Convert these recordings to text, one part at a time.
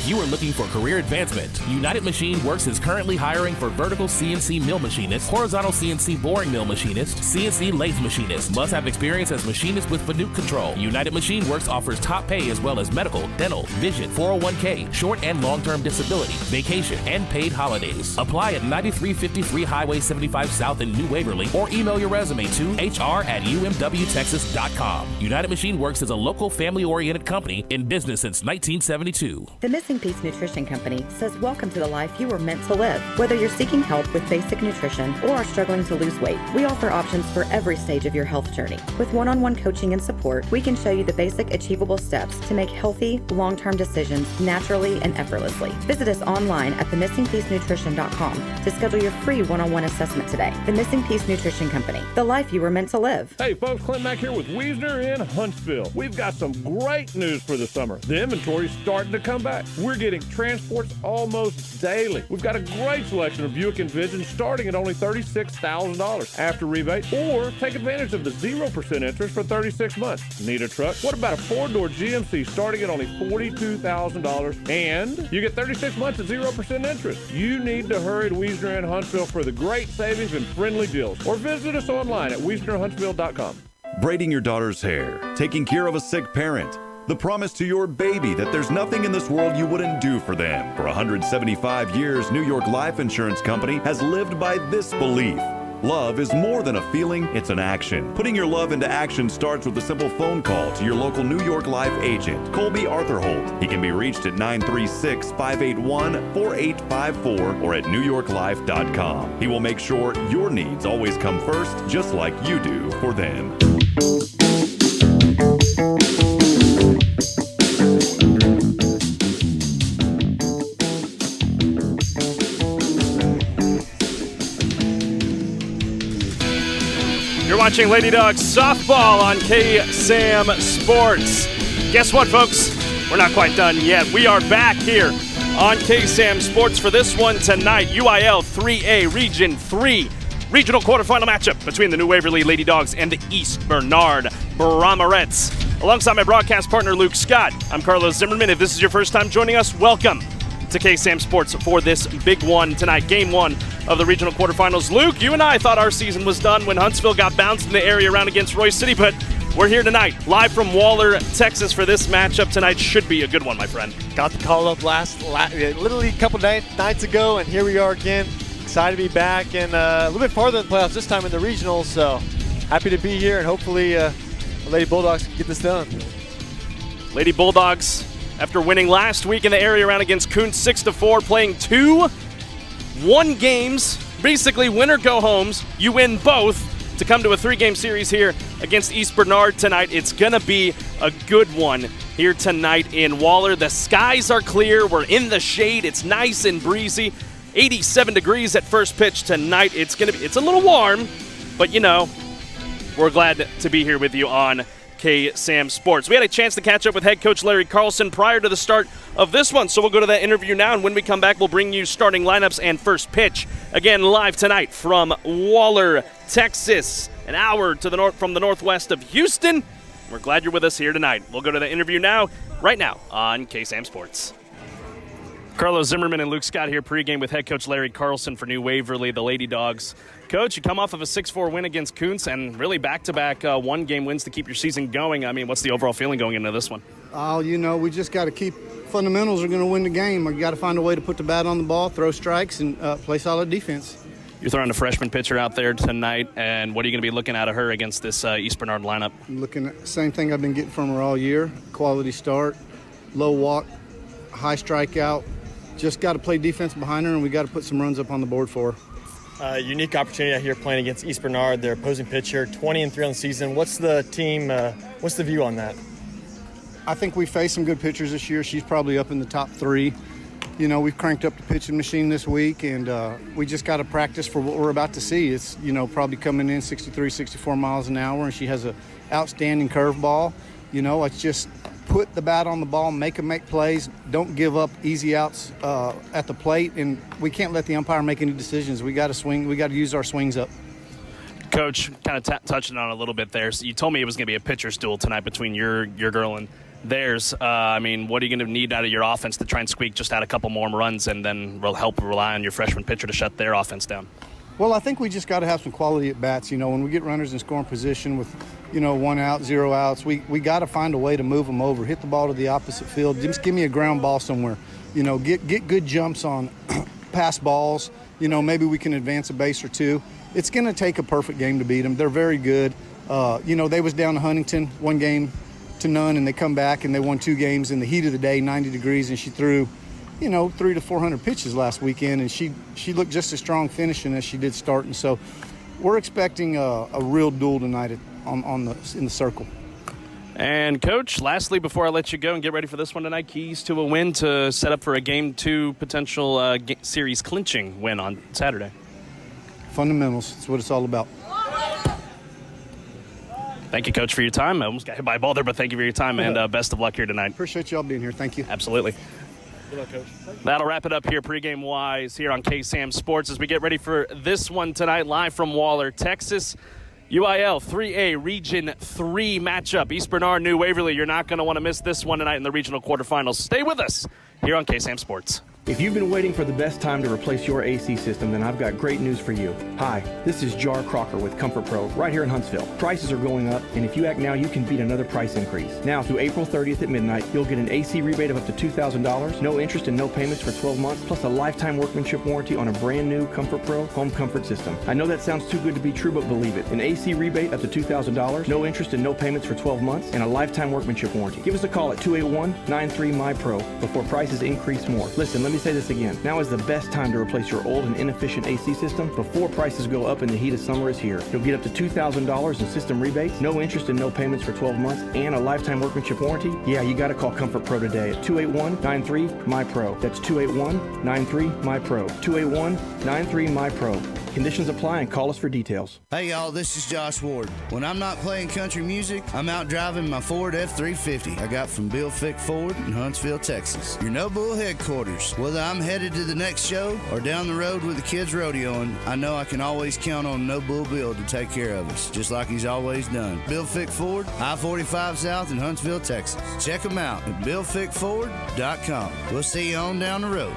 you are looking for career advancement, United Machine Works is currently hiring for vertical CNC mill machinist, horizontal CNC boring mill machinist, CNC lathe machinist. Must have experience as machinist with Fanuc control. United Machine Works offers top pay as well as medical, dental, vision, 401k, short and long-term disability, vacation, and paid holidays. Apply at 9353 Highway 75 South in New Waverly or email your resume to hr@umwtexas.com. United Machine Works is a local family-oriented company in business since 1972. The Missing Piece Nutrition Company says welcome to the life you were meant to live. Whether you're seeking help with basic nutrition or are struggling to lose weight, we offer options for every stage of your health journey. With one-on-one coaching and support, we can show you the basic achievable steps to make healthy, long-term decisions naturally and effortlessly. Visit us online at themissingpiecenutrition.com to schedule your free one-on-one assessment today. The Missing Piece Nutrition Company, the life you were meant to live. Hey folks, Clint Mack here with Wiesner in Huntsville. We've got some great news for the summer. The inventory's starting to come back. We're getting transports almost daily. We've got a great selection of Buick Envision starting at only $36,000 after rebate, or take advantage of the 0% interest for 36 months. Need a truck? What about a 4-door GMC starting at only $42,000, and you get 36 months at 0% interest? You need to hurry to Wiesner in Huntsville for the great savings and friendly deals, or visit us online at WiesnerHuntsville.com. Braiding your daughter's hair, taking care of a sick parent, the promise to your baby that there's nothing in this world you wouldn't do for them. For 175 years, New York Life Insurance Company has lived by this belief. Love is more than a feeling, it's an action. Putting your love into action starts with a simple phone call to your local New York Life agent, Colby Arthur Holt. He can be reached at 936-581-4854 or at newyorklife.com. He will make sure your needs always come first, just like you do for them. You're watching Lady Dogs softball on K-Sam Sports. Guess what, folks? We're not quite done yet. We are back here on K-Sam Sports for this one tonight. UIL 3A Region 3 regional quarterfinal matchup between the New Waverly Lady Dogs and the East Bernard Brahmarettes. Alongside my broadcast partner, Luke Scott, I'm Carlos Zimmermann. If this is your first time joining us, welcome to K-Sam Sports for this big one tonight, game one of the regional quarterfinals. Luke, you and I thought our season was done when Huntsville got bounced in the area round against Royce City, but we're here tonight, live from Waller, Texas, for this matchup tonight. Should be a good one, my friend. Got the call up literally a couple nights ago, and here we are again. Excited to be back and a little bit farther in the playoffs this time in the regionals, so happy to be here, and hopefully the Lady Bulldogs can get this done. Lady Bulldogs, after winning last week in the area round against Kuntz 6-4, playing 2-1 games, basically winner go homes. You win both to come to a 3-game series here against East Bernard tonight. It's gonna be a good one here tonight in Waller. The skies are clear. We're in the shade. It's nice and breezy. 87 degrees at first pitch tonight. It's a little warm, but you know, we're glad to be here with you on K-Sam Sports. We had a chance to catch up with head coach Larry Carlson prior to the start of this one, so we'll go to that interview now, and when we come back, we'll bring you starting lineups and first pitch. Again, live tonight from Waller, Texas, an hour to the north from the northwest of Houston. We're glad you're with us here tonight. We'll go to the interview now, right now on K-Sam Sports. Carlos Zimmermann and Luke Scott here pregame with head coach Larry Carlson for New Waverly, the Lady Dogs. Coach, you come off of a 6-4 win against Kuntz and really back-to-back one-game wins to keep your season going. I mean, what's the overall feeling going into this one? You know, we just got to keep fundamentals are going to win the game. We got to find a way to put the bat on the ball, throw strikes, and play solid defense. You're throwing a freshman pitcher out there tonight, and what are you going to be looking at of her against this East Bernard lineup? Looking at the same thing I've been getting from her all year, quality start, low walk, high strikeout. Just got to play defense behind her, and we got to put some runs up on the board for her. Unique opportunity out here playing against East Bernard, their opposing pitcher, 20-3 on the season. What's the team, what's the view on that? I think we faced some good pitchers this year. She's probably up in the top 3. You know, we've cranked up the pitching machine this week, and we just got to practice for what we're about to see. It's, you know, probably coming in 63, 64 miles an hour, and she has an outstanding curveball. You know, it's just put the bat on the ball, make them make plays, don't give up easy outs at the plate, and we can't let the umpire make any decisions. We got to swing. We got to use our swings up. Coach, kind of touching on it a little bit there. So you told me it was going to be a pitcher's duel tonight between your girl and theirs. I mean, what are you going to need out of your offense to try and squeak just out a couple more runs and then help rely on your freshman pitcher to shut their offense down? Well, I think we just got to have some quality at bats. When we get runners in scoring position with, 1 out, 0 outs, we got to find a way to move them over, hit the ball to the opposite field. Just give me a ground ball somewhere. Get good jumps on pass balls. Maybe we can advance a base or two. It's going to take a perfect game to beat them. They're very good. They was down to Huntington 1-0, and they come back and they won 2 games in the heat of the day, 90 degrees, and she threw 300 to 400 pitches last weekend, and she looked just as strong finishing as she did starting. So we're expecting a real duel tonight in the circle. And, Coach, lastly, before I let you go and get ready for this one tonight, keys to a win to set up for a Game 2 potential series clinching win on Saturday. Fundamentals. That's what it's all about. Thank you, Coach, for your time. I almost got hit by a ball there, but thank you for your time, and best of luck here tonight. Appreciate y'all being here. Thank you. Absolutely. Good luck, Coach. That'll wrap it up here pregame-wise here on KSAM Sports as we get ready for this one tonight, live from Waller, Texas. UIL 3A Region 3 matchup. East Bernard, New Waverly. You're not going to want to miss this one tonight in the regional quarterfinals. Stay with us here on KSAM Sports. If you've been waiting for the best time to replace your AC system, then I've got great news for you. Hi, this is Jar Crocker with Comfort Pro right here in Huntsville. Prices are going up, and if you act now, you can beat another price increase. Now, through April 30th at midnight, you'll get an AC rebate of up to $2,000, no interest and no payments for 12 months, plus a lifetime workmanship warranty on a brand new Comfort Pro home comfort system. I know that sounds too good to be true, but believe it. An AC rebate up to $2,000, no interest and no payments for 12 months, and a lifetime workmanship warranty. Give us a call at 281-93-MY-PRO before prices increase more. Listen, let me say this again. Now is the best time to replace your old and inefficient AC system before prices go up and the heat of summer is here. You'll get up to $2,000 in system rebates, no interest and no payments for 12 months, and a lifetime workmanship warranty. Yeah, you got to call Comfort Pro today at 281-93-MY-PRO. That's 281-93-MY-PRO. 281-93-MY-PRO. Conditions apply and call us for details. Hey y'all, this is Josh Ward. When I'm not playing country music, I'm out driving my Ford F-350 I got from Bill Fick Ford in Huntsville, Texas. Your No Bull headquarters. Whether I'm headed to the next show or down the road with the kids rodeoing, I know I can always count on No Bull Bill to take care of us, just like he's always done. Bill Fick Ford, I-45 South in Huntsville, Texas. Check them out at BillFickFord.com. We'll see you on down the road.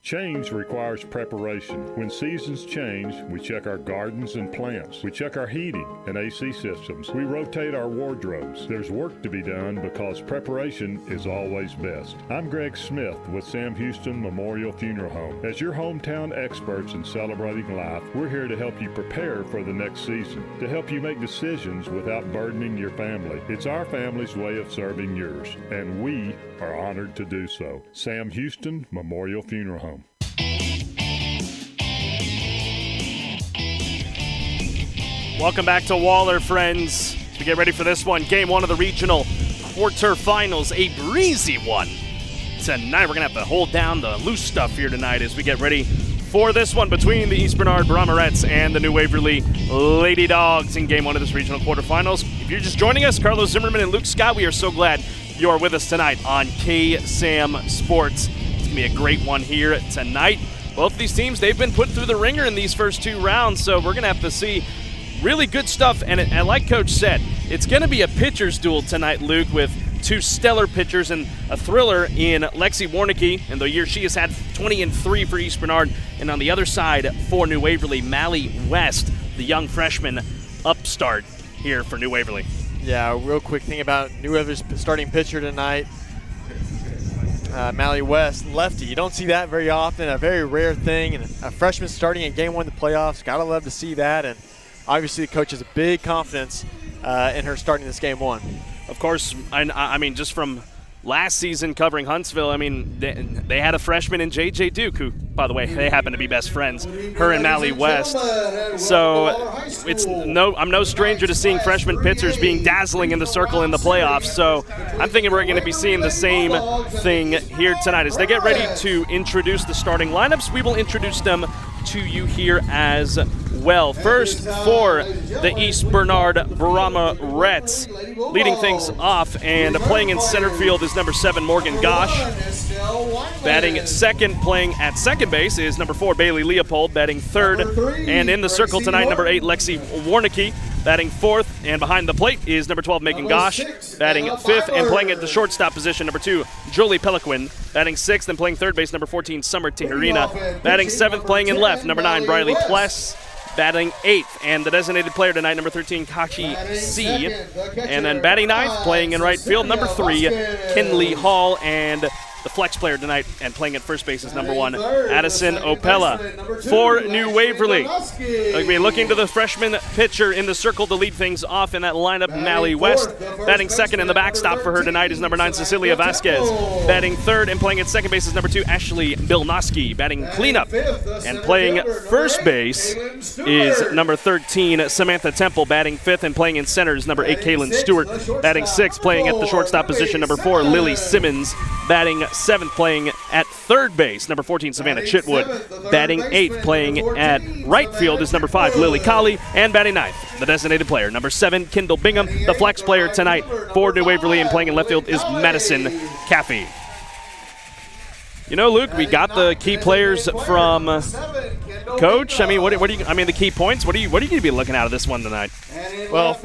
Change requires preparation. When seasons change, we check our gardens and plants. We check our heating and AC systems. We rotate our wardrobes. There's work to be done because preparation is always best. I'm Greg Smith with Sam Houston Memorial Funeral Home. As your hometown experts in celebrating life, we're here to help you prepare for the next season, to help you make decisions without burdening your family. It's our family's way of serving yours, and we are honored to do so. Sam Houston Memorial Funeral Home. Welcome back to Waller, friends. As we get ready for this one, Game 1 of the regional quarterfinals, a breezy one. Tonight we're going to have to hold down the loose stuff here tonight as we get ready for this one between the East Bernard Brahmarettes and the New Waverly Lady Dogs in Game 1 of this regional quarterfinals. If you're just joining us, Carlos Zimmermann and Luke Scott, we are so glad you are with us tonight on KSAM Sports. It's going to be a great one here tonight. Both these teams, they've been put through the ringer in these first 2 rounds, so we're going to have to see really good stuff. And like Coach said, it's going to be a pitcher's duel tonight, Luke, with 2 stellar pitchers and a thriller in Lexi Warnicki, and the year she has had 20-3 for East Bernard. And on the other side for New Waverly, Mally West, the young freshman upstart here for New Waverly. Yeah, a real quick thing about New Waverly's starting pitcher tonight, Mally West, lefty. You don't see that very often, a very rare thing. And a freshman starting in Game 1 of the playoffs, gotta love to see that. And obviously the coach has a big confidence in her starting this Game 1. Of course, I mean, just from last season covering Huntsville, I mean, they had a freshman in J.J. Duke, who, by the way, they happen to be best friends, her and Mally West. So I'm no stranger to seeing freshman pitchers being dazzling in the circle in the playoffs. So I'm thinking we're going to be seeing the same thing here tonight. As they get ready to introduce the starting lineups, we will introduce them to you here as well. First, for the East Bernard Brahmarettes, leading things off and playing in center field is number 7, Morgan Gosh. Batting second, playing at second base, is number 4, Bailey Leopold. Batting third, and in the circle tonight, number 8, Lexi Warnicki. Batting 4th and behind the plate is number 12, Megan Gosh. Batting 5th and playing at the shortstop position, number 2, Julie Peliquin. Batting 6th and playing 3rd base, number 14, Summer Tijerina. Batting 7th, playing in left, number 9, Briley Pless. Batting 8th, and the designated player tonight, number 13, Kachi C. And then batting 9th, playing in right field, number 3, Kinley Hall. And the flex player tonight and playing at first base is number 1, Addison Opella. For New Waverly, they'll be looking to the freshman pitcher in the circle to lead things off in that lineup, Mally West. Batting 2nd in the backstop for her tonight is number 9, Cecilia Vasquez. Batting 3rd and playing at second base is number 2, Ashley Bilnoski. Batting cleanup and playing first base is number 13, Samantha Temple. Batting 5th and playing in center is number 8, Kaylin Stewart. Batting 6th, playing at the shortstop position, number 4, Lily Simmons. Batting 7th, playing at third base, number 14, Savannah Chitwood. Batting 8th, playing at right field is number 5, Lily Colley. And batting 9th, the designated player, number 7, Kendall Bingham. The flex player tonight for New Waverly and playing in left field is Madison Caffey. You know, Luke, we got the key players from Coach. I mean, the key points. What are you going to be looking out of this one tonight? Well,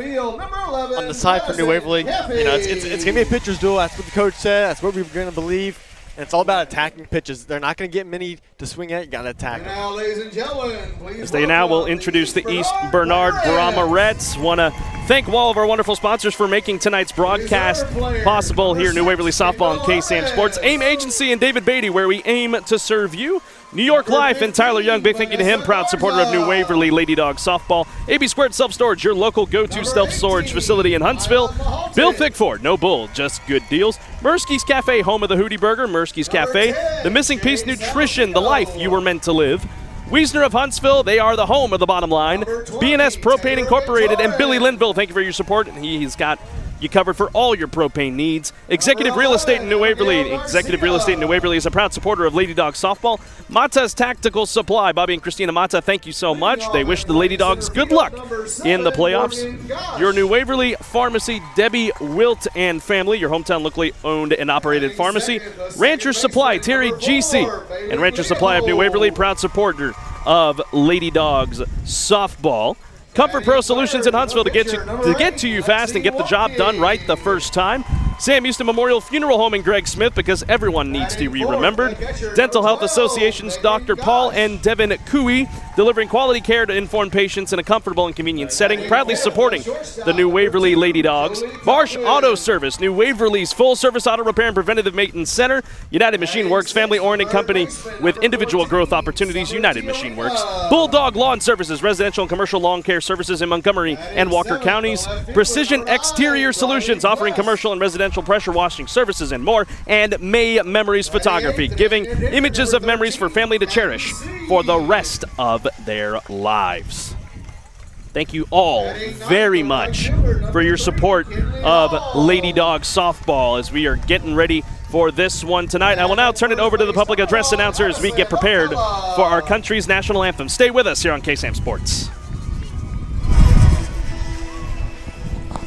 on the side for New Waverly, it's going to be a pitcher's duel. That's what the coach said. That's what we're going to believe. And it's all about attacking pitches. They're not going to get many to swing at. You got to attack them. Now, ladies and gentlemen, please as they now will introduce the East Bernard Brahmarettes. Want to thank all of our wonderful sponsors for making tonight's broadcast possible here at New Waverly Softball and KSAM Sports. AIM Agency and David Beaty, where we aim to serve you. New York Life and Tyler Young, big thank you to him, proud supporter of New Waverly Lady Dog Softball. AB2 Self Storage, your local go-to self-storage facility in Huntsville. Bill Pickford, no bull, just good deals. Murski's Cafe, home of the Hootie Burger. Murski's Cafe, the Missing Piece Nutrition, the life you were meant to live. Wiesner of Huntsville, they are the home of the bottom line. S Propane Incorporated, and Billy Linville, thank you for your support. He's got you covered for all your propane needs. Executive Real Estate in New Waverly. Executive Real Estate in New Waverly is a proud supporter of Lady Dog Softball. Mata's Tactical Supply. Bobby and Kristina Mata, thank you so much. They wish the Lady Dogs good luck in the playoffs. Your New Waverly Pharmacy, Debbie, Wilt, and family. Your hometown locally owned and operated pharmacy. Rancher Supply, Terry Giese, and Rancher Supply of New Waverly, proud supporter of Lady Dogs Softball. Comfort Pro Solutions in Huntsville to get to you fast and get the job done right the first time. Sam Houston Memorial Funeral Home in Greg Smith, because everyone needs to be remembered. Dental Health Association's Dr. Paul and Devon Kooi, delivering quality care to informed patients in a comfortable and convenient setting, proudly supporting the New Waverly Lady Dogs. Barsh Auto Service, New Waverly's full-service auto repair and preventative maintenance center. United Machine Works, family-oriented company with individual growth opportunities. United Machine Works. Bulldog Lawn Services, residential and commercial lawn care services in Montgomery and Walker counties. Precision X-Terior Solutions, offering commercial and residential pressure washing services and more. And May Memories Photography, giving images of memories for family to cherish for the rest of their lives. Thank you all very much for your support of Lady Dog Softball as we are getting ready for this one tonight. I will now turn it over to the public address announcer as we get prepared for our country's national anthem. Stay with us here on KSAM Sports.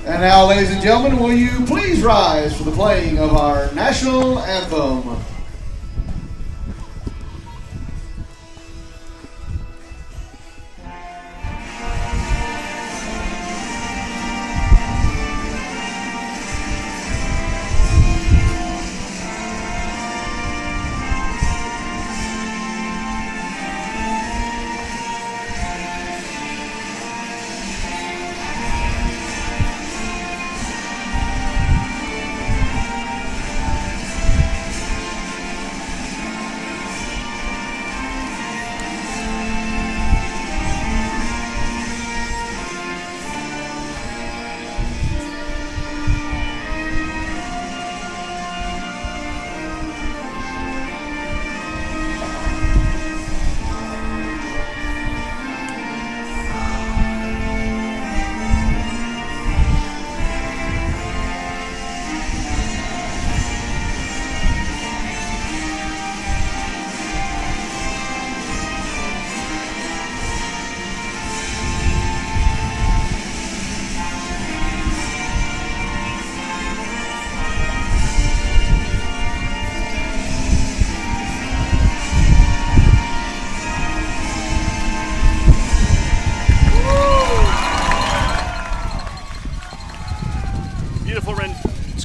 And now, ladies and gentlemen, will you please rise for the playing of our national anthem?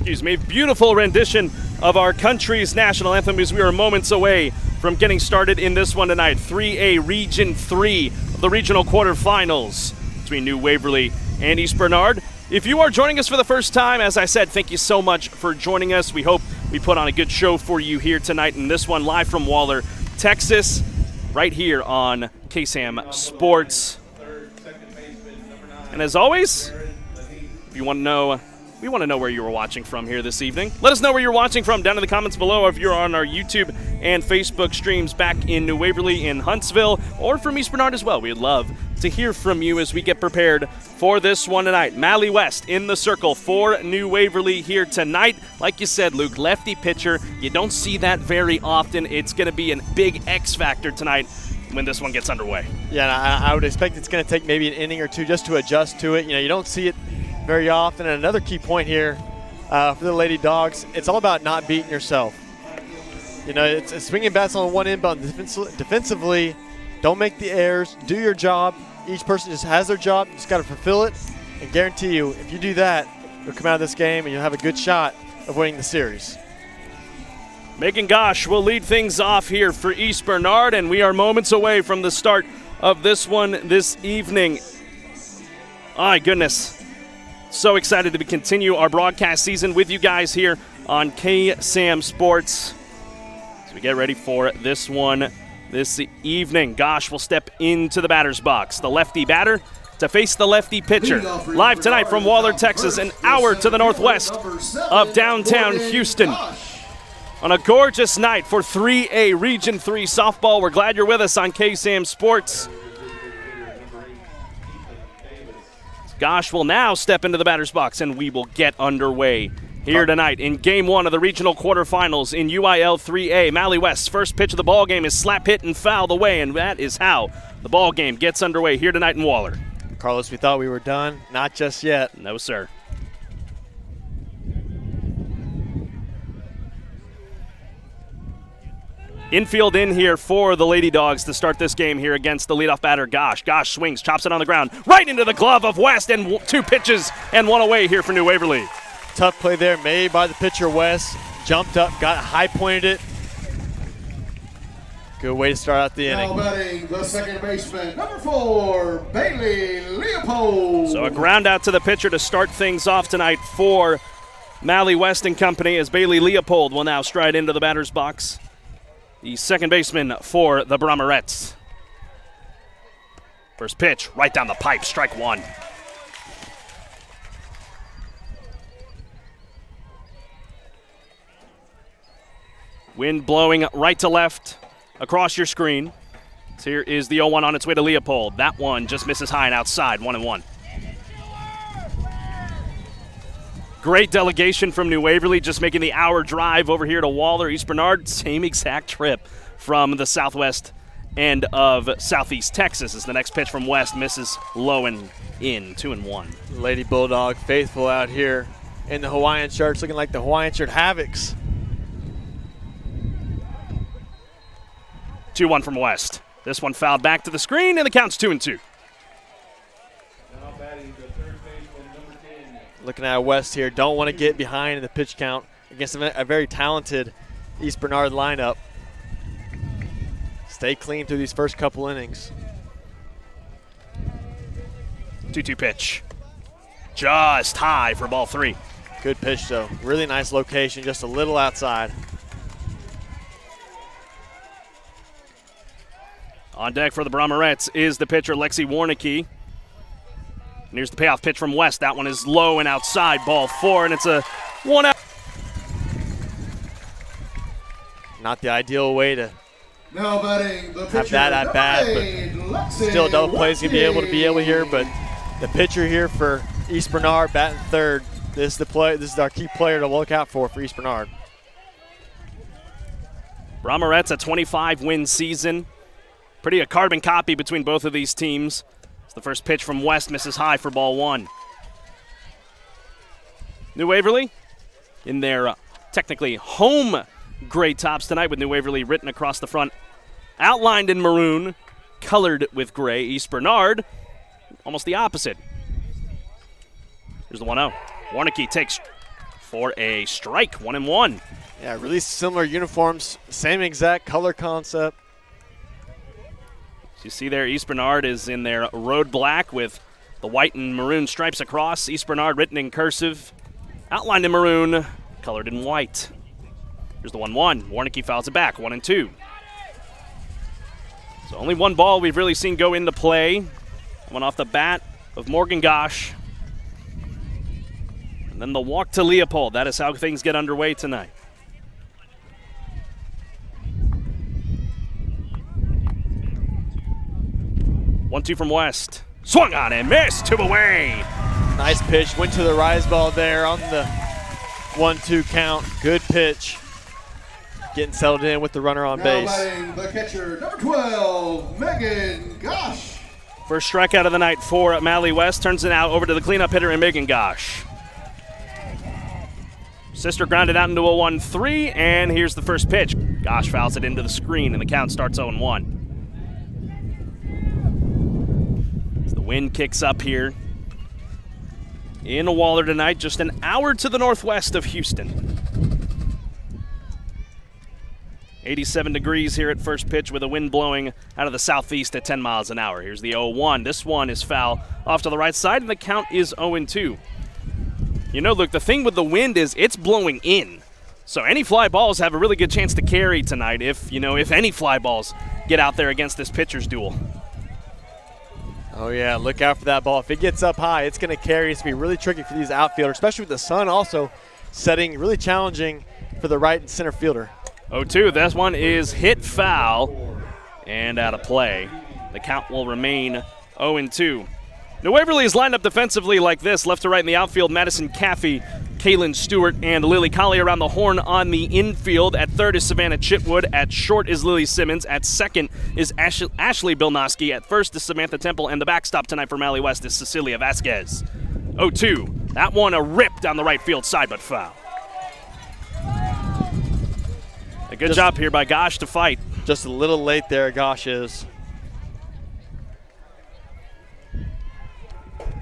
beautiful rendition of our country's national anthem as we are moments away from getting started in this one tonight. 3A Region 3 of the regional quarterfinals between New Waverly and East Bernard. If you are joining us for the first time, as I said, thank you so much for joining us. We hope we put on a good show for you here tonight in this one, live from Waller, Texas, right here on KSAM Sports. And as always, if you want to know, we want to know where you were watching from here this evening. Let us know where you're watching from down in the comments below if you're on our YouTube and Facebook streams back in New Waverly, in Huntsville, or from East Bernard as well. We'd love to hear from you as we get prepared for this one tonight. Mally West in the circle for New Waverly here tonight. Like you said, Luke, lefty pitcher. You don't see that very often. It's going to be a big X factor tonight when this one gets underway. Yeah, I would expect it's going to take maybe an inning or two just to adjust to it. You know, you don't see it very often. And another key point here for the Lady Dogs, it's all about not beating yourself. You know, it's swinging bats on one end, but defensively, don't make the errors. Do your job. Each person just has their job. You just got to fulfill it. And guarantee you, if you do that, you'll come out of this game and you'll have a good shot of winning the series. Megan Gosh will lead things off here for East Bernard, and we are moments away from the start of this one this evening. My goodness. So excited to continue our broadcast season with you guys here on KSAM Sports. As we get ready for this one this evening. Gosh will step into the batter's box. The lefty batter to face the lefty pitcher. Live tonight from Waller, Texas, an hour to the northwest of downtown Houston. On a gorgeous night for 3A Region 3 softball. We're glad you're with us on KSAM Sports. Gosh will now step into the batter's box, and we will get underway here tonight in Game 1 of the regional quarterfinals in UIL 3A. Mally West's first pitch of the ball game is slap hit and fouled away, and that is how the ball game gets underway here tonight in Waller. Carlos, we thought we were done. Not just yet. No, sir. Infield in here for the Lady Dogs to start this game here against the leadoff batter, Gosh. Gosh swings, chops it on the ground, right into the glove of West, and two pitches and one away here for New Waverly. Tough play there made by the pitcher, West. Jumped up, got high pointed it. Good way to start out the inning. Now batting the second baseman, number 4, Bailey Leopold. So a ground out to the pitcher to start things off tonight for Mally West and company, as Bailey Leopold will now stride into the batter's box. The second baseman for the Brahmarettes. First pitch, right down the pipe, strike one. Wind blowing right to left across your screen. So here is the 0-1 on its way to Leopold. That one just misses high and outside, 1-1. Great delegation from New Waverly, just making the hour drive over here to Waller. East Bernard, same exact trip from the southwest end of southeast Texas as the next pitch from West misses low and in, 2-1. Lady Bulldog faithful out here in the Hawaiian shirts, looking like the Hawaiian shirt Havocs. 2-1 from West. This one fouled back to the screen, and the count's 2-2. Looking at West here, don't want to get behind in the pitch count against a very talented East Bernard lineup. Stay clean through these first couple innings. 2-2 pitch. Just high for ball 3. Good pitch, though. Really nice location, just a little outside. On deck for the Brahmarettes is the pitcher, Lexi Warnicki. And here's the payoff pitch from West. That one is low and outside, ball 4, and it's a 1-out. Not the ideal way to now batting the pitcher, have that at bat, but still double plays going to be able here. But the pitcher here for East Bernard batting third. This is our key player to look out for East Bernard. Brahmarettes a 25-win season. Pretty a carbon copy between both of these teams. The first pitch from West misses high for ball 1. New Waverly in their technically home gray tops tonight, with New Waverly written across the front, outlined in maroon, colored with gray. East Bernard, almost the opposite. Here's the 1-0. Warnicki takes for a strike, 1-1. Yeah, really similar uniforms, same exact color concept. As you see there, East Bernard is in their road black with the white and maroon stripes across. East Bernard written in cursive, outlined in maroon, colored in white. Here's the 1-1. Warnicki fouls it back, 1-2. So only one ball we've really seen go into play. One off the bat of Morgan Gosh. And then the walk to Leopold. That is how things get underway tonight. One-two from West. Swung on and missed, 2 away. Nice pitch, went to the rise ball there on the 1-2 count. Good pitch. Getting settled in with the runner on base. Batting the catcher, number 12, Megan Gosh. First strikeout of the night for Mally West. Turns it out over to the cleanup hitter in Megan Gosh. Sister grounded out into a 1-3, and here's the first pitch. Gosh fouls it into the screen, and the count starts 0-1. As the wind kicks up here in Waller tonight, just an hour to the northwest of Houston. 87 degrees here at first pitch with a wind blowing out of the southeast at 10 miles an hour. Here's the 0-1. This one is foul off to the right side, and the count is 0-2. You know, Luke, the thing with the wind is it's blowing in. So any fly balls have a really good chance to carry tonight if any fly balls get out there against this pitcher's duel. Oh, yeah, look out for that ball. If it gets up high, it's going to carry. It's going to be really tricky for these outfielders, especially with the sun also setting, really challenging for the right and center fielder. 0-2. This one is hit foul and out of play. The count will remain 0-2. New Waverly is lined up defensively like this. Left to right in the outfield, Madison Caffey, Kaylin Stewart, and Lily Colley around the horn on the infield. At third is Savannah Chitwood. At short is Lily Simmons. At second is Ashley Bilnoski. At first is Samantha Temple. And the backstop tonight for Mally West is Cecilia Vasquez. 0-2. That one a rip down the right field side, but foul. A good job here by Gosh to fight. Just a little late there, Gosh is.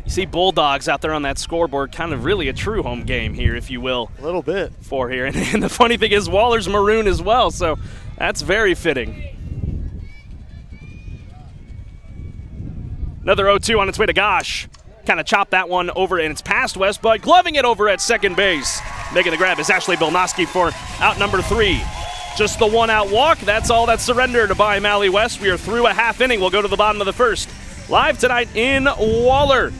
You see Bulldogs out there on that scoreboard, kind of really a true home game here, if you will. A little bit. For here. And the funny thing is Waller's maroon as well, so that's very fitting. Another 0-2 on its way to Gosh. Kind of chopped that one over, and it's past West, but gloving it over at second base. Making the grab is Ashley Bilnoski for out number 3. Just the one-out walk. That's all that's surrendered by Mally West. We are through a half inning. We'll go to the bottom of the first. Live tonight in Waller.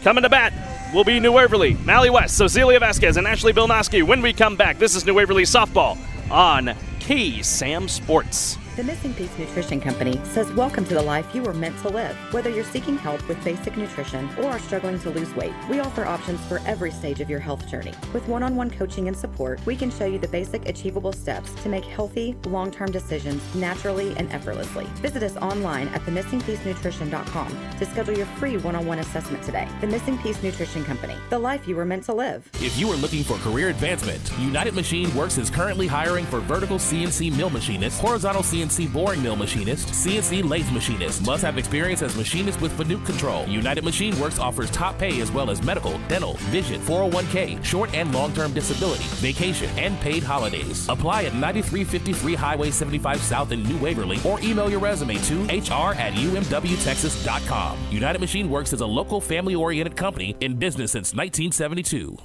Coming to bat will be New Waverly, Mally West, Cecilia Vasquez, and Ashley Bilnoski. When we come back, this is New Waverly Softball on KSAM Sports. The Missing Piece Nutrition Company says welcome to the life you were meant to live. Whether you're seeking help with basic nutrition or are struggling to lose weight, we offer options for every stage of your health journey. With one-on-one coaching and support, we can show you the basic achievable steps to make healthy, long-term decisions naturally and effortlessly. Visit us online at themissingpiecenutrition.com to schedule your free one-on-one assessment today. The Missing Piece Nutrition Company, the life you were meant to live. If you are looking for career advancement, United Machine Works is currently hiring for vertical CNC mill machinist, horizontal CNC boring mill machinist, CNC lathe machinist. Must have experience as machinist with Fanuc control. United Machine Works offers top pay as well as medical, dental, vision, 401k, short and long-term disability, vacation, and paid holidays. Apply at 9353 Highway 75 South in New Waverly or email your resume to hr@umwtexas.com. United Machine Works is a local family-oriented company in business since 1972.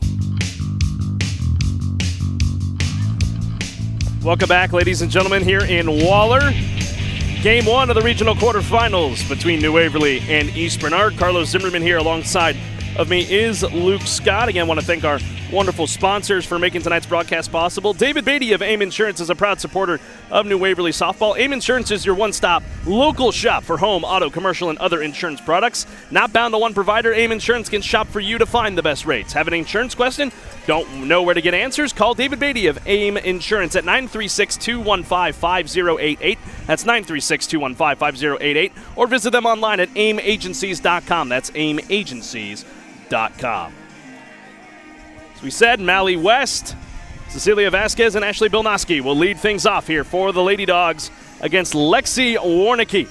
Welcome back, ladies and gentlemen, here in Waller. Game 1 of the regional quarterfinals between New Waverly and East Bernard. Carlos Zimmermann here alongside of me is Luke Scott. Again, I want to thank our wonderful sponsors for making tonight's broadcast possible. David Beaty of AIM Insurance is a proud supporter of New Waverly Softball. AIM Insurance is your one-stop local shop for home, auto, commercial, and other insurance products. Not bound to one provider, AIM Insurance can shop for you to find the best rates. Have an insurance question? Don't know where to get answers? Call David Beaty of AIM Insurance at 936-215-5088. That's 936-215-5088. Or visit them online at aimagencies.com. That's aimagencies.com. As we said, Mally West, Cecilia Vasquez, and Ashley Bilnoski will lead things off here for the Lady Dogs against Lexi Warnicki.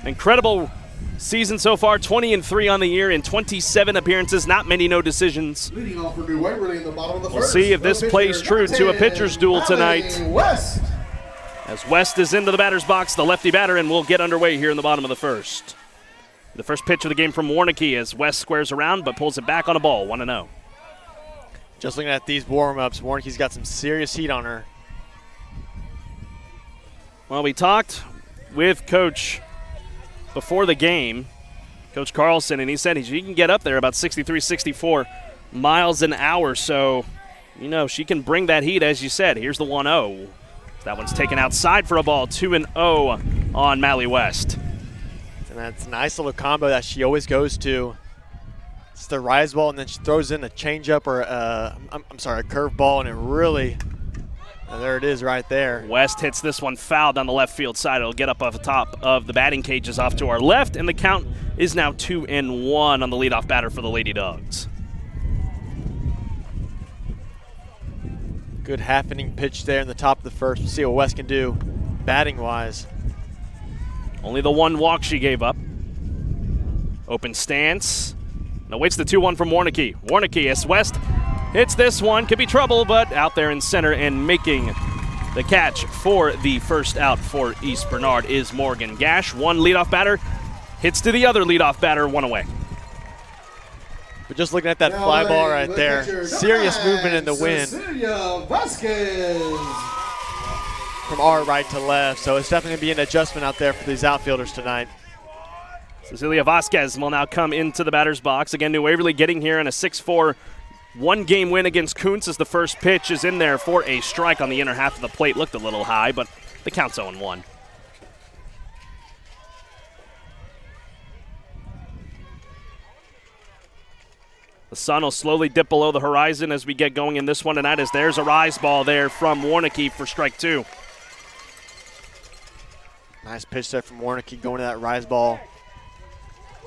Incredible season so far, 20-3 on the year in 27 appearances, not many no decisions. Leading off for New Waverly in the bottom of the We'll first. see if this plays true to a pitcher's duel tonight. West. As West is into the batter's box, the lefty batter, and we'll get underway here in the bottom of the first. The first pitch of the game from Warnicki as West squares around but pulls it back on a ball, 1-0. Just looking at these warm-ups, Warnicki's got some serious heat on her. Well, we talked with Coach before the game, Coach Carlson, and he said she can get up there about 63, 64 miles an hour. So, you know, she can bring that heat, as you said. Here's the 1-0. That one's taken outside for a ball, 2-0 on Mally West. And that's a nice little combo that she always goes to. It's the rise ball, and then she throws in a changeup or a curve ball, and it really, and there it is right there. West hits this one foul down the left field side. It'll get up off the top of the batting cages off to our left, and the count is now 2-1 on the leadoff batter for the Lady Dogs. Good half-inning pitch there in the top of the first. We'll see what West can do batting-wise. Only the one walk she gave up. Open stance. Now waits the 2-1 from Warnicki. Warnicki as West hits this one. Could be trouble, but out there in center and making the catch for the first out for East Bernard is Morgan Gash. One leadoff batter hits to the other leadoff batter, one away. But just looking at that fly ball right there, serious movement in the wind from our right to left, so it's definitely going to be an adjustment out there for these outfielders tonight. Cecilia Vasquez will now come into the batter's box. Again, New Waverly getting here in a 6-4 one-game win against Kuntz as the first pitch is in there for a strike on the inner half of the plate. Looked a little high, but the count's 0-1. The sun will slowly dip below the horizon as we get going in this one tonight, as there's a rise ball there from Warnicki for strike 2. Nice pitch there from Warnicki going to that rise ball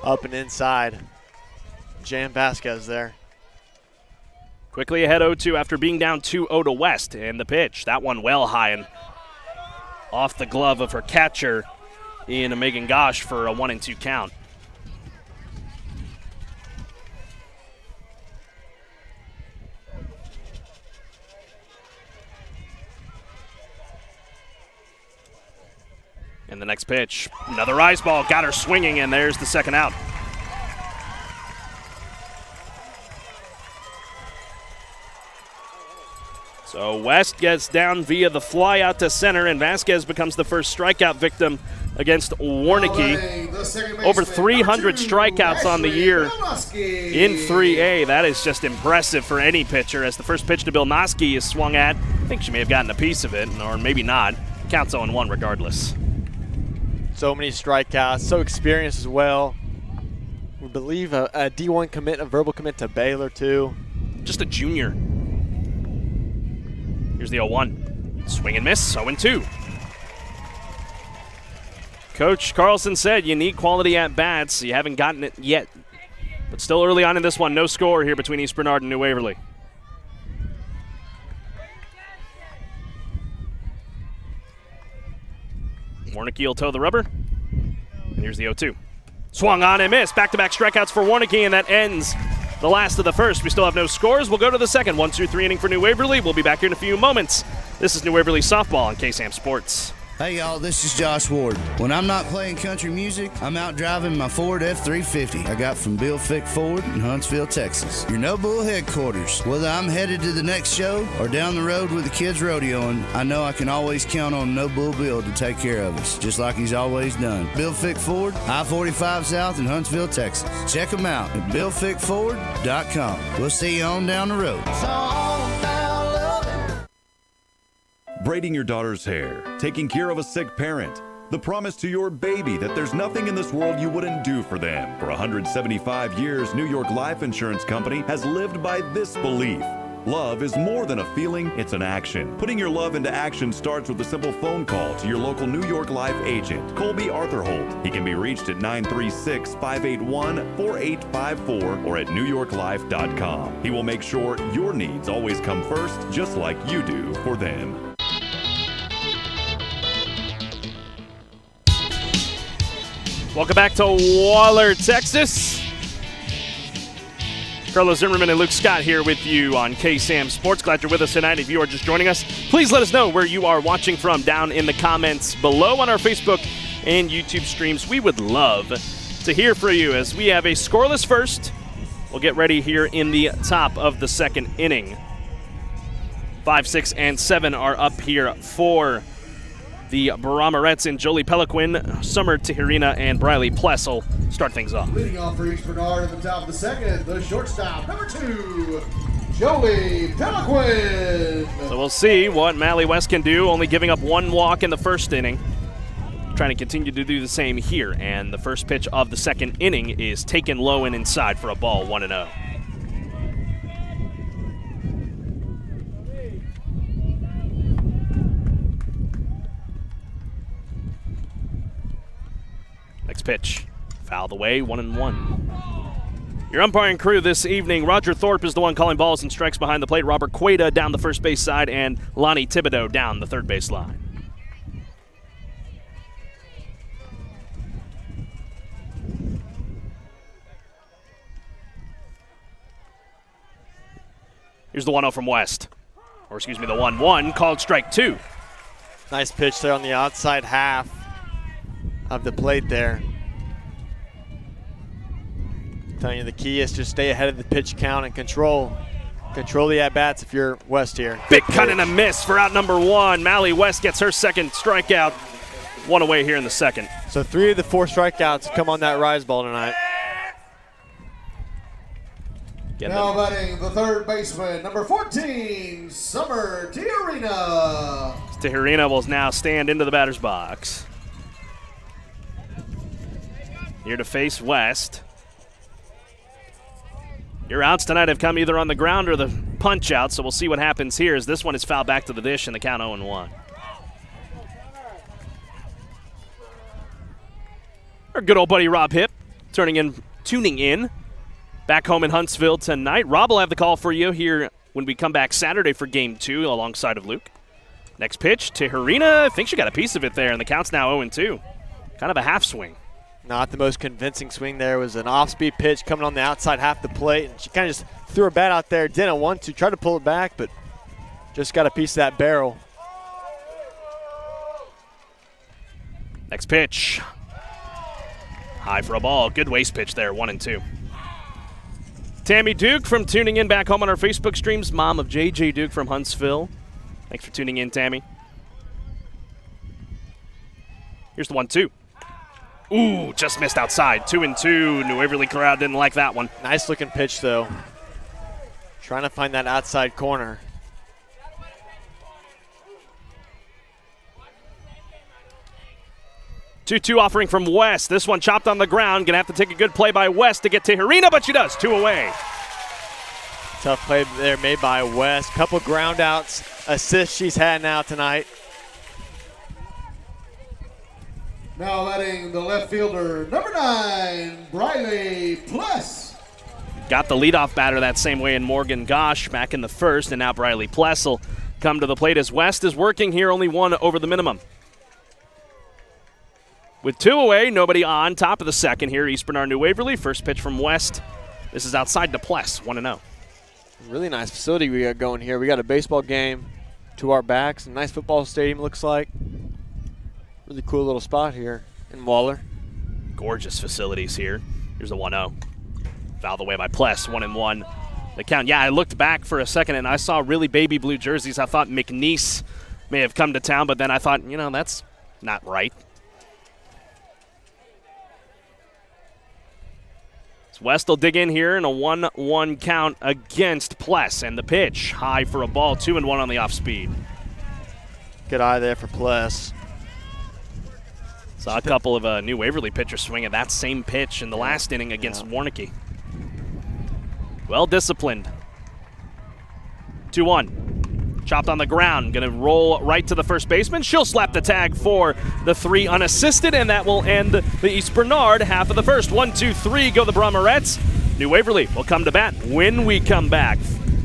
up and inside. Jan Vasquez there. Quickly ahead 0-2 after being down 2-0 to West. And the pitch, that one well high and off the glove of her catcher in Megan Gosh for a 1-2 count. And the next pitch, another rise ball, got her swinging, and there's the second out. So West gets down via the fly out to center, and Vasquez becomes the first strikeout victim against Warnicki. Over 300 strikeouts on the year in 3A. That is just impressive for any pitcher, as the first pitch to Bill Noski is swung at. I think she may have gotten a piece of it, or maybe not. Counts 0-1 regardless. So many strikeouts, so experienced as well. We believe a D1 commit, a verbal commit to Baylor too. Just a junior. Here's the 0-1. Swing and miss, 0-2. Coach Carlson said you need quality at-bats. You haven't gotten it yet. But still early on in this one, no score here between East Bernard and New Waverly. Warnicki will toe the rubber. And here's the 0-2. Swung on and missed. Back-to-back strikeouts for Warnicki, and that ends the last of the first. We still have no scores. We'll go to the second. 1-2-3 inning for New Waverly. We'll be back here in a few moments. This is New Waverly Softball on KSAM Sports. Hey y'all, this is Josh Ward. When I'm not playing country music, I'm out driving my Ford F-350 I got from Bill Fick Ford in Huntsville, Texas. Your No Bull headquarters. Whether I'm headed to the next show or down the road with the kids rodeoing, I know I can always count on No Bull Bill to take care of us, just like he's always done. Bill Fick Ford, I-45 South in Huntsville, Texas. Check them out at BillFickFord.com. We'll see you on down the road. Braiding your daughter's hair, taking care of a sick parent, the promise to your baby that there's nothing in this world you wouldn't do for them. For 175 years, New York Life Insurance Company has lived by this belief. Love is more than a feeling, it's an action. Putting your love into action starts with a simple phone call to your local New York Life agent, Colby Arthurholt. He can be reached at 936-581-4854 or at newyorklife.com. He will make sure your needs always come first, just like you do for them. Welcome back to Waller, Texas. Carlos Zimmermann and Luke Scott here with you on KSAM Sports. Glad you're with us tonight. If you are just joining us, please let us know where you are watching from down in the comments below on our Facebook and YouTube streams. We would love to hear from you as we have a scoreless first. We'll get ready here in the top of the second inning. 5, 6, and 7 are up here for the Brahmarettes and Jolie Peliquin. Summer Tijerina and Briley Plessel start things off. Leading off for East Bernard at the top of the second, the shortstop, number 2, Jolie Peliquin. So we'll see what Mally West can do, only giving up 1 walk in the first inning. Trying to continue to do the same here, and the first pitch of the second inning is taken low and inside for a ball, 1-0. Next pitch, fouled away, 1-1. Your umpiring crew this evening, Roger Thorpe is the one calling balls and strikes behind the plate, Robert Cueta down the first base side, and Lonnie Thibodeau down the third base line. Here's the 1-0 from West. Or excuse me, the 1-1, called strike 2. Nice pitch there on the outside half of the plate there. I'm telling you, the key is just stay ahead of the pitch count and control the at-bats if you're West here. Big cut and a miss for out number 1. Mally West gets her second strikeout. 1 away here in the second. So 3 of the 4 strikeouts come on that rise ball tonight. Now batting the third baseman, number 14, Summer Tijerina. Tijerina will now stand into the batter's box. Here to face West. Your outs tonight have come either on the ground or the punch out, so we'll see what happens here as this one is fouled back to the dish and the count 0-1. Our good old buddy Rob Hipp tuning in. Back home in Huntsville tonight. Rob will have the call for you here when we come back Saturday for Game 2 alongside of Luke. Next pitch, Tijerina. I think she got a piece of it there, and the count's now 0-2. Kind of a half swing. Not the most convincing swing there. It was an off-speed pitch coming on the outside half the plate, and she kind of just threw her bat out there. Didn't want to. Tried to pull it back, but just got a piece of that barrel. Next pitch. High for a ball. Good waste pitch there, 1-2. Tammy Duke from tuning in back home on our Facebook streams. Mom of JJ Duke from Huntsville. Thanks for tuning in, Tammy. Here's the 1-2. Ooh, just missed outside. 2-2. New Waverly crowd didn't like that one. Nice looking pitch, though. Trying to find that outside corner. Two offering from West. This one chopped on the ground. Gonna have to take a good play by West to get Tijerina, but she does. 2 away. Tough play there made by West. Couple ground outs, assists she's had now tonight. Now batting the left fielder, number 9, Briley Pless. Got the leadoff batter that same way in Morgan Gosh back in the first, and now Briley Pless will come to the plate as West is working here, only 1 over the minimum. With 2 away, nobody on. Top of the second here, East Bernard New Waverly. First pitch from West. This is outside to Pless, 1-0. Really nice facility we got going here. We got a baseball game to our backs. A nice football stadium, looks like. Really cool little spot here in Waller. Gorgeous facilities here. Here's the 1-0. Fouled away by Pless, 1-1. The count. Yeah, I looked back for a second and I saw really baby blue jerseys. I thought McNeese may have come to town, but then I thought, that's not right. West will dig in here in a 1-1 count against Pless. And the pitch, high for a ball, 2-1 on the off speed. Good eye there for Pless. Saw a couple of New Waverly pitchers swing at that same pitch in the last inning against Warnicki. Well disciplined. 2-1. Chopped on the ground. Going to roll right to the first baseman. She'll slap the tag for the 3 unassisted, and that will end the East Bernard half of the first. 1, 2, 3 go the Brahmarettes. New Waverly will come to bat when we come back.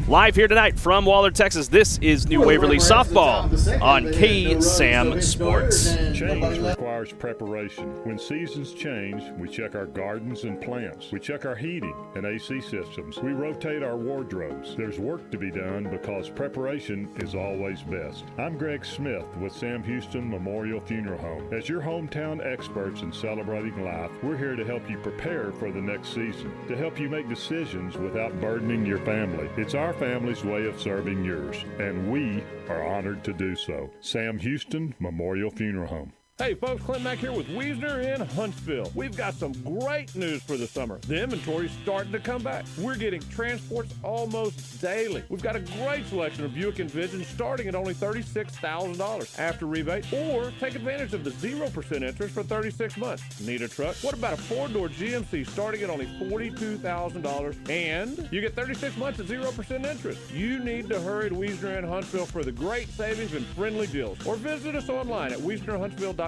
Live here tonight from Waller, Texas, this is New Waverly Softball on KSAM Sports. Change required. requires preparation. When seasons change, we check our gardens and plants. We check our heating and AC systems. We rotate our wardrobes. There's work to be done because preparation is always best. I'm Greg Smith with Sam Houston Memorial Funeral Home. As your hometown experts in celebrating life, we're here to help you prepare for the next season, to help you make decisions without burdening your family. It's our family's way of serving yours, and we are honored to do so. Sam Houston Memorial Funeral Home. Hey folks, Clint Mack here with Wiesner in Huntsville. We've got some great news for the summer. The inventory's starting to come back. We're getting transports almost daily. We've got a great selection of Buick Envisions starting at only $36,000 after rebate, or take advantage of the 0% interest for 36 months. Need a truck? What about a 4-door GMC starting at only $42,000, and you get 36 months at 0% interest? You need to hurry to Wiesner in Huntsville for the great savings and friendly deals, or visit us online at WiesnerHuntsville.com.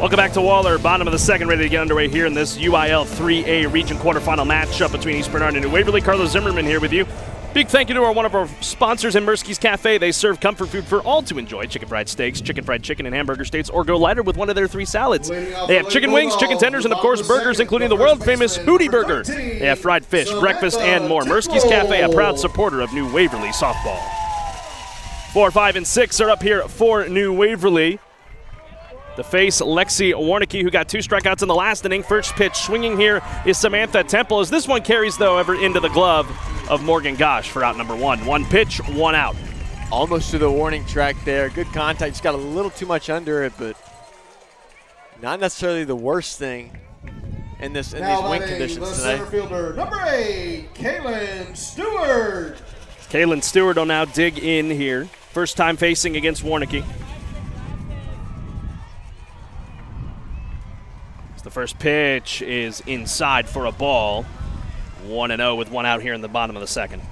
Welcome back to Waller. Bottom of the second, ready to get underway here in this UIL 3A region quarterfinal matchup between East Bernard and New Waverly. Carlos Zimmermann here with you. Big thank you to one of our sponsors in Murski's Cafe. They serve comfort food for all to enjoy. Chicken fried steaks, chicken fried chicken, and hamburger steaks, or go lighter with one of their 3 salads. They have chicken wings, chicken tenders, and of course burgers, including the world-famous Hootie Burger. They have fried fish, breakfast, and more. Murski's Cafe, a proud supporter of New Waverly softball. 4, 5, and 6 are up here for New Waverly. To face Lexi Warnicki, who got 2 strikeouts in the last inning. First pitch swinging here is Samantha Temple, as this one carries, though, ever into the glove of Morgan Gosh for out number 1. 1 pitch, 1 out. Almost to the warning track there. Good contact. Just got a little too much under it, but not necessarily the worst thing in these wind conditions the today. Center fielder, number 8, Kaylin Stewart. Kaylin Stewart will now dig in here. First time facing against Warnicki. The first pitch is inside for a ball. 1-0 with 1 out here in the bottom of the second.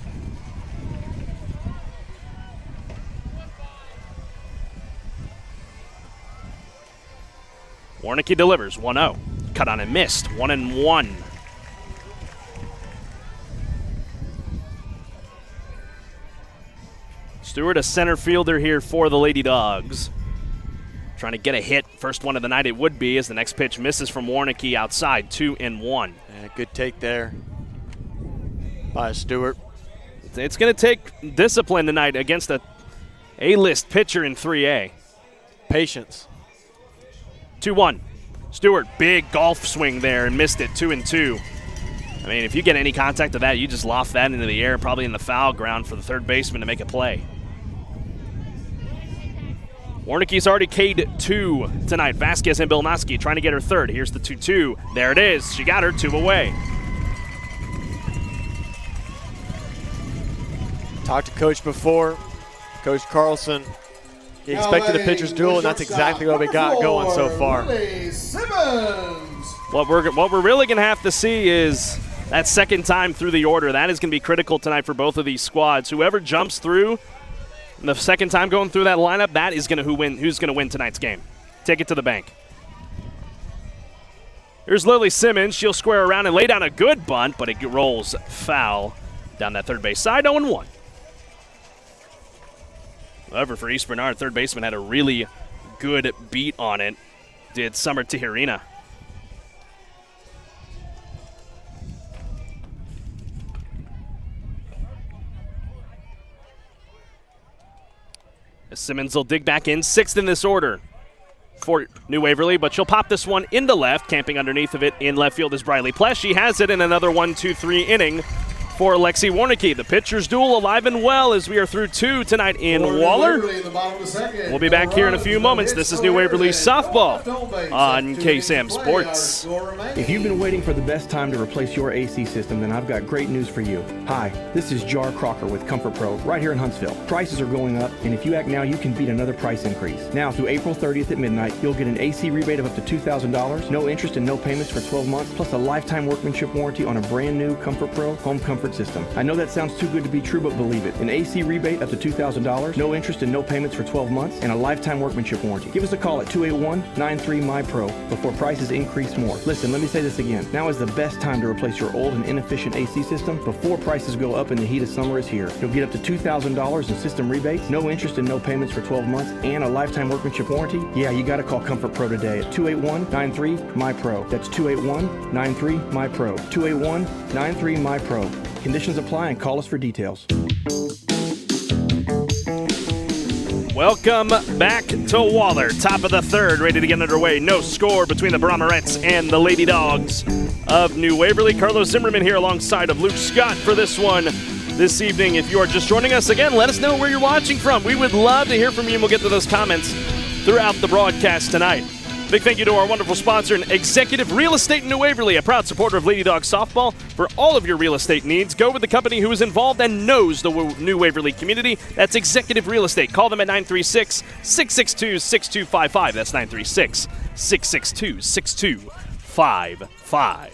Warnicki delivers. 1-0. Cut on and missed. 1-1. Stewart, a center fielder here for the Lady Dogs. Trying to get a hit. First one of the night it would be, as the next pitch misses from Warnicki outside. 2-1. Yeah, good take there by Stewart. It's going to take discipline tonight against a A-list pitcher in 3A. Patience. 2-1. Stewart, big golf swing there and missed it. 2-2. I mean, if you get any contact of that, you just loft that into the air, probably in the foul ground for the third baseman to make a play. Warnicki's already K'd 2 tonight. Vasquez and Bilnoski trying to get her third. Here's the 2-2. There it is. She got her 2 away. Talked to Coach before. Coach Carlson. He expected a pitcher's duel, and that's exactly what we got going so far. What we're really going to have to see is that second time through the order. That is going to be critical tonight for both of these squads. Whoever jumps through the second time going through that lineup, that is going to who's going to win tonight's game. Take it to the bank. Here's Lily Simmons. She'll square around and lay down a good bunt, but it rolls foul down that third base side. 0-1. However, for East Bernard, third baseman had a really good beat on it. Did Summer Tijerina. Simmons will dig back in, 6th in this order for New Waverly, but she'll pop this one into left. Camping underneath of it in left field is Briley Plesh. She has it in another 1-2-3 inning for Lexi Warnicki. The pitcher's duel alive and well as we are through 2 tonight in Waller. We'll be back here in a few moments. This is New Waverly softball on KSAM Sports. If you've been waiting for the best time to replace your AC system, then I've got great news for you. Hi, this is Jar Crocker with Comfort Pro right here in Huntsville. Prices are going up, and if you act now, you can beat another price increase. Now, through April 30th at midnight, you'll get an AC rebate of up to $2,000, no interest and no payments for 12 months, plus a lifetime workmanship warranty on a brand new Comfort Pro home comfort comfort system. I know that sounds too good to be true, but believe it. An AC rebate up to $2,000, no interest and no payments for 12 months, and a lifetime workmanship warranty. Give us a call at 281-93-MY-PRO before prices increase more. Listen, let me say this again. Now is the best time to replace your old and inefficient AC system before prices go up and the heat of summer is here. You'll get up to $2,000 in system rebates, no interest and no payments for 12 months, and a lifetime workmanship warranty. Yeah, you gotta call Comfort Pro today at 281-93-MY-PRO. That's 281-93-MY-PRO. 281-93-MY-PRO. Conditions apply and call us for details. Welcome back to Waller. Top of the third, ready to get underway. No score between the Brahmarettes and the Lady Dogs of New Waverly. Carlos Zimmermann here alongside of Luke Scott for this one this evening. If you are just joining us again, let us know where you're watching from. We would love to hear from you, and we'll get to those comments throughout the broadcast tonight. Big thank you to our wonderful sponsor and Executive Real Estate in New Waverly, a proud supporter of Lady Dog Softball. For all of your real estate needs, go with the company who is involved and knows the New Waverly community. That's Executive Real Estate. Call them at 936-662-6255. That's 936-662-6255.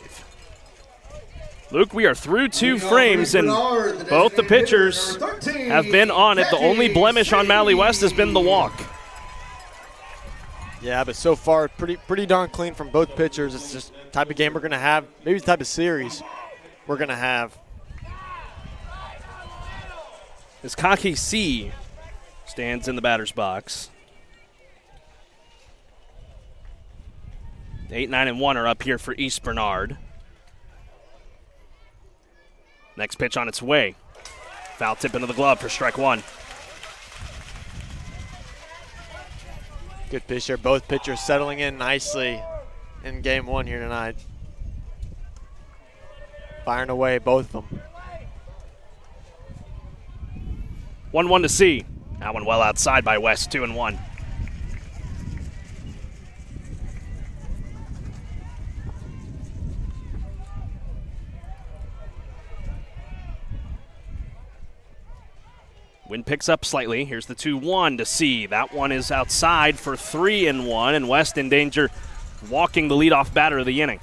Luke, we are through two frames, and both the pitchers have been on it. The only blemish on Mally West has been the walk. Yeah, but so far, pretty darn clean from both pitchers. It's just the type of game we're going to have, maybe the type of series we're going to have. As Kaki C stands in the batter's box. 8, 9, and 1 are up here for East Bernard. Next pitch on its way. Foul tip into the glove for strike one. Good pitch here. Both pitchers settling in nicely in game one here tonight. Firing away, both of them. 1-1 to C. That one well outside by West, 2-1. Wind picks up slightly. Here's the 2-1 to C. That one is outside for 3-1, and West in danger, walking the leadoff batter of the inning.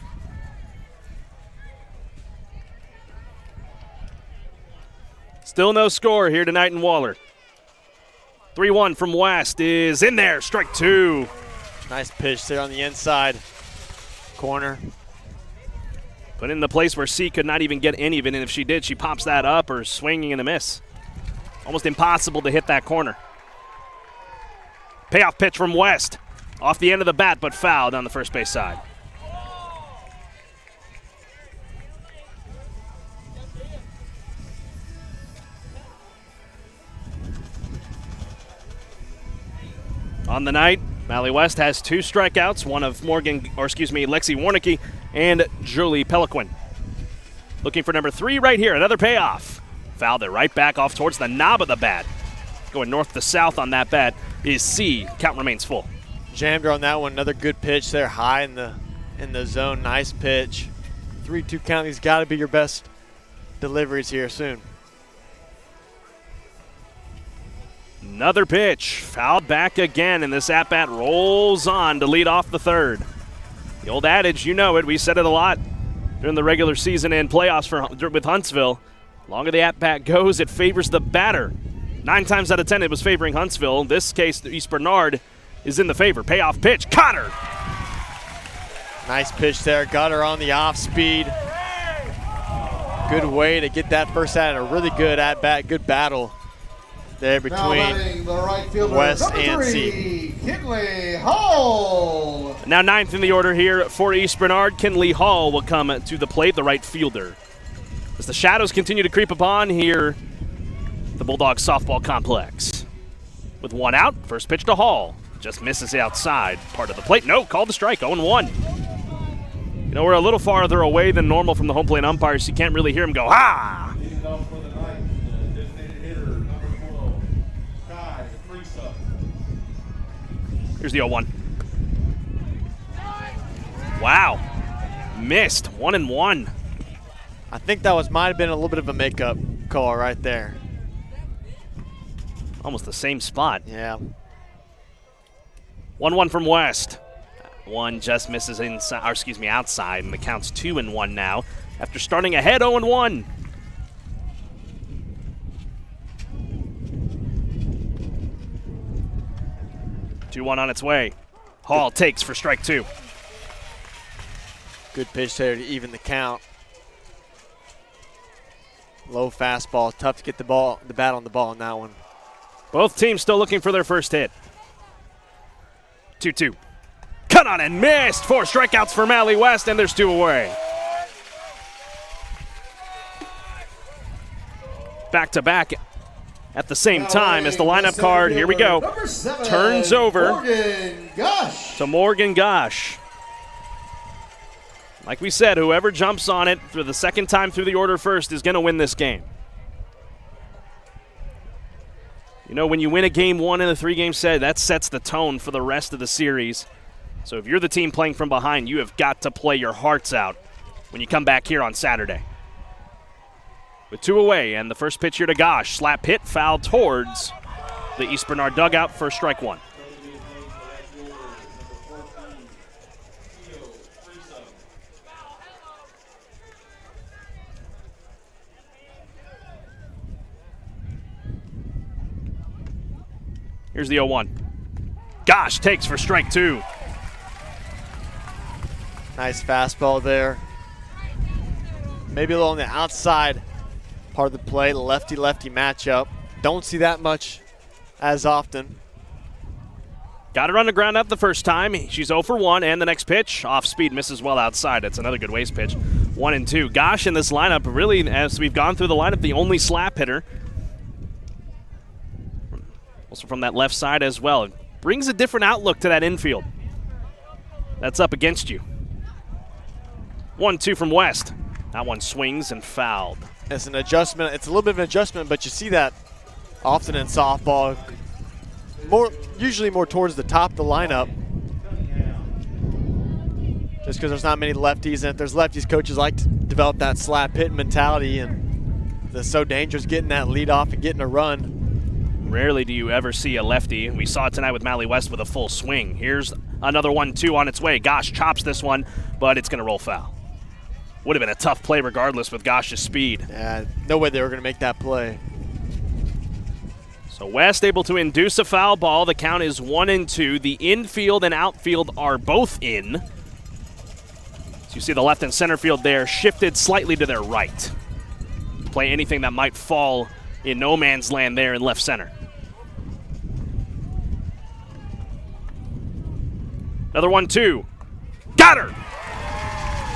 Still no score here tonight in Waller. 3-1 from West is in there. Strike two. Nice pitch there on the inside corner. Put in the place where C could not even get any of it, and if she did, she pops that up or swinging and a miss. Almost impossible to hit that corner. Payoff pitch from West. Off the end of the bat, but fouled on the first base side. On the night, Mally West has 2 strikeouts, one of Lexi Warnicki and Jolie Peliquin. Looking for number 3 right here, another payoff. Fouled it right back off towards the knob of the bat. Going north to south on that bat is C. Count remains full. Jammed her on that one. Another good pitch there, high in the zone. Nice pitch. 3-2 count. These got to be your best deliveries here soon. Another pitch. Fouled back again, and this at-bat rolls on to lead off the third. The old adage, you know it. We said it a lot during the regular season and playoffs with Huntsville. Longer the at-bat goes, it favors the batter. 9 times out of 10, it was favoring Huntsville. In this case, East Bernard is in the favor. Payoff pitch, caught her. Nice pitch there, got her on the off speed. Good way to get that first at, a really good at-bat, good battle there between West and C. Kinley Hall. Now 9th in the order here for East Bernard. Kinley Hall will come to the plate, the right fielder. As the shadows continue to creep upon here, the Bulldog softball complex. With 1 out, first pitch to Hall. Just misses the outside part of the plate. No, called the strike, 0-1. You know, we're a little farther away than normal from the home plate umpires, so you can't really hear him go, ha! Here's the 0-1. Wow. Missed, 1-1. I think that might have been a little bit of a makeup call right there. Almost the same spot. Yeah. 1-1 from West. One just misses outside, and the count's 2-1 now after starting ahead 0-1. 2-1 on its way. Hall takes for strike 2. Good pitch there to even the count. Low fastball, tough to get the bat on the ball in that one. Both teams still looking for their first hit. 2-2. Cut on and missed. 4 strikeouts for Mally West, and there's 2 away. Back to back at the same time as the lineup card, here we go, turns over to Morgan Gosh. Like we said, whoever jumps on it for the second time through the order first is going to win this game. You know, when you win a game 1 in a 3-game set, that sets the tone for the rest of the series. So if you're the team playing from behind, you have got to play your hearts out when you come back here on Saturday. With 2 away, and the first pitch here to Gosh. Slap hit, foul towards the East Bernard dugout for strike 1. Here's the 0-1. Gosh takes for strike 2. Nice fastball there. Maybe a little on the outside part of the play, the lefty-lefty matchup. Don't see that much as often. Got her on the ground up the first time. She's 0 for 1, and the next pitch, off speed, misses well outside. It's another good waste pitch. 1-2. Gosh in this lineup, really, as we've gone through the lineup, the only slap hitter. Also from that left side as well. It brings a different outlook to that infield. That's up against you. 1-2 from West. That one swings and fouled. It's an adjustment. It's a little bit of an adjustment, but you see that often in softball. Usually more towards the top of the lineup. Just because there's not many lefties, and if there's lefties, coaches like to develop that slap hit mentality, and it's so dangerous getting that lead off and getting a run. Rarely do you ever see a lefty. We saw it tonight with Mally West with a full swing. Here's another 1-2 on its way. Gosh chops this one, but it's going to roll foul. Would have been a tough play regardless with Gosh's speed. Yeah, no way they were going to make that play. So West able to induce a foul ball. The count is 1-2. The infield and outfield are both in. So you see the left and center field there shifted slightly to their right. Play anything that might fall in no man's land there in left center. Another 1-2. Got her!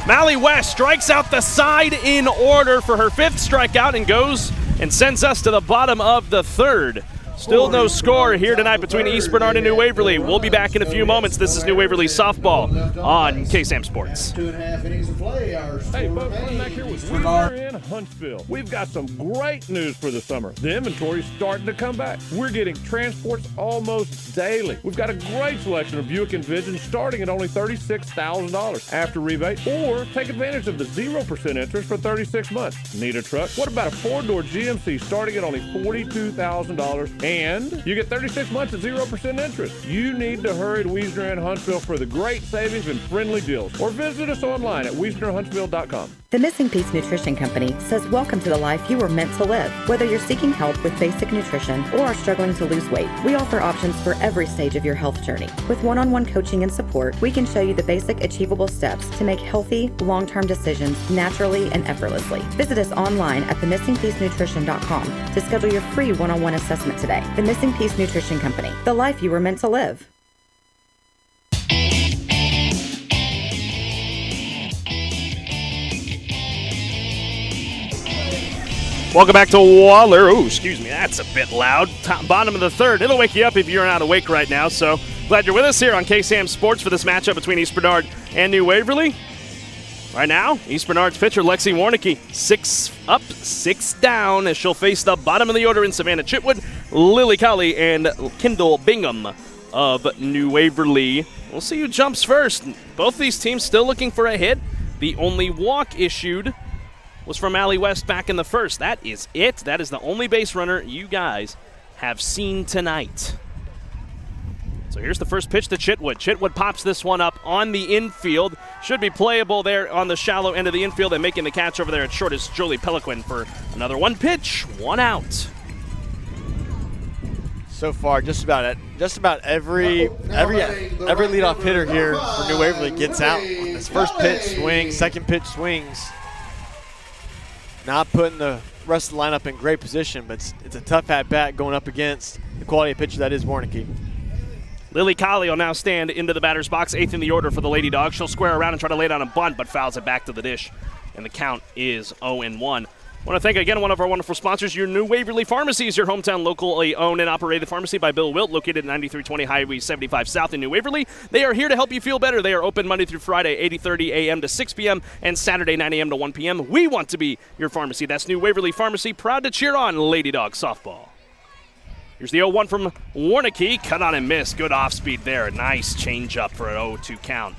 Mally West strikes out the side in order for her 5th strikeout and goes and sends us to the bottom of the 3rd. Still no score here tonight between East Bernard and New Waverly. We'll be back in a few moments. This is New Waverly softball on KSAM Sports. 2.5 innings of play. Hey, folks, I'm back here with Wiesner in Huntsville. We've got some great news for the summer. The inventory's starting to come back. We're getting transports almost daily. We've got a great selection of Buick Envision starting at only $36,000 after rebate, or take advantage of the 0% interest for 36 months. Need a truck? What about a 4-door GMC starting at only $42,000? And you get 36 months at 0% interest. You need to hurry to Wiesner in Huntsville for the great savings and friendly deals. Or visit us online at WiesnerHuntsville.com. The Missing Piece Nutrition Company says welcome to the life you were meant to live. Whether you're seeking help with basic nutrition or are struggling to lose weight, we offer options for every stage of your health journey. With one-on-one coaching and support, we can show you the basic achievable steps to make healthy, long-term decisions naturally and effortlessly. Visit us online at themissingpiecenutrition.com to schedule your free one-on-one assessment today. The Missing Piece Nutrition Company, the life you were meant to live. Welcome back to Waller. Oh, excuse me, that's a bit loud. Bottom of the 3rd. It'll wake you up if you're not awake right now. So glad you're with us here on KSAM Sports for this matchup between East Bernard and New Waverly. Right now, East Bernard's pitcher, Lexi Warnicki, 6 up, 6 down, as she'll face the bottom of the order in Savannah Chitwood, Lily Colley, and Kendall Bingham of New Waverly. We'll see who jumps first. Both these teams still looking for a hit. The only walk issued was from Mally West back in the 1st. That is it. That is the only base runner you guys have seen tonight. So here's the first pitch to Chitwood. Chitwood pops this one up on the infield. Should be playable there on the shallow end of the infield, and making the catch over there at short is Jolie Peliquin for another 1 pitch, 1 out. So far, just about every leadoff hitter here for New Waverly gets out on this first pitch swing, second pitch swings. Not putting the rest of the lineup in great position, but it's a tough at bat going up against the quality of pitcher that is Warnicki. Lily Colley will now stand into the batter's box, 8th in the order for the Lady Dogs. She'll square around and try to lay down a bunt, but fouls it back to the dish, and the count is 0-1. I want to thank again one of our wonderful sponsors, your New Waverly Pharmacy is your hometown locally owned and operated pharmacy by Bill Wilt, located at 9320 Highway 75 South in New Waverly. They are here to help you feel better. They are open Monday through Friday, 8:30 a.m. to 6 p.m. and Saturday, 9 a.m. to 1 p.m. We want to be your pharmacy. That's New Waverly Pharmacy, proud to cheer on Lady Dog softball. Here's the 0-1 from Warnicki. Cut on and miss. Good off speed there. Nice change up for an 0-2 count.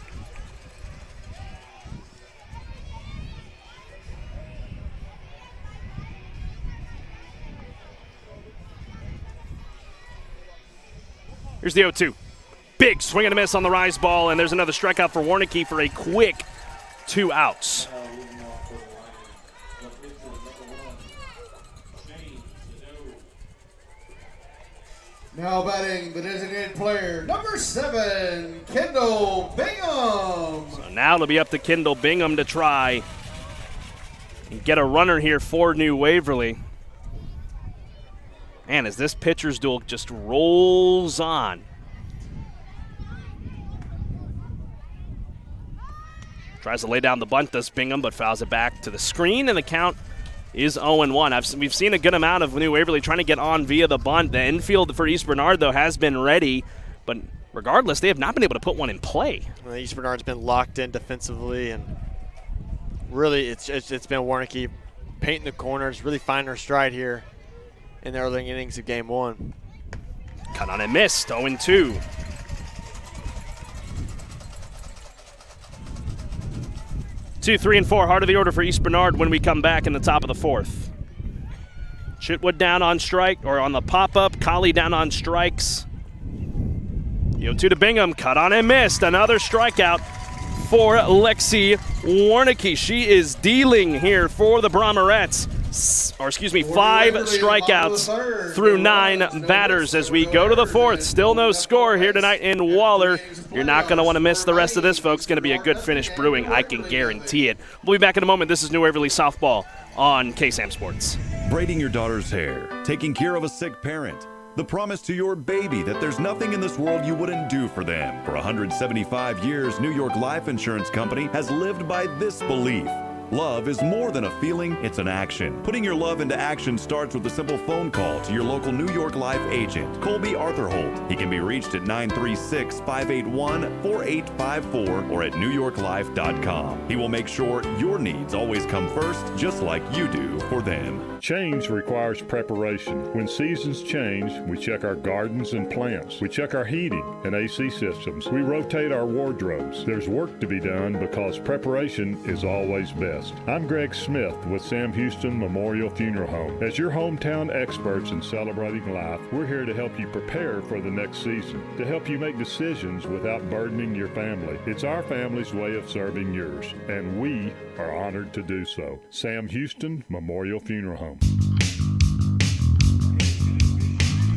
Here's the 0-2. Big swing and a miss on the rise ball, and there's another strikeout for Warnicki for a quick 2 outs. Now batting the designated player, number 7, Kendall Bingham. So now it'll be up to Kendall Bingham to try and get a runner here for New Waverly. Man, as this pitcher's duel just rolls on. Tries to lay down the bunt, does Bingham, but fouls it back to the screen, and the count is 0-1. We've seen a good amount of New Waverly trying to get on via the bunt. The infield for East Bernard, though, has been ready, but regardless, they have not been able to put one in play. Well, East Bernard's been locked in defensively, and really it's been Warnicki painting the corners, really finding her stride here in the early innings of game 1. Cut on and missed, 0-2. Two, 3, and 4, heart of the order for East Bernard when we come back in the top of the 4th. Chitwood down on strike, or on the pop-up. Colley down on strikes. The 0-2 to Bingham, cut on and missed. Another strikeout for Lexi Warnicki. She is dealing here for the Brahmarettes. 5 strikeouts through 9 batters as we go to the 4th. Still no score here tonight in Waller. You're not going to want to miss the rest of this, folks. Going to be a good finish brewing, I can guarantee it. We'll be back in a moment. This is New Waverly Softball on KSAM Sports. Braiding your daughter's hair, taking care of a sick parent, the promise to your baby that there's nothing in this world you wouldn't do for them. For 175 years, New York Life Insurance Company has lived by this belief. Love is more than a feeling, it's an action. Putting your love into action starts with a simple phone call to your local New York Life agent, Colby Arthur Holt. He can be reached at 936-581-4854 or at newyorklife.com. He will make sure your needs always come first, just like you do for them. Change requires preparation. When seasons change, we check our gardens and plants. We check our heating and AC systems. We rotate our wardrobes. There's work to be done because preparation is always best. I'm Greg Smith with Sam Houston Memorial Funeral Home. As your hometown experts in celebrating life, we're here to help you prepare for the next season, to help you make decisions without burdening your family. It's our family's way of serving yours, and we are honored to do so. Sam Houston Memorial Funeral Home.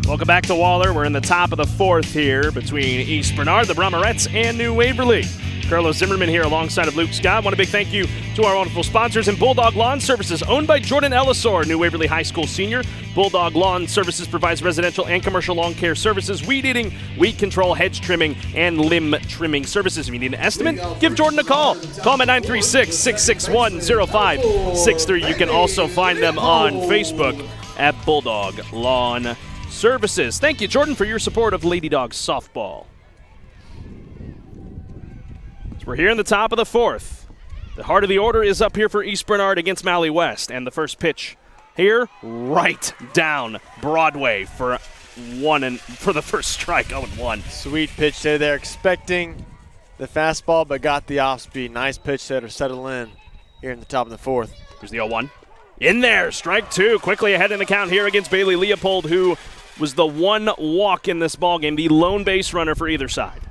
Welcome back to Waller. We're in the top of the 4th here between East Bernard, the Brahmarettes, and New Waverly. Carlos Zimmermann here alongside of Luke Scott. Want a big thank you to our wonderful sponsors in Bulldog Lawn Services, owned by Jordan Ellisor, New Waverly High School senior. Bulldog Lawn Services provides residential and commercial lawn care services, weed eating, weed control, hedge trimming, and limb trimming services. If you need an estimate, give Jordan a call. Call him at 936-661-0563. You can also find them on Facebook at Bulldog Lawn Services. Thank you, Jordan, for your support of Lady Dog softball. So we're here in the top of the 4th. The heart of the order is up here for East Bernard against Mally West, and the first pitch here, right down Broadway for the first strike, 0-1. Sweet pitch there. They're expecting the fastball, but got the off speed. Nice pitch there to settle in here in the top of the 4th. Here's the 0-1. In there, strike 2. Quickly ahead in the count here against Bailey Leopold, who was the one walk in this ballgame, the lone base runner for either side.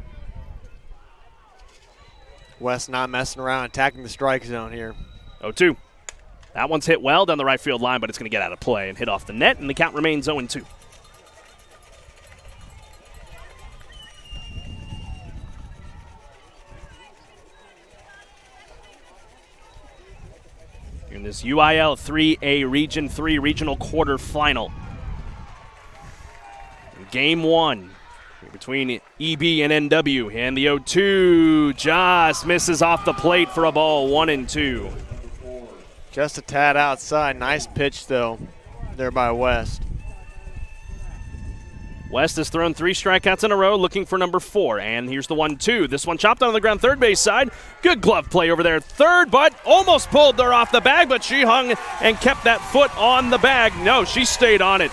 West not messing around, attacking the strike zone here. 0-2. That one's hit well down the right field line, but it's going to get out of play and hit off the net, and the count remains 0-2. in this UIL 3A Region 3 Regional Quarterfinal. Game 1 between EB and NW, and the 0-2 just misses off the plate for a ball, 1-2. Just a tad outside. Nice pitch, though, there by West. West has thrown 3 strikeouts in a row, looking for number 4. And here's the 1-2. This one chopped on the ground, third base side. Good glove play over there, third, but almost pulled her off the bag, but she hung and kept that foot on the bag. No, she stayed on it.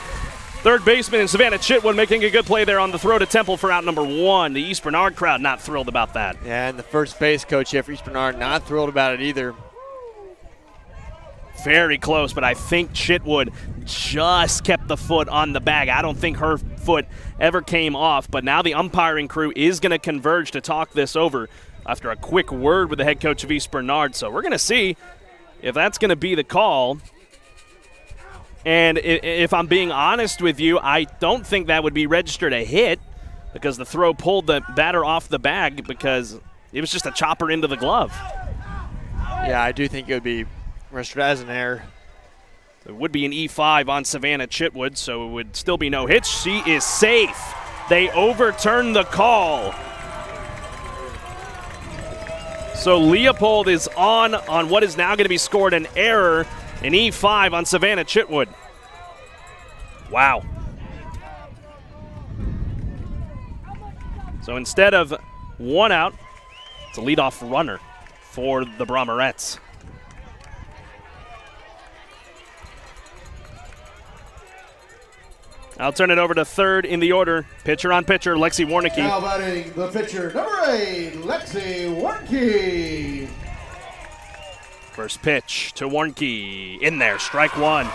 Third baseman in Savannah Chitwood making a good play there on the throw to Temple for out number 1. The East Bernard crowd not thrilled about that. Yeah, and the first base coach here for East Bernard not thrilled about it either. Very close, but I think Chitwood just kept the foot on the bag. I don't think her foot ever came off, but now the umpiring crew is going to converge to talk this over after a quick word with the head coach of East Bernard. So we're going to see if that's going to be the call. And if I'm being honest with you, I don't think that would be registered a hit because the throw pulled the batter off the bag because it was just a chopper into the glove. Yeah, I do think it would be registered as an error. It would be an E5 on Savannah Chitwood, so it would still be no hits. She is safe. They overturned the call. So Leopold is on what is now going to be scored an error, an E5 on Savannah Chitwood. Wow. So instead of 1 out, it's a leadoff runner for the Brahmarettes. I'll turn it over to third in the order. Pitcher on pitcher, Lexi Warnicki. Now batting the pitcher, number 8, Lexi Warnicki. First pitch to Warnicki. In there, strike 1.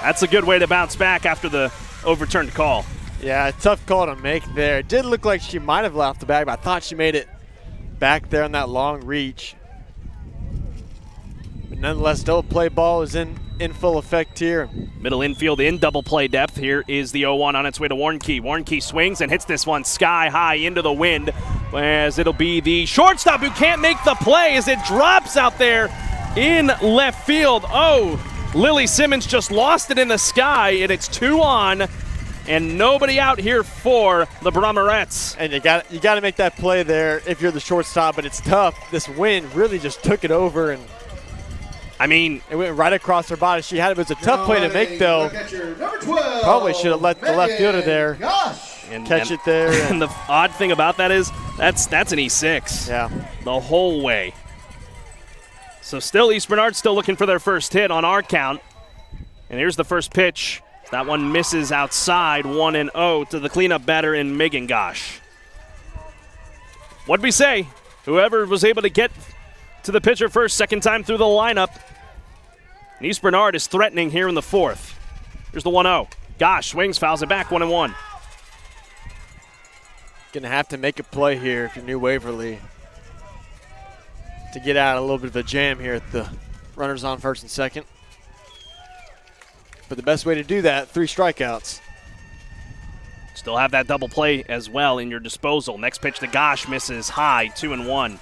That's a good way to bounce back after the overturned call. Yeah, a tough call to make there. It did look like she might have left the bag, but I thought she made it back there on that long reach. But nonetheless, double play ball is in full effect here. Middle infield in double play depth. Here is the 0-1 on its way to Warnicki. Warnicki swings and hits this one sky high into the wind, as it'll be the shortstop who can't make the play as it drops out there in left field. Oh, Lily Simmons just lost it in the sky, and it's 2 on, and nobody out here for the Brahmarettes. And you got to make that play there if you're the shortstop, but it's tough. This wind really just took it over, and I mean, it went right across her body. She had it was a tough play to make, though. Probably should have let the left fielder there catch it there. And the odd thing about that is that's an E6. Yeah, the whole way. So still East Bernard still looking for their first hit on our count. And here's the first pitch. That one misses outside, 1-0 to the cleanup batter in Megan Gosh. What'd we say? Whoever was able to get to the pitcher first, second time through the lineup. And East Bernard is threatening here in the 4th. Here's the 1-0. Gosh swings, fouls it back, 1-1. Gonna have to make a play here if you're New Waverly to get out a little bit of a jam here at the runners on first and second. But the best way to do that, 3 strikeouts. Still have that double play as well in your disposal. Next pitch to Gosh misses high, 2-1.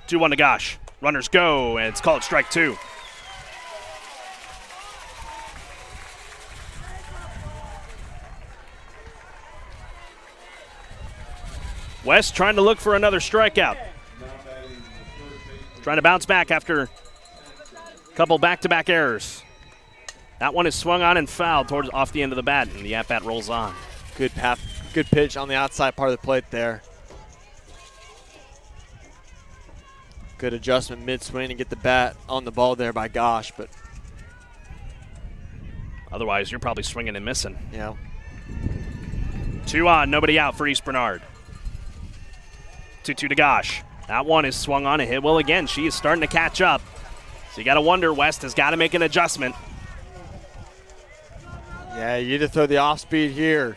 Two one to Gosh. Runners go, and it's called strike 2. West trying to look for another strikeout. Trying to bounce back after a couple back-to-back errors. That one is swung on and fouled towards off the end of the bat, and the at-bat rolls on. Good pitch on the outside part of the plate there. Good adjustment mid-swing to get the bat on the ball there by Gosh, but otherwise you're probably swinging and missing. Yeah. 2 on, nobody out for East Bernard. 2-2 to Gosh. That one is swung on and hit well again. She is starting to catch up. So you got to wonder, West has got to make an adjustment. Yeah, you either throw the off speed here,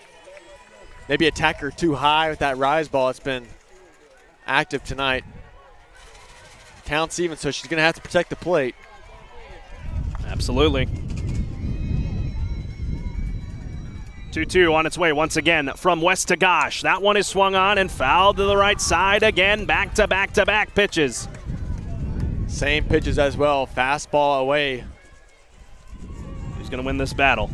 maybe attack her too high with that rise ball. It's been active tonight. Counts even, so she's going to have to protect the plate. Absolutely. 2-2 on its way once again from West to Gosh. That one is swung on and fouled to the right side again. Back-to-back-to-back pitches. Same pitches as well. Fastball away. Who's going to win this battle?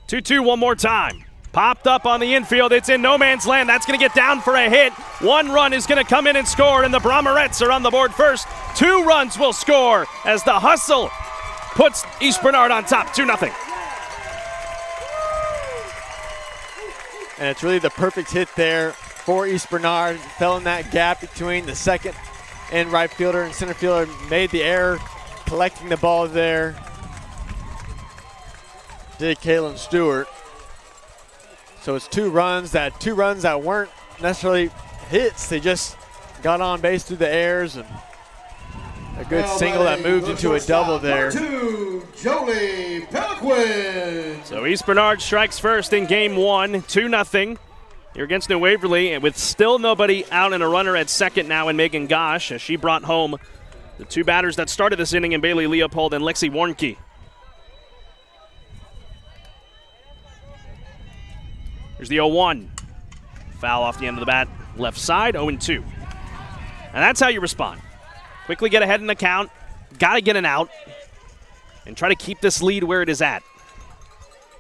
Two-two one more time. Popped up on the infield. It's in no man's land. That's going to get down for a hit. One run is going to come in and score, and the Brahmarettes are on the board first. 2 runs will score as the hustle puts East Bernard on top, 2-0. And it's really the perfect hit there for East Bernard. Fell in that gap between the second and right fielder and center fielder. Made the error collecting the ball there. Did Kalen Stewart. So it's 2 runs that weren't necessarily hits. They just got on base through the airs, and a good single that moved into a double there. Jolie Peliquin. So East Bernard strikes first in game 1, 2-0. You're against New Waverly, and with still nobody out and a runner at second now in Megan Gosh, as she brought home the 2 batters that started this inning in Bailey Leopold and Lexi Warnke. Here's the 0-1. Foul off the end of the bat, left side, 0-2. And that's how you respond. Quickly get ahead in the count, got to get an out, and try to keep this lead where it is at.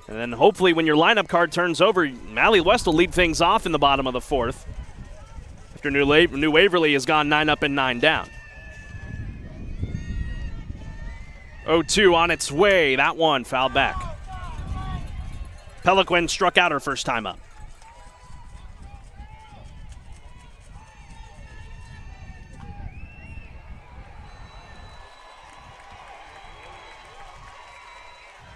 And then hopefully when your lineup card turns over, Mally West will lead things off in the bottom of the 4th after New Waverly has gone 9 up and 9 down. 0-2 on its way. That one fouled back. Peliquin struck out her first time up.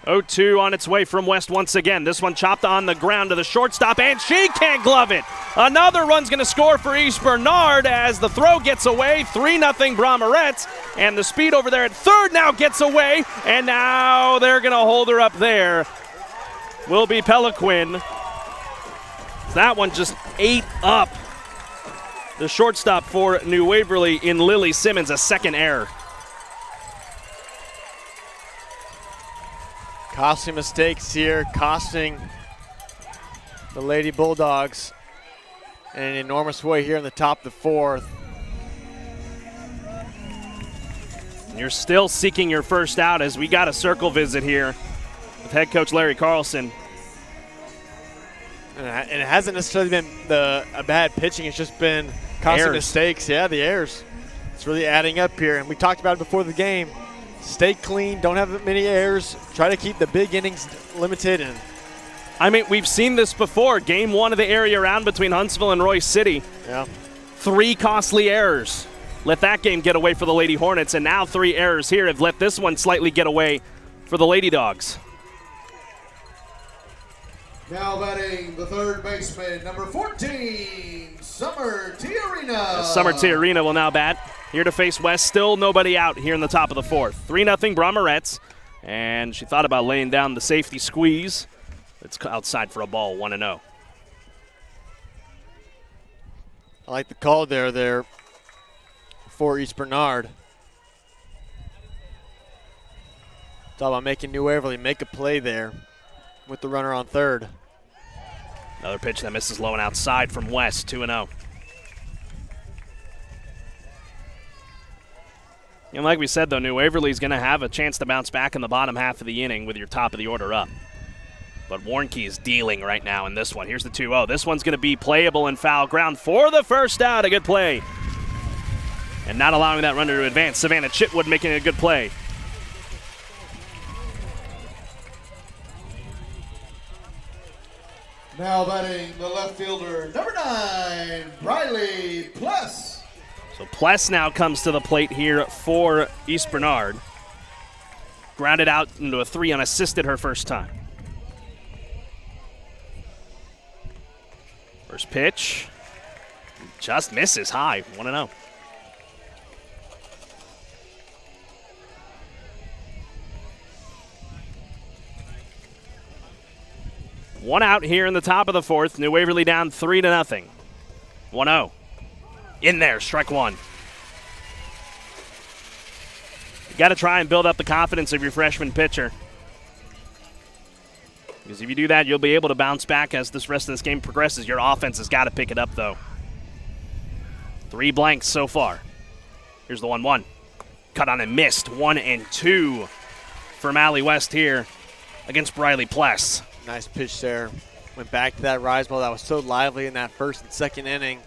Oh-2 on its way from West once again. This one chopped on the ground to the shortstop, and she can't glove it. Another run's going to score for East Bernard as the throw gets away. 3-0 Brahmarettes, and the speed over there at third now gets away, and now they're going to hold her up there. Will be Peliquin. That one just ate up the shortstop for New Waverly in Lily Simmons, a second error. Costly mistakes here, costing the Lady Bulldogs in an enormous way here in the top of the 4th. And you're still seeking your first out as we got a circle visit here with head coach Larry Carlson. And it hasn't necessarily been a bad pitching, it's just been costly mistakes. Yeah, the errors. It's really adding up here, and we talked about it before the game. Stay clean, don't have many errors, try to keep the big innings limited. And I mean, we've seen this before. Game 1 of the area round between Huntsville and Royce City. Yeah. 3 costly errors. Let that game get away for the Lady Hornets, and now 3 errors here have let this one slightly get away for the Lady Dogs. Now batting the third baseman, number 14, Summer Tiarina. Summer Tiarina will now bat. Here to face West, still nobody out here in the top of the 4th. 3-0 Brahmarettes, and she thought about laying down the safety squeeze. It's outside for a ball, 1-0. I like the call there for East Bernard. Talk about making New Waverly make a play there with the runner on third. Another pitch that misses low and outside from West, 2-0. And like we said, though, New Waverly's going to have a chance to bounce back in the bottom half of the inning with your top of the order up. But Warnke is dealing right now in this one. Here's the 2-0. This one's going to be playable in foul ground for the first out. A good play. And not allowing that runner to advance. Savannah Chitwood making a good play. Now batting the left fielder, number 9, Riley Pless. So Pless now comes to the plate here for East Bernard. Grounded out into a 3 unassisted her first time. First pitch. Just misses high, 1-0. One out here in the top of the 4th. New Waverly down 3-0. 1-0. In there, strike one. You got to try and build up the confidence of your freshman pitcher. Because if you do that, you'll be able to bounce back as this rest of this game progresses. Your offense has got to pick it up, though. 3 blanks so far. Here's the 1-1. Cut on and missed. 1-2 from Allie West here against Briley Pless. Nice pitch there. Went back to that rise ball that was so lively in that first and second inning.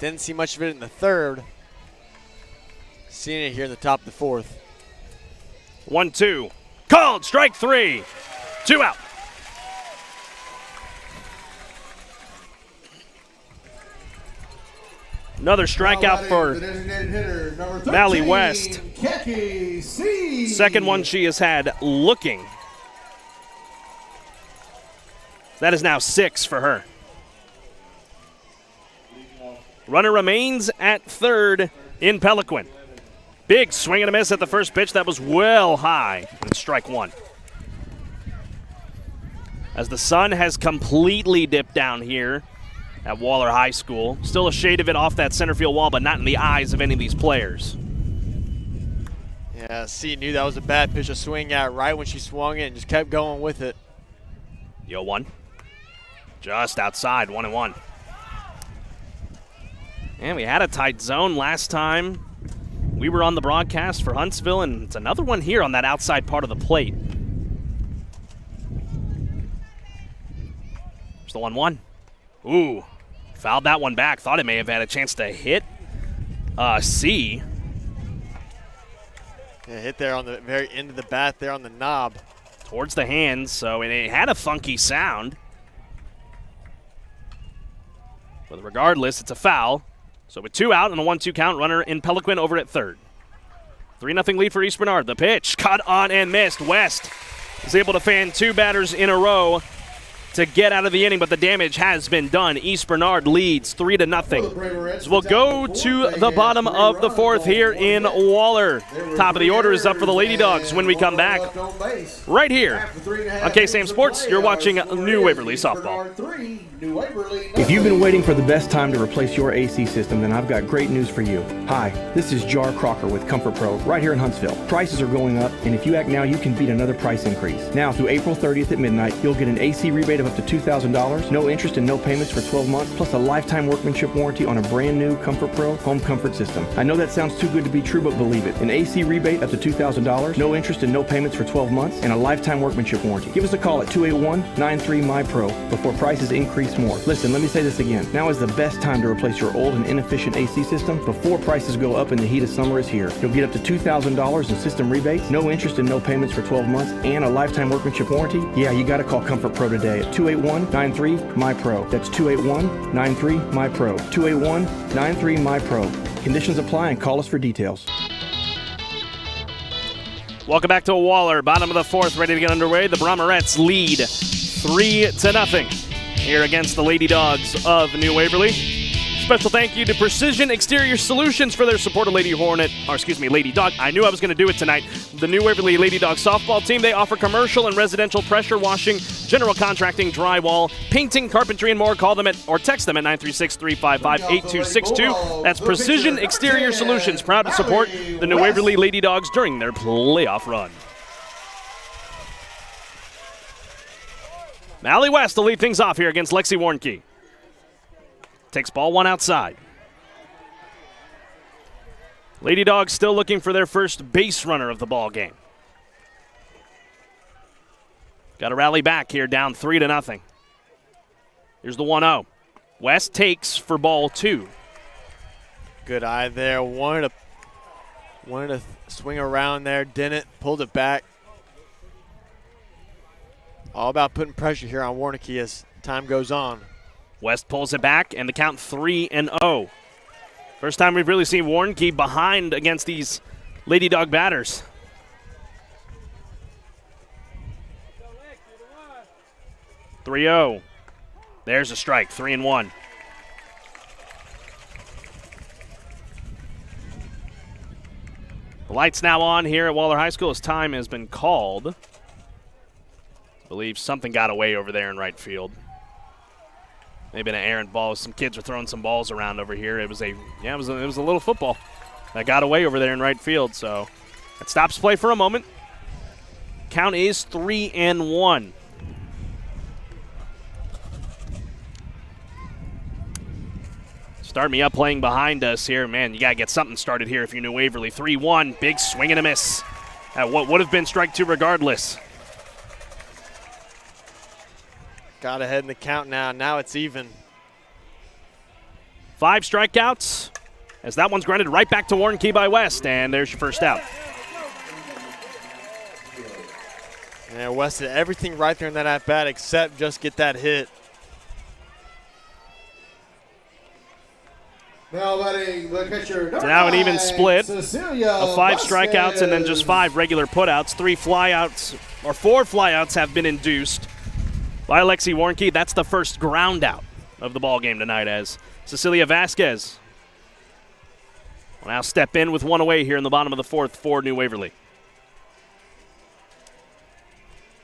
Didn't see much of it in the third. Seeing it here in the top of the fourth. 1-2. Called. Strike 3. 2 out. Another strikeout for Allie West. Second one she has had looking. That is now 6 for her. Runner remains at third in Pelican. Big swing and a miss at the first pitch. That was well high. And strike 1. As the sun has completely dipped down here at Waller High School. Still a shade of it off that center field wall, but not in the eyes of any of these players. Yeah, C knew that was a bad pitch to swing at right when she swung it and just kept going with it. 0-1. Just outside, 1-1. And we had a tight zone last time. We were on the broadcast for Huntsville, and it's another one here on that outside part of the plate. There's the 1-1. Ooh, fouled that one back. Thought it may have had a chance to hit C. Yeah, hit there on the very end of the bat there on the knob. Towards the hands, so it had a funky sound. But regardless, it's a foul. So with 2 out and a 1-2 count, runner in Pelican over at third. 3-0 lead for East Bernard. The pitch, cut on and missed. West is able to fan 2 batters in a row to get out of the inning, but the damage has been done. East Bernard leads 3-0. So we'll go to the bottom of the fourth here in Waller. Top of the order is up for the Lady Dogs when we come back. Right here on KSAM Sports, you're watching New Waverly Softball. If you've been waiting for the best time to replace your AC system, then I've got great news for you. Hi, this is Jar Crocker with Comfort Pro right here in Huntsville. Prices are going up, and if you act now, you can beat another price increase. Now, through April 30th at midnight, you'll get an AC rebate of up to $2,000, no interest and no payments for 12 months, plus a lifetime workmanship warranty on a brand new Comfort Pro home comfort system. I know that sounds too good to be true, but believe it. An AC rebate up to $2,000, no interest and no payments for 12 months, and a lifetime workmanship warranty. Give us a call at 281-93-MY-PRO before prices increase more. Listen, let me say this again. Now is the best time to replace your old and inefficient AC system before prices go up and the heat of summer is here. You'll get up to $2,000 in system rebates, no interest and no payments for 12 months, and a lifetime workmanship warranty. Yeah, you got to call Comfort Pro today at 281-93-MY-PRO. That's 281-93-MY-PRO. 281-93-MY-PRO. Conditions apply and call us for details. Welcome back to Waller. Bottom of the fourth, ready to get underway. The Brahmarettes lead 3-0 here against the Lady Dogs of New Waverly. Special thank you to Precision Exterior Solutions for their support of Lady Dog. I knew I was going to do it tonight. The New Waverly Lady Dog softball team, they offer commercial and residential pressure washing, general contracting, drywall, painting, carpentry, and more. Call them or text them at 936-355-8262. That's Precision Exterior Solutions, proud to support the New Waverly Lady Dogs during their playoff run. Allie West to lead things off here against Lexi Warnke. Takes ball 1 outside. Lady Dogs still looking for their first base runner of the ball game. Got to rally back here, down 3-0. Here's the 1-0. West takes for ball 2. Good eye there. Wanted to swing around there, didn't. Pulled it back. All about putting pressure here on Warnke as time goes on. West pulls it back, and the count 3-0. First time we've really seen Warnke behind against these Lady Dog batters. .3-0. There's a strike, 3-1. The lights now on here at Waller High School as time has been called. I believe something got away over there in right field. Maybe an errant ball. Some kids are throwing some balls around over here. It was a little football that got away over there in right field. So it stops play for a moment. Count is 3-1. Start me up playing behind us here. Man, you got to get something started here if you're New Waverly. 3-1, big swing and a miss. What would have been strike two regardless. Got ahead in the count now. Now it's even. 5 strikeouts as that one's grounded right back to Warren-Key by West, and there's your first out. And West did everything right there in that at-bat except just get that hit. Now batting the catcher, So now an even split Cecilia of 5 Vasquez. strikeouts and then just 5 regular putouts. 4 flyouts have been induced by Alexi Warnke. That's the first ground out of the ball game tonight as Cecilia Vasquez will now step in with one away here in the bottom of the 4th for New Waverly.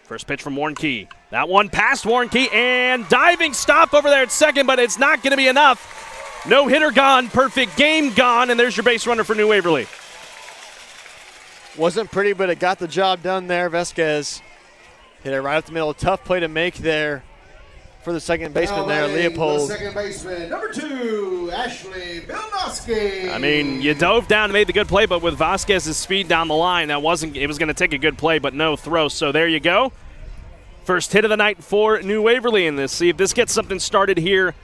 First pitch from Warnke. That one past Warnke and diving stop over there at second, but it's not going to be enough. No hitter gone, perfect game gone, and there's your base runner for New Waverly. Wasn't pretty, but it got the job done there. Vasquez hit it right up the middle. Tough play to make there for the second baseman there, Leopold. The second baseman, number 2, Ashley Vilnoski. I mean, you dove down and made the good play, but with Vasquez's speed down the line, it was going to take a good play, but no throw. So there you go. First hit of the night for New Waverly in this. See if this gets something started here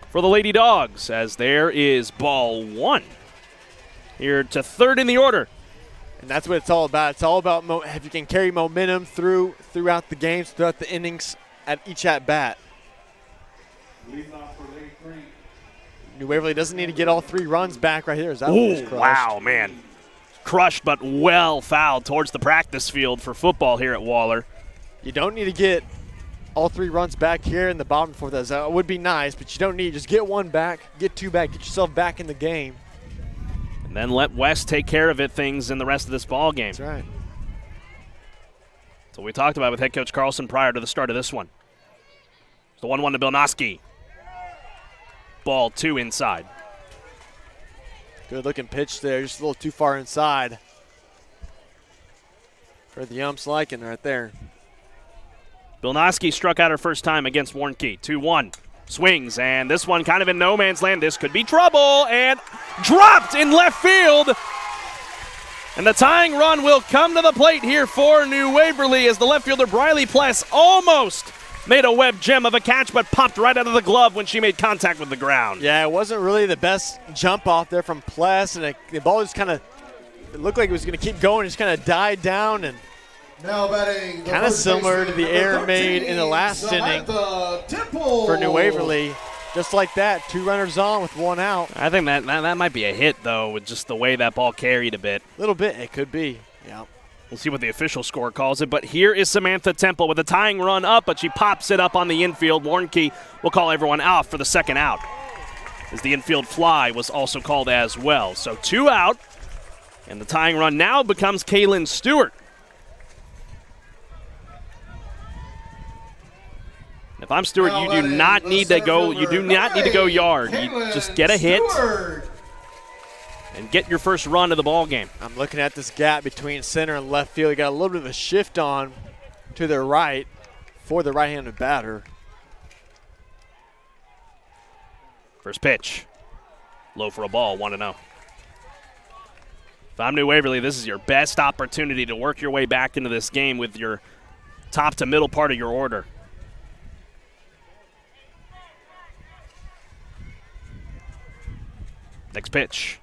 for the Lady Dogs, as there is ball 1. Here to third in the order. And that's what it's all about. It's all about if you can carry momentum throughout the games, throughout the innings, at each at-bat. New Waverly doesn't need to get all 3 runs back right here. Is that one was crushed? Wow, man. Crushed, but well fouled towards the practice field for football here at Waller. You don't need to get all 3 runs back here in the bottom 4th. That would be nice, but you don't need. Just get 1 back, get 2 back, get yourself back in the game. And then let West take care of things in the rest of this ball game. That's right. That's what we talked about with head coach Carlson prior to the start of this one. It's the 1-1 to Bilnoski. Ball 2 inside. Good looking pitch there, just a little too far inside. For the ump's liking right there. Bilnoski struck out her first time against Warnke. 2-1. Swings, and this one kind of in no man's land. This could be trouble, and dropped in left field. And the tying run will come to the plate here for New Waverly as the left fielder Briley Pless almost made a web gem of a catch, but popped right out of the glove when she made contact with the ground. Yeah, it wasn't really the best jump off there from Pless, and the ball just kind of, it looked like it was going to keep going, just kind of died down, and now batting kind of similar to the error made in the last inning for New Waverly. Just like that, 2 runners on with 1 out. I think that might be a hit, though, with just the way that ball carried a bit. A little bit, it could be. Yeah. We'll see what the official score calls it, but here is Samantha Temple with a tying run up, but she pops it up on the infield. Warnke will call everyone out for the second out, as the infield fly was also called as well. So 2 out, and the tying run now becomes Kaylin Stewart. If I'm Stewart, you do not need to go. You do not need to go yard. You just get a hit and get your first run of the ball game. I'm looking at this gap between center and left field. You got a little bit of a shift on to the right for the right-handed batter. First pitch, low for a ball, 1-0. If I'm New Waverly, this is your best opportunity to work your way back into this game with your top to middle part of your order. Next pitch,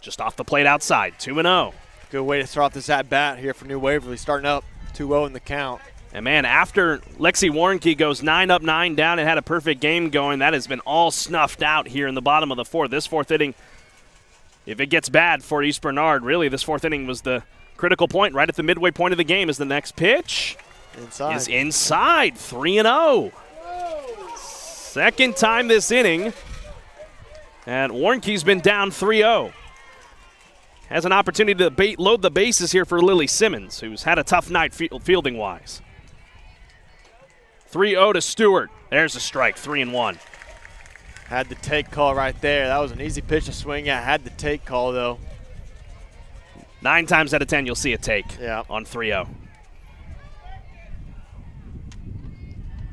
just off the plate outside, 2-0. Good way to start off this at-bat here for New Waverly, starting up 2-0 in the count. And, man, after Lexi Warnke goes 9 up, 9 down and had a perfect game going, that has been all snuffed out here in the bottom of the 4th. This 4th inning, if it gets bad for East Bernard, really this 4th inning was the critical point right at the midway point of the game as the next pitch is inside, 3-0. Second time this inning. And Warnke's been down 3-0. Has an opportunity to load the bases here for Lily Simmons, who's had a tough night fielding-wise. 3-0 to Stewart. There's a strike, 3-1. Had the take call right there. That was an easy pitch to swing at. Had the take call, though. 9 times out of 10, you'll see a take on 3-0.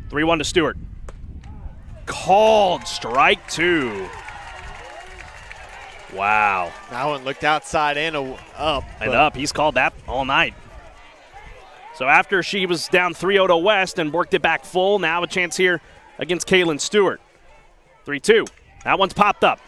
3-1 to Stewart. Called strike 2. Wow. That one looked outside and up. And up. He's called that all night. So after she was down 3-0 to West and worked it back full, now a chance here against Kaylin Stewart. 3-2. That one's popped up.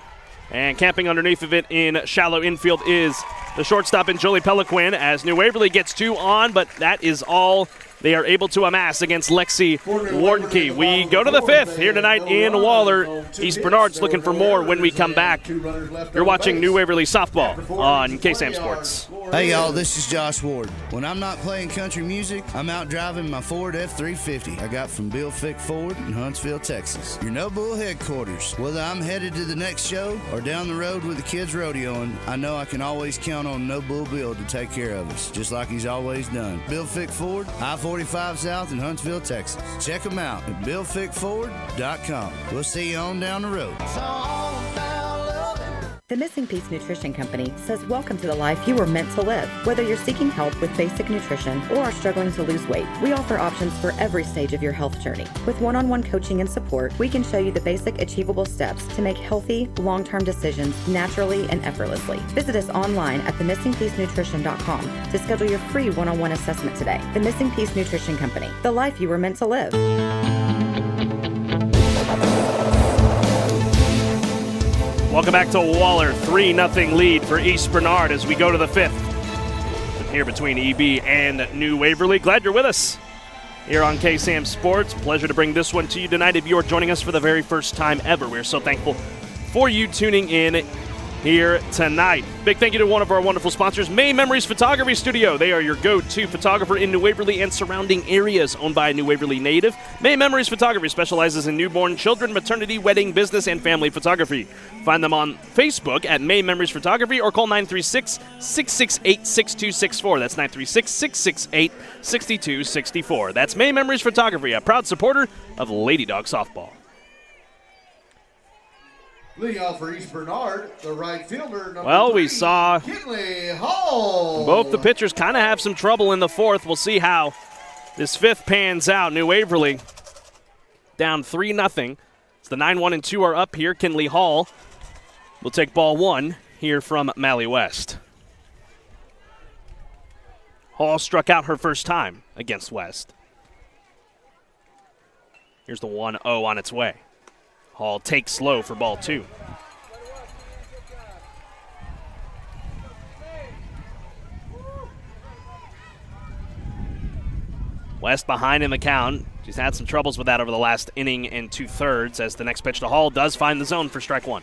And camping underneath of it in shallow infield is the shortstop in Jolie Peliquin as New Waverly gets 2 on, but that is all they are able to amass against Lexi Wardenke. We go to the 5th here tonight in Waller. East Bernard's looking for more when we come back. You're watching New Waverly softball on KSAM Sports. Hey y'all, this is Josh Ward. When I'm not playing country music, I'm out driving my Ford F-350 I got from Bill Fick Ford in Huntsville, Texas. Your No Bull headquarters. Whether I'm headed to the next show or down the road with the kids rodeoing, I know I can always count on No Bull Bill to take care of us, just like he's always done. Bill Fick Ford, I-45 South in Huntsville, Texas. Check them out at BillFickFord.com. We'll see you on down the road. The Missing Piece Nutrition Company says welcome to the life you were meant to live. Whether you're seeking help with basic nutrition or are struggling to lose weight, we offer options for every stage of your health journey. With one-on-one coaching and support, we can show you the basic achievable steps to make healthy, long-term decisions naturally and effortlessly. Visit us online at themissingpiecenutrition.com to schedule your free one-on-one assessment today. The Missing Piece Nutrition Company, the life you were meant to live. Welcome back to Waller. 3-0 lead for East Bernard as we go to the 5th. Here between EB and New Waverly. Glad you're with us here on KSAM Sports. Pleasure to bring this one to you tonight. If you're joining us for the very first time ever, we're so thankful for you tuning in here tonight. Big thank you to one of our wonderful sponsors, May Memories Photography Studio. They are your go-to photographer in New Waverly and surrounding areas, owned by a New Waverly native. May Memories Photography specializes in newborn children, maternity, wedding, business, and family photography. Find them on Facebook at May Memories Photography or call 936-668-6264. That's 936-668-6264. That's May Memories Photography, a proud supporter of Lady Dog Softball. Leading off for East Bernard, the right fielder, well, we saw Kinley Hall. Both the pitchers kind of have some trouble in the 4th. We'll see how this 5th pans out. New Waverly down 3-0. It's the 9-1 and 2 are up here. Kinley Hall will take ball 1 here from Mally West. Hall struck out her first time against West. Here's the 1-0 on its way. Hall takes slow for ball 2. West behind in the count. She's had some troubles with that over the last inning and 2/3 as the next pitch to Hall does find the zone for strike 1.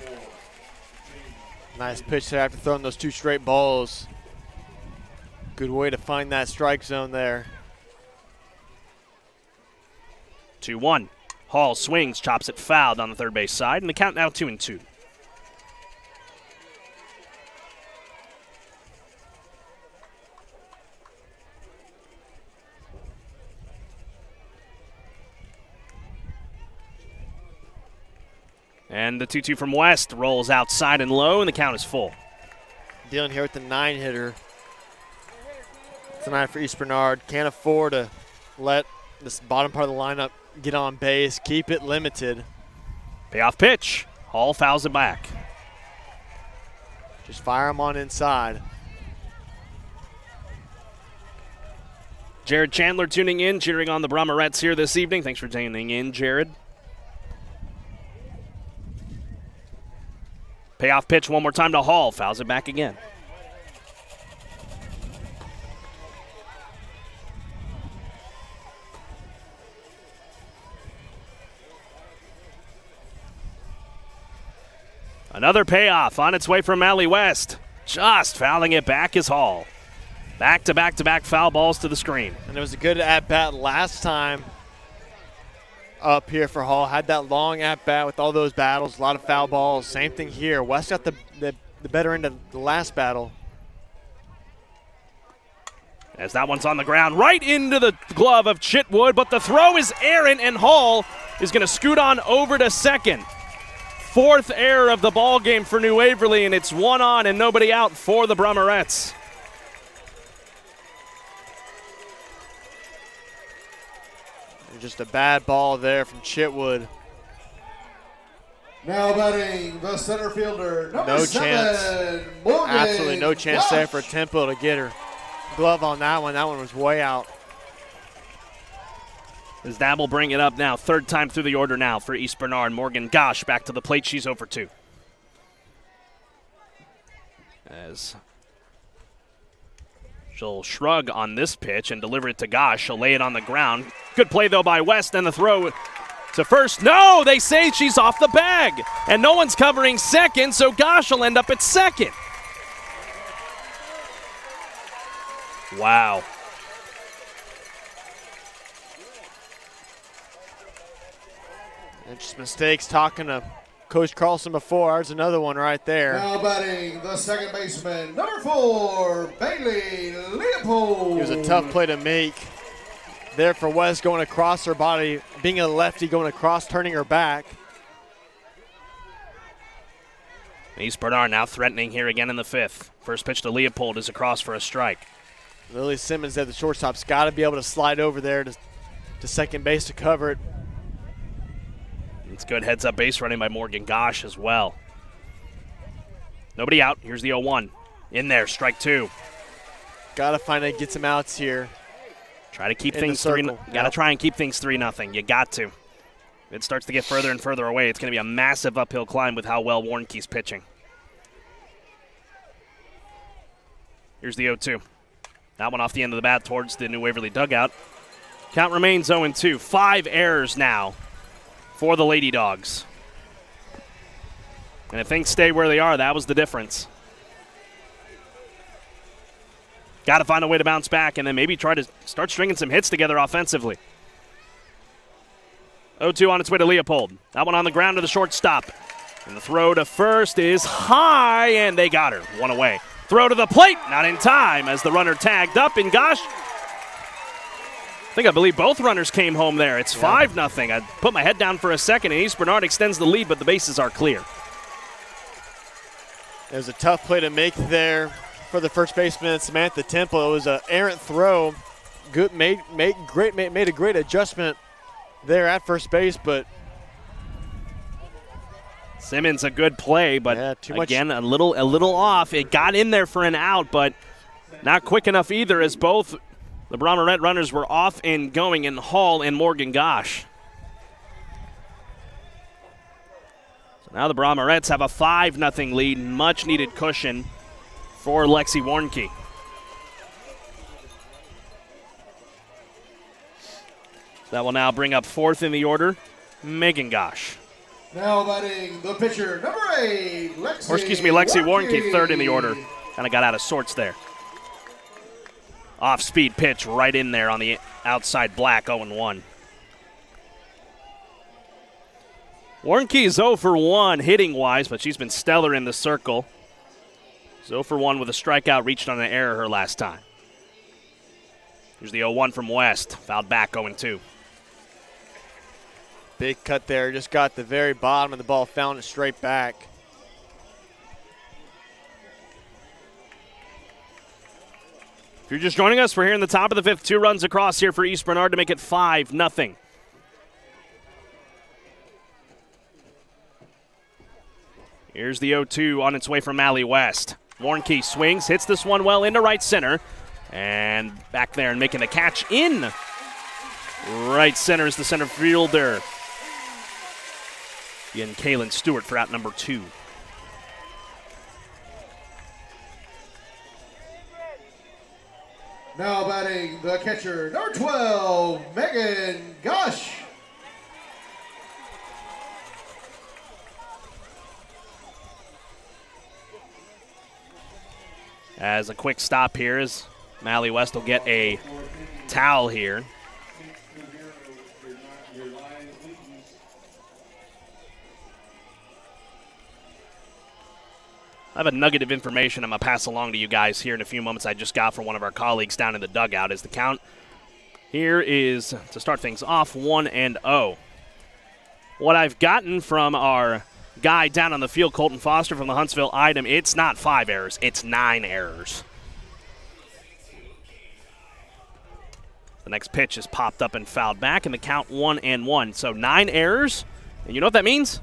Nice pitch there after throwing those 2 straight balls. Good way to find that strike zone there. 2-1. Hall swings, chops it foul down the third base side, and the count now 2-2. And the 2-2 from West rolls outside and low, and the count is full. Dealing here with the 9-hitter tonight for East Bernard. Can't afford to let this bottom part of the lineup get on base, keep it limited. Payoff pitch. Hall fouls it back. Just fire him on inside. Jared Chandler tuning in, cheering on the Brahmarettes here this evening. Thanks for tuning in, Jared. Payoff pitch one more time to Hall. Fouls it back again. Another payoff on its way from Mally West. Just fouling it back is Hall. Back-to-back-to-back foul balls to the screen. And it was a good at-bat last time up here for Hall. Had that long at-bat with all those battles, a lot of foul balls. Same thing here. West got the better end of the last battle. As that one's on the ground, right into the glove of Chitwood, but the throw is errant, and Hall is going to scoot on over to second. fourth error of the ball game for New Waverly, and it's 1 on and nobody out for the Brahmarettes. Just a bad ball there from Chitwood. Now batting the center fielder, number 7, Morgan Absolutely no chance Gosh. there for Temple to get her glove on that one. That one was way out. As that will bring it up now, third time through the order now for East Bernard. Morgan Gosh back to the plate. She's 0 for 2. As she'll shrug on this pitch and deliver it to Gosh. She'll lay it on the ground. Good play, though, by West, and the throw to first. No, they say she's off the bag, and no one's covering second, so Gosh will end up at second. Wow. And just mistakes talking to Coach Carlson before. There's another one right there. Now batting the second baseman, number 4, Bailey Leopold. It was a tough play to make there for West, going across her body, being a lefty, going across, turning her back. East Bernard now threatening here again in the fifth. First pitch to Leopold is across for a strike. Lily Simmons at the shortstop's got to be able to slide over there to second base to cover it. It's good heads-up base running by Morgan Gosh as well. Nobody out. Here's the 0-1. In there, strike 2. Got to find get some outs here. Try to keep things 3. Got to try and keep things 3-0. You got to. It starts to get further and further away. It's going to be a massive uphill climb with how well Warnke's pitching. Here's the 0-2. That one off the end of the bat towards the New Waverly dugout. Count remains 0-2. 5 errors now for the Lady Dogs. And if things stay where they are, that was the difference. Got to find a way to bounce back and then maybe try to start stringing some hits together offensively. 0-2 on its way to Leopold. That one on the ground to the shortstop. And the throw to first is high, and they got her. 1 away. Throw to the plate, not in time as the runner tagged up, and gosh, I believe both runners came home there. It's 5-0. I put my head down for a second, and East Bernard extends the lead, but the bases are clear. It was a tough play to make there for the first baseman, Samantha Temple. It was an errant throw. Good, made a great adjustment there at first base, but Simmons a good play, but again a little off. It got in there for an out, but not quick enough either, as both the Brahmarette runners were off and going in Hall and Morgan Gosh. So now the Brahmarettes have a 5-0 lead, much needed cushion for Lexi Warnke. That will now bring up fourth in the order, Megan Gosh. Now batting the pitcher, number 8, Lexi Warnke, third in the order. Kind of got out of sorts there. Off-speed pitch right in there on the outside black, 0-1. Warnke is 0 for 1 hitting-wise, but she's been stellar in the circle. 0 for 1 with a strikeout, reached on an error her last time. Here's the 0-1 from West, fouled back, 0-2. Big cut there, just got the very bottom of the ball, found it straight back. If you're just joining us, we're here in the top of the fifth. 2 runs across here for East Bernard to make it 5-0. Here's the 0-2 on its way from Mally West. Warnke swings, hits this one well into right center. And back there and making the catch in right center is the center fielder. Again, Kaylin Stewart for out number 2. Now batting the catcher, number 12, Megan Gosh. As a quick stop here is Mally West will get a towel here. I have a nugget of information I'm going to pass along to you guys here in a few moments I just got from one of our colleagues down in the dugout. As the count here is, to start things off, 1-0. What I've gotten from our guy down on the field, Colton Foster from the Huntsville item. It's not 5 errors, it's 9 errors. The next pitch is popped up and fouled back, and the count 1-1. So 9 errors, and you know what that means?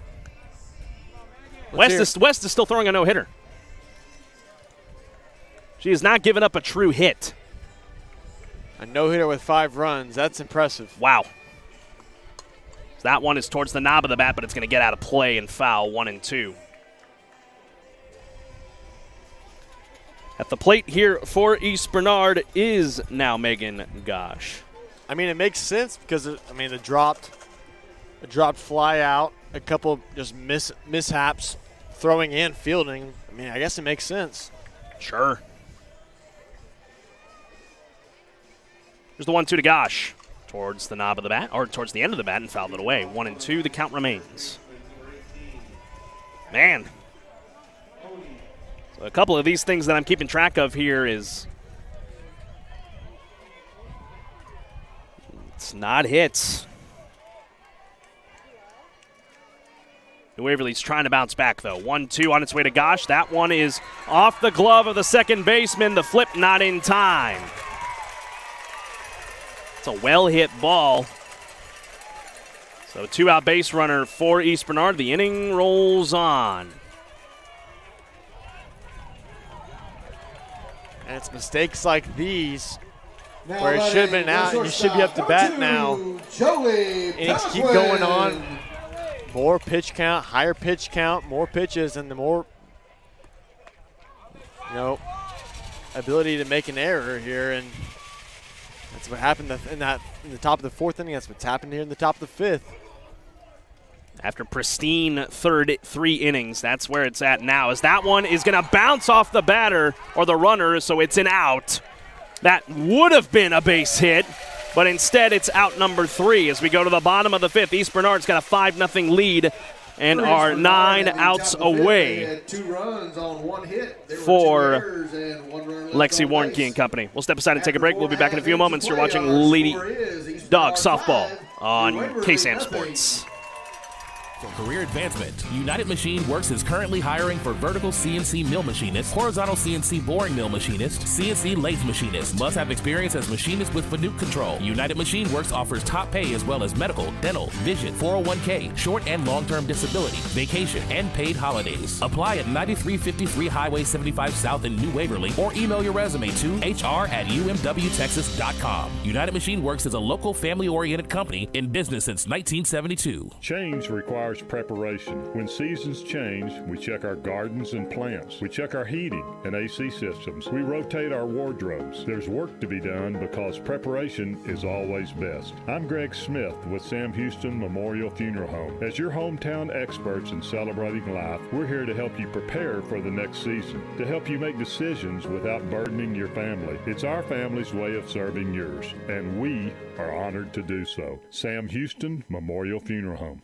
West is still throwing a no-hitter. She has not given up a true hit. A no-hitter with 5 runs. That's impressive. Wow. So that one is towards the knob of the bat, but it's going to get out of play and foul 1-2. At the plate here for East Bernard is now Megan Gosh. I mean, it makes sense because, a dropped fly out, a couple just mishaps, throwing and fielding. I mean, I guess it makes sense. Sure. Here's the 1-2 to Gosh. Towards the knob of the bat, or towards the end of the bat, and fouled it away. 1-2, the count remains. Man. So a couple of these things that I'm keeping track of here is it's not hits. New Waverly's trying to bounce back, though. 1-2 on its way to Gosh. That one is off the glove of the second baseman. The flip not in time. It's a well-hit ball. So 2-out base runner for East Bernard. The inning rolls on. And it's mistakes like these where it should have been out and you should be up to bat now. Innings keep going on. More pitch count, higher pitch count, more pitches, and the more ability to make an error here. And that's what happened in the top of the 4th inning. That's what's happened here in the top of the 5th. After pristine 3 innings, that's where it's at now. As that one is going to bounce off the batter or the runner, so it's an out. That would have been a base hit, but instead it's out number 3 as we go to the bottom of the 5th. East Bernard's got a 5-0 lead and are 9 outs away for Lexi Warnke and company. We'll step aside and take a break. We'll be back in a few moments. You're watching Lady Dog Softball on KSAM Sports. For career advancement, United Machine Works is currently hiring for vertical CNC mill machinist, horizontal CNC boring mill machinist, CNC lathe machinist. Must have experience as machinist with Fanuc control. United Machine Works offers top pay as well as medical, dental, vision, 401k, short and long-term disability, vacation, and paid holidays. Apply at 9353 Highway 75 South in New Waverly or email your resume to hr@umwtexas.com. United Machine Works is a local family-oriented company in business since 1972. Change requires preparation. When seasons change, we check our gardens and plants. We check our heating and AC systems. We rotate our wardrobes. There's work to be done because preparation is always best. I'm Greg Smith with Sam Houston Memorial Funeral Home. As your hometown experts in celebrating life, we're here to help you prepare for the next season, to help you make decisions without burdening your family. It's our family's way of serving yours, and we are honored to do so. Sam Houston Memorial Funeral Home.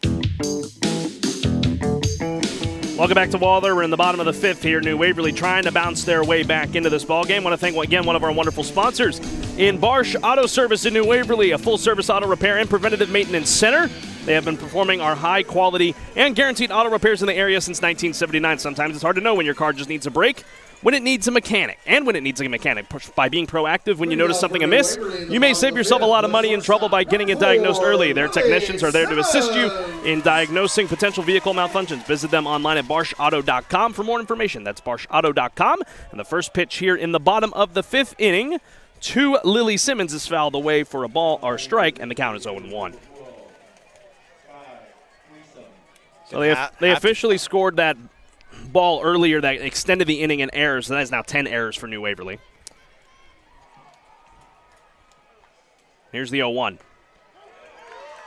Welcome back to Waller. We're in the bottom of the 5th here. New Waverly trying to bounce their way back into this ballgame. Want to thank again one of our wonderful sponsors in Barsh Auto Service in New Waverly, a full-service auto repair and preventative maintenance center. They have been performing our high-quality and guaranteed auto repairs in the area since 1979. Sometimes it's hard to know when your car just needs a break, when it needs a mechanic, and when it needs a mechanic. By being proactive when you notice something amiss, you may save yourself a lot of money and trouble by getting it diagnosed early. Their technicians are there to assist you in diagnosing potential vehicle malfunctions. Visit them online at barshauto.com for more information. That's barshauto.com. And the first pitch here in the bottom of the 5th inning to Lily Simmons is fouled away for a ball or strike, and the count is 0-1. So they officially scored that ball earlier that extended the inning in errors. So that is now 10 errors for New Waverly. Here's the 0-1.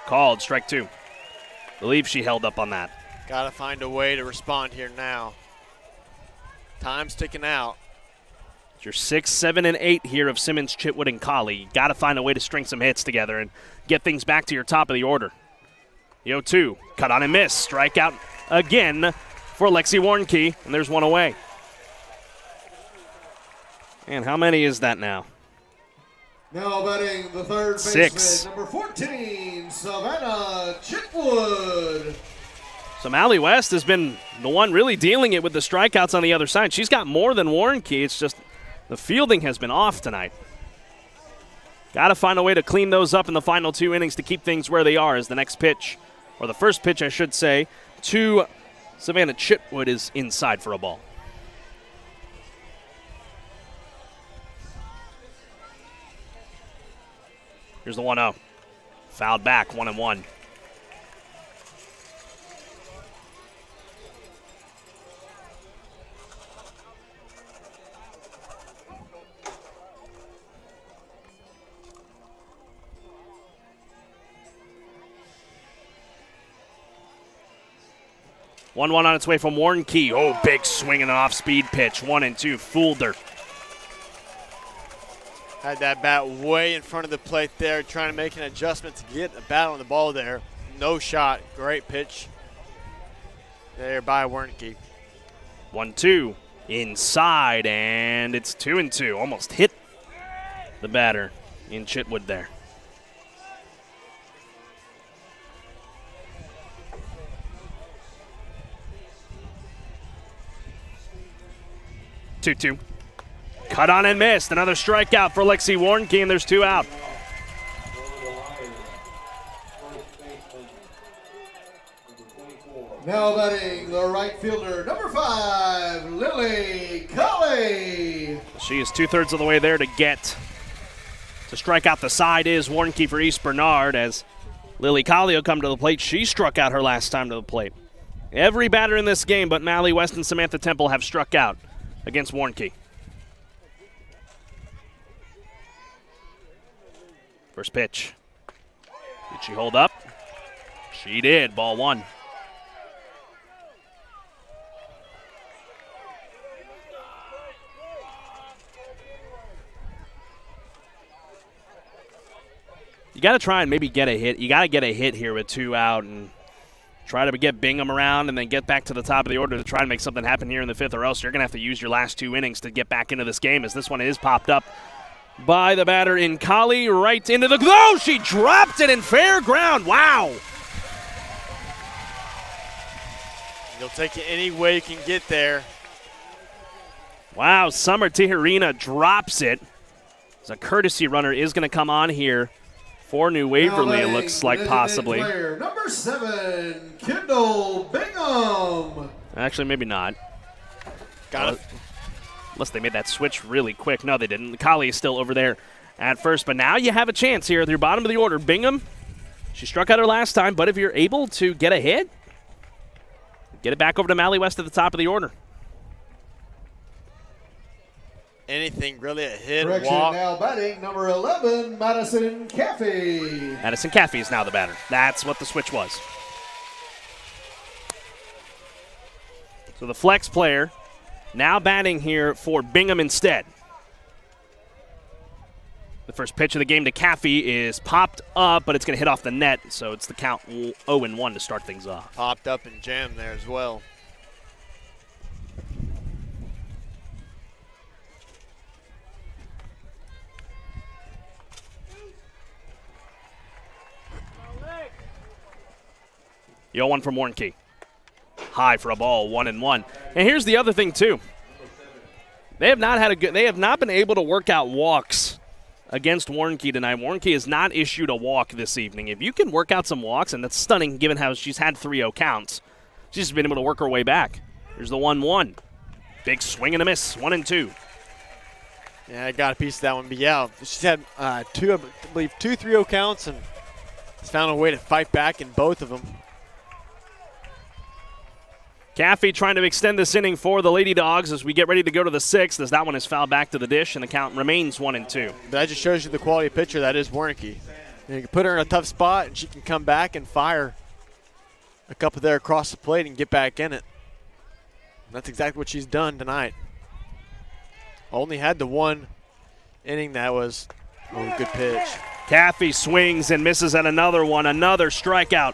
Called, strike 2. Believe she held up on that. Got to find a way to respond here now. Time's ticking out. It's your 6, 7, and 8 here of Simmons, Chitwood, and Colley. You got to find a way to string some hits together and get things back to your top of the order. The 0-2, cut on and miss. Strikeout again for Lexi Warnke, and there's one away. And how many is that now? Now batting the third baseman, 6. number 14, Savannah Chitwood. So Mally West has been the one really dealing it with the strikeouts on the other side. She's got more than Warnke. It's just the fielding has been off tonight. Got to find a way to clean those up in the final 2 innings to keep things where they are as the next pitch, or the first pitch, I should say, to Savannah Chitwood is inside for a ball. Here's the 1-0. Fouled back, 1-1. One on its way from Warnke. Oh, big swing and an off-speed pitch. 1-2, fooled her. Had that bat way in front of the plate there, trying to make an adjustment to get a bat on the ball there. No shot. Great pitch there by Warnke. 1-2, inside, and it's 2-2. Almost hit the batter in Chitwood there. Two. Cut on and missed. Another strikeout for Lexi Warnke, and there's 2 out. Now batting the right fielder, number 5, Lily Cully. She is 2/3 of the way there to get to strike out the side is Warnke for East Bernard as Lily Colley will come to the plate. She struck out her last time to the plate. Every batter in this game but Mally West and Samantha Temple have struck out against Warnke. First pitch. Did she hold up? She did. Ball 1. You got to try and maybe get a hit. You got to get a hit here with 2 out and try to get Bingham around and then get back to the top of the order to try and make something happen here in the 5th, or else you're going to have to use your last 2 innings to get back into this game, as this one is popped up by the batter in Colley right into the – oh, she dropped it in fair ground. Wow. You'll take it any way you can get there. Wow, Summer Tijerina drops it. As a courtesy runner is going to come on here for New Waverly, it looks like possibly. Player, number 7, Kendall Bingham. Actually, maybe not. Got it. Unless they made that switch really quick. No, they didn't. Colley is still over there at first, but now you have a chance here at your bottom of the order. Bingham, she struck out her last time, but if you're able to get a hit, get it back over to Mally West at the top of the order. Anything really, a hit, Correction, walk. now batting number 11, Madison Caffey. Madison Caffey is now the batter. That's what the switch was. So the flex player now batting here for Bingham instead. The first pitch of the game to Caffey is popped up, but it's going to hit off the net, so it's the count 0-1 to start things off. Popped up and jammed there as well. The 0-1 from Warnke. High for a ball, 1-1. And here's the other thing too. They have not been able to work out walks against Warnke tonight. Warnke has not issued a walk this evening. If you can work out some walks, and that's stunning given how she's had 3-0 counts, she's been able to work her way back. Here's the 1-1. Big swing and a miss, 1-2. Yeah, I got a piece of that one, but yeah, she's had two 3-0 counts and has found a way to fight back in both of them. Caffey trying to extend this inning for the Lady Dogs as we get ready to go to the 6th, as that one is fouled back to the dish and the count remains 1-2. That just shows you the quality of pitcher that is Warnke. You can put her in a tough spot and she can come back and fire a couple there across the plate and get back in it. That's exactly what she's done tonight. Only had the one inning that was a good pitch. Caffey swings and misses at another one, another strikeout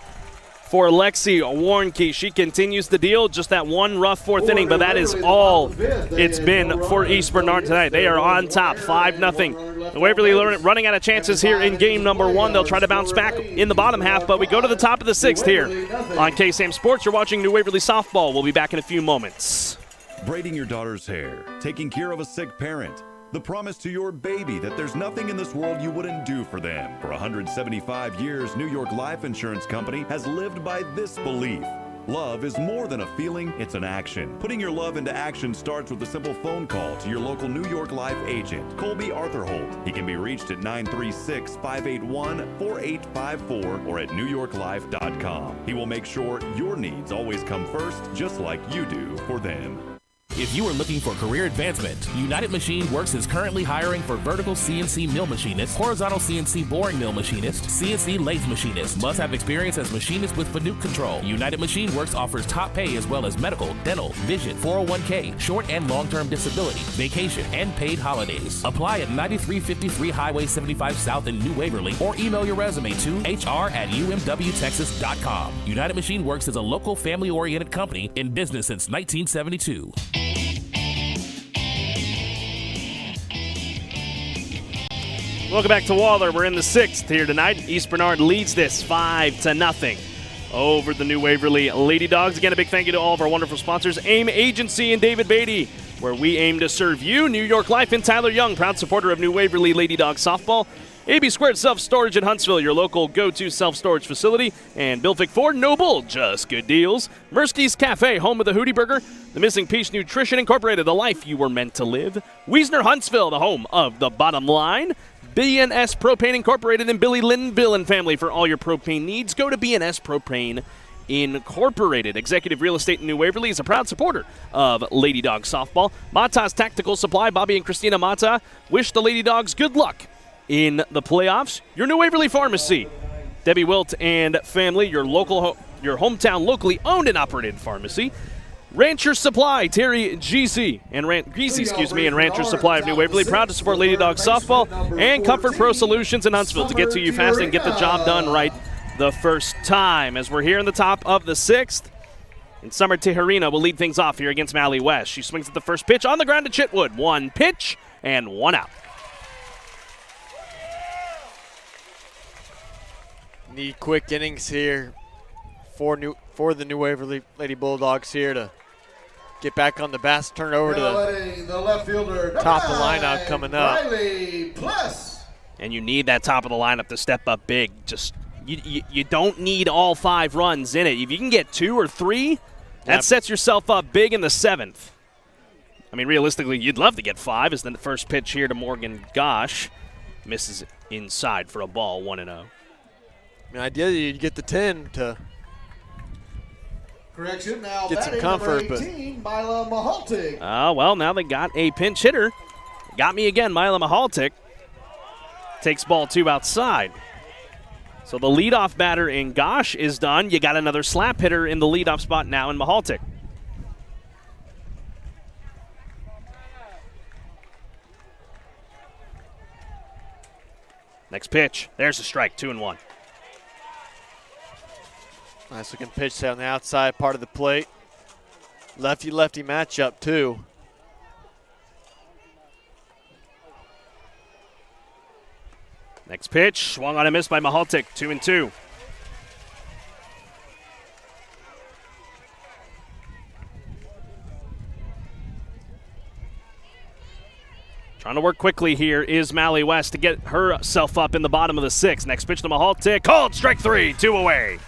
for Lexi Warnke. She continues to deal just that one rough 4th inning, but that is all it's been for East Bernard tonight. They are on top, 5-0 Waverly running out of chances here in game number 1. They'll try to bounce back in the bottom half, but we go to the top of the 6th here on KSAM Sports. You're watching New Waverly Softball. We'll be back in a few moments. Braiding your daughter's hair, taking care of a sick parent, the promise to your baby that there's nothing in this world you wouldn't do for them. For 175 years, New York Life Insurance Company has lived by this belief. Love is more than a feeling, it's an action. Putting your love into action starts with a simple phone call to your local New York Life agent, Colby Arthur Holt. He can be reached at 936-581-4854 or at newyorklife.com. He will make sure your needs always come first, just like you do for them. If you are looking for career advancement, United Machine Works is currently hiring for vertical CNC mill machinist, horizontal CNC boring mill machinist, CNC lathe machinist. Must have experience as machinist with Fanuc control. United Machine Works offers top pay as well as medical, dental, vision, 401k, short and long-term disability, vacation, and paid holidays. Apply at 9353 Highway 75 South in New Waverly or email your resume to hr@umwtexas.com. United Machine Works is a local family-oriented company in business since 1972. Welcome back to Waller. We're in the 6th here tonight. East Bernard leads this 5-0 over the New Waverly Lady Dogs. Again, a big thank you to all of our wonderful sponsors, AIM Agency and David Beaty, where we aim to serve you. New York Life and Tyler Young, proud supporter of New Waverly Lady Dogs softball. AB2 Self Storage in Huntsville, your local go-to self-storage facility. And Bill Fick Ford, no bull, just good deals. Murski's Cafe, home of the Hootie Burger. The Missing Piece Nutrition Incorporated, the life you were meant to live. Wiesner Huntsville, the home of the bottom line. S Propane Incorporated and Billy Linville and family for all your propane needs. Go to S Propane Incorporated. Executive Real Estate in New Waverly is a proud supporter of Lady Dog Softball. Mata's Tactical Supply, Bobby and Kristina Mata wish the Lady Dogs good luck in the playoffs. Your New Waverly Pharmacy, Debbie Wilt and family, your hometown locally owned and operated pharmacy. Rancher Supply, Terry Giese and Rancher Supply of New Waverly, proud to support Lady Dog Softball, and Comfort Pro Solutions in Huntsville to get to you fast and get the job done right the first time. As we're here in the top of the 6th, and Summer Tejerina will lead things off here against Mally West. She swings at the first pitch on the ground to Chitwood. 1 pitch and 1 out. Need quick innings here for the New Waverly Lady Bulldogs here to get back on the bats, turn it over to the left fielder, top of the lineup coming up. Riley Plus. And you need that top of the lineup to step up big. Just you don't need all 5 runs in it. If you can get 2 or 3, that sets yourself up big in the 7th. I mean, realistically, you'd love to get 5 as the first pitch here to Morgan Gosh. Misses inside for a ball, 1-0. I mean, ideally, you'd get the 10 to Correction, now get some comfort. Number 18, Mila Mahaltic. Well, now they got a pinch hitter. Got me again, Mila Mahaltic. Takes ball 2 outside. So the leadoff batter in Gosh is done. You got another slap hitter in the leadoff spot now in Mahaltic. Next pitch. There's a strike, 2-1. Nice looking pitch there on the outside part of the plate. Lefty-lefty matchup, too. Next pitch, swung on a miss by Mahaltic, 2-2. Trying to work quickly here is Mally West to get herself up in the bottom of the 6th. Next pitch to Mahaltic, called, strike 3, 2 away.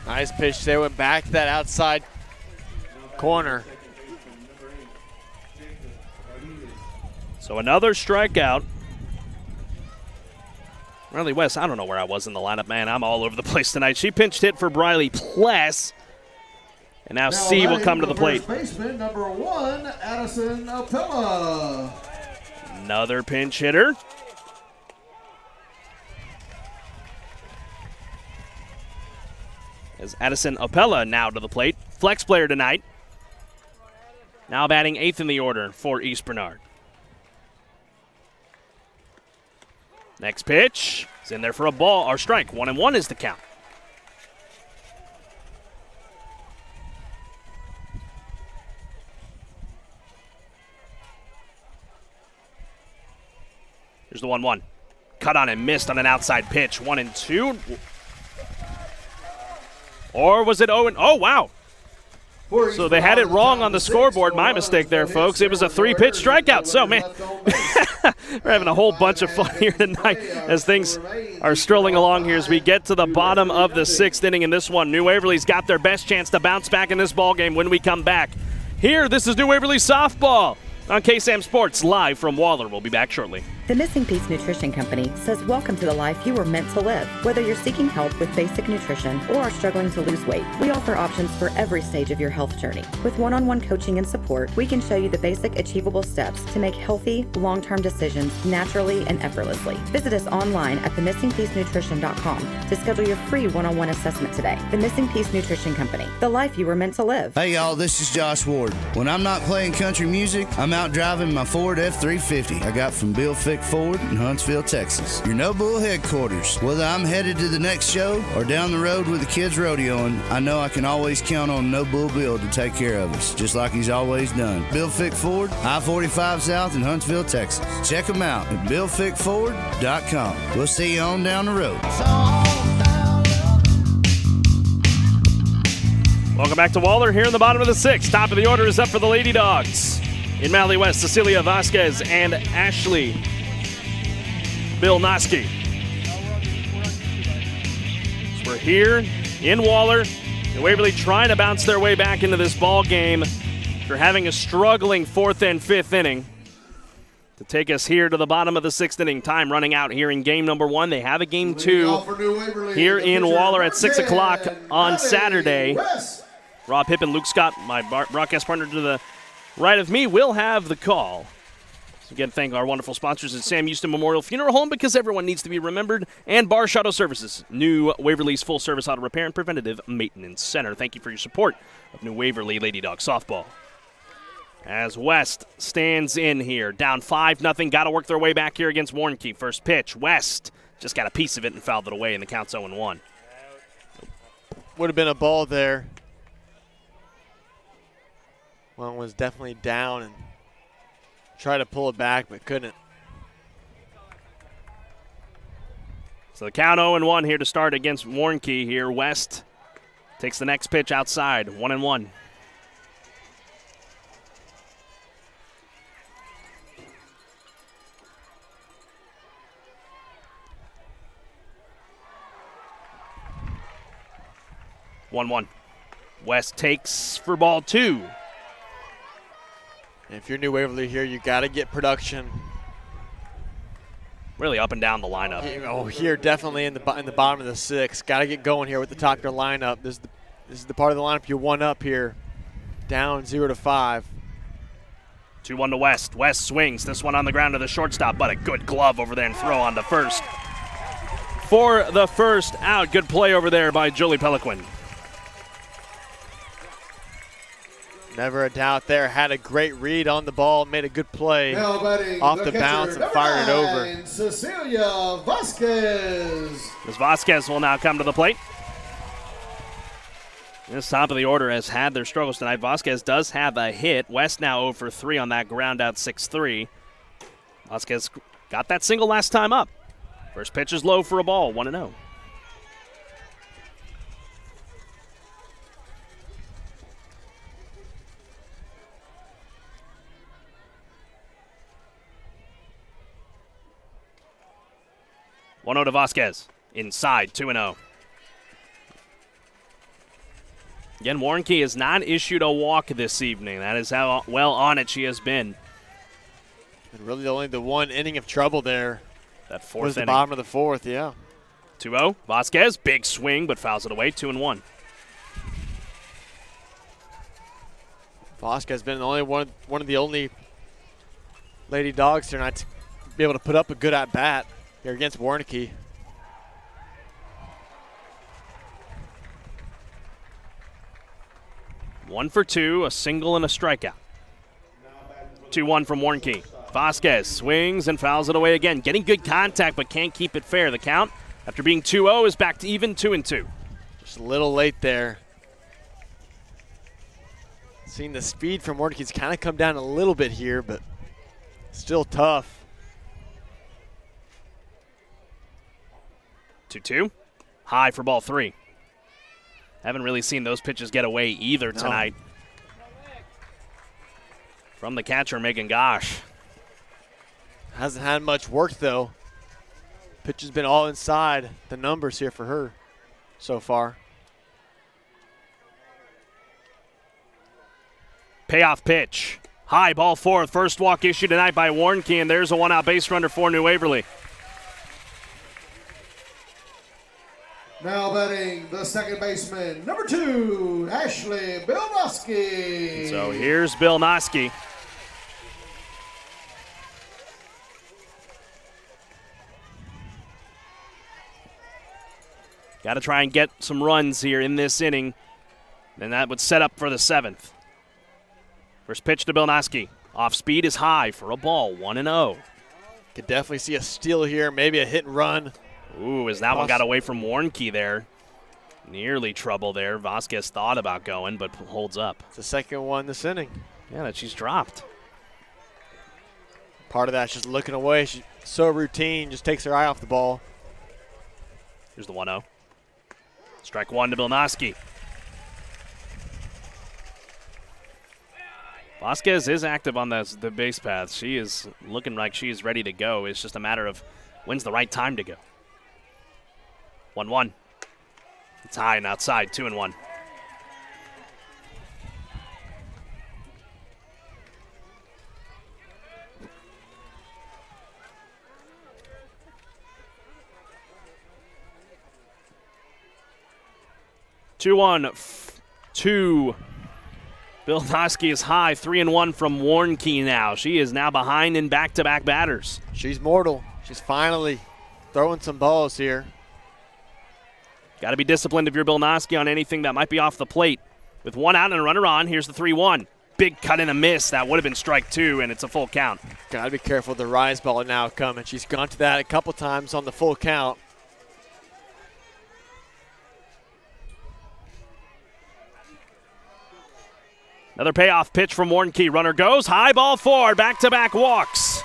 Nice pitch there, went back to that outside corner. So another strikeout. Riley West, I don't know where I was in the lineup, man. I'm all over the place tonight. She pinch hit for Briley Pless. And now C will come to the plate. First baseman, number 1, Addison Apella. Another pinch hitter. As Addison Apella now to the plate. Flex player tonight. Now batting 8th in the order for East Bernard. Next pitch is in there for a ball or strike. 1-1 is the count. Here's the 1-1. Cut on and missed on an outside pitch. 1-2. Or was it 0-? Oh, wow. So they had it wrong on the scoreboard. My mistake there, folks. It was a 3-pitch strikeout. So, man, we're having a whole bunch of fun here tonight as things are strolling along here as we get to the bottom of the 6th inning in this one. New Waverly's got their best chance to bounce back in this ballgame when we come back. Here, this is New Waverly Softball on KSAM Sports, live from Waller. We'll be back shortly. The Missing Piece Nutrition Company says welcome to the life you were meant to live. Whether you're seeking help with basic nutrition or are struggling to lose weight, we offer options for every stage of your health journey. With one-on-one coaching and support, we can show you the basic achievable steps to make healthy, long-term decisions naturally and effortlessly. Visit us online at themissingpiecenutrition.com to schedule your free one-on-one assessment today. The Missing Piece Nutrition Company, the life you were meant to live. Hey y'all, this is Josh Ward. When I'm not playing country music, I'm out driving my Ford F-350 I got from Bill Fick Ford in Huntsville, Texas. Your No Bull headquarters. Whether I'm headed to the next show or down the road with the kids rodeoing, I know I can always count on No Bull Bill to take care of us, just like he's always done. Bill Fick Ford, I-45 South in Huntsville, Texas. Check them out at BillFickFord.com. We'll see you on down the road. Welcome back to Waller here in the bottom of the 6th. Top of the order is up for the Lady Dogs. In Mally West, Cecilia Vasquez and Ashley Bilnoski. So we're here in Waller. And Waverly trying to bounce their way back into this ball game after having a struggling 4th and 5th inning. To take us here to the bottom of the 6th inning. Time running out here in game number 1. They have a game 2 here in Waller at 6 o'clock on Saturday. Rob Hipp and Luke Scott, my broadcast partner to the right of me, will have the call. So again, thank our wonderful sponsors at Sam Houston Memorial Funeral Home, because everyone needs to be remembered, and Barsh Auto Services, New Waverly's full-service auto repair and preventative maintenance center. Thank you for your support of New Waverly Lady Dog Softball. As West stands in here, down 5-0, got to work their way back here against Warnke. First pitch, West just got a piece of it and fouled it away, and the count's 0-1. Would have been a ball there. One was definitely down and tried to pull it back, but couldn't. So the count 0-1 here to start against Warnke here. West takes the next pitch outside, 1-1. West takes for ball 2. If you're New Waverly here, you got to get production. Really up and down the lineup. Oh, here definitely in the bottom of the 6th. Got to get going here with the top of your lineup. This is the part of the lineup you won up here. Down 0-5. 2-1 to West. West swings. This one on the ground to the shortstop, but a good glove over there and throw on to first. For the first out. Good play over there by Jolie Peliquin. Never a doubt there. Had a great read on the ball. Made a good play off the bounce and fired it over. Cecilia Vasquez. As Vasquez will now come to the plate. This top of the order has had their struggles tonight. Vasquez does have a hit. West now 0 for 3 on that ground out 6-3. Vasquez got that single last time up. First pitch is low for a ball, 1-0. To Vasquez. Inside, 2-0. Again, Warnke has not issued a walk this evening. That is how well on it she has been. And really only the one inning of trouble there. That 4th was the inning. bottom of the 4th, yeah. 2-0. Vasquez, big swing, but fouls it away, 2-1. Vasquez has been the only one of the only Lady Dogs here not to be able to put up a good at-bat here against Warnke. One for 2, a single and a strikeout. 2-1 from Warnke. Vasquez swings and fouls it away again. Getting good contact, but can't keep it fair. The count, after being 2-0, is back to even 2-2. Just a little late there. Seeing the speed from Warnke's kind of come down a little bit here, but still tough. 2-2. High for ball 3. Haven't really seen those pitches get away either tonight. From the catcher, Megan Gosh. Hasn't had much work, though. Pitch has been all inside the numbers here for her so far. Payoff pitch. High, ball 4. First walk issued tonight by Warnke, and there's a one-out base runner for New Waverly. Now batting the second baseman, number 2, Ashley Bilnoski. So here's Bilnoski. Got to try and get some runs here in this inning, and that would set up for the 7th. First pitch to Bilnoski. Off speed is high for a ball, 1-0. Could definitely see a steal here, maybe a hit and run. Ooh, as that one got away from Warnke there. Nearly trouble there. Vasquez thought about going, but holds up. It's the second one this inning. Yeah, that she's dropped. Part of that's just looking away. She's so routine, just takes her eye off the ball. Here's the 1-0. Strike 1 to Bilnoski. Vasquez is active on the base path. She is looking like she is ready to go. It's just a matter of when's the right time to go. 1-1. It's high and outside, 2-1. Two. Bilnoski is high, 3-1 from Warnke now. She is now behind in back-to-back batters. She's mortal. She's finally throwing some balls here. Got to be disciplined if you're Bilnoski on anything that might be off the plate. With one out and a runner on, here's the 3-1. Big cut and a miss. That would have been strike 2, and it's a full count. Got to be careful with the rise ball now coming. She's gone to that a couple times on the full count. Another payoff pitch from Warnke. Runner goes. High ball 4. Back-to-back walks.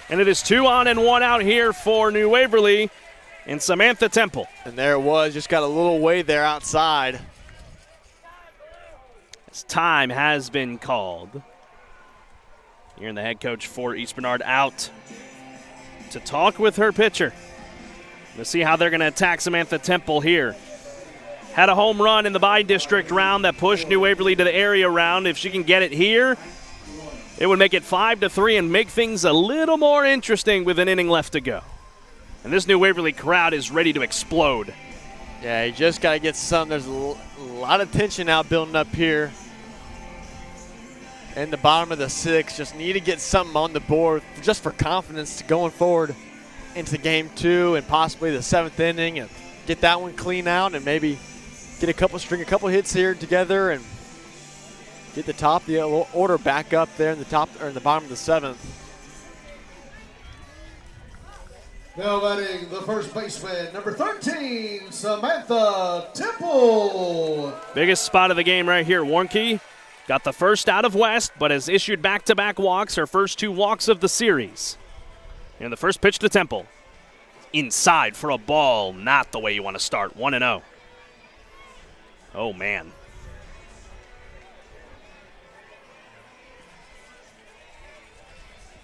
And it is 2 on and 1 out here for New Waverly and Samantha Temple. And there it was. Just got a little way there outside. As time has been called. Here in the head coach for East Bernard out to talk with her pitcher. Let's see how they're going to attack Samantha Temple here. Had a home run in the by-district round that pushed New Waverly to the area round. If she can get it here, it would make it 5-3 and make things a little more interesting with an inning left to go. And this New Waverly crowd is ready to explode. Yeah, you just got to get some. There's a lot of tension out building up here. In the bottom of the 6th, just need to get something on the board just for confidence going forward into game 2 and possibly the 7th inning and get that one clean out and maybe get string a couple hits here together and get the top of the order back up there in the top or in the bottom of the 7th. Now batting the first baseman, number 13, Samantha Temple. Biggest spot of the game right here. Warnke got the first out of West, but has issued back-to-back walks, her first 2 walks of the series. And the first pitch to Temple. Inside for a ball, not the way you want to start, 1-0. Oh, man.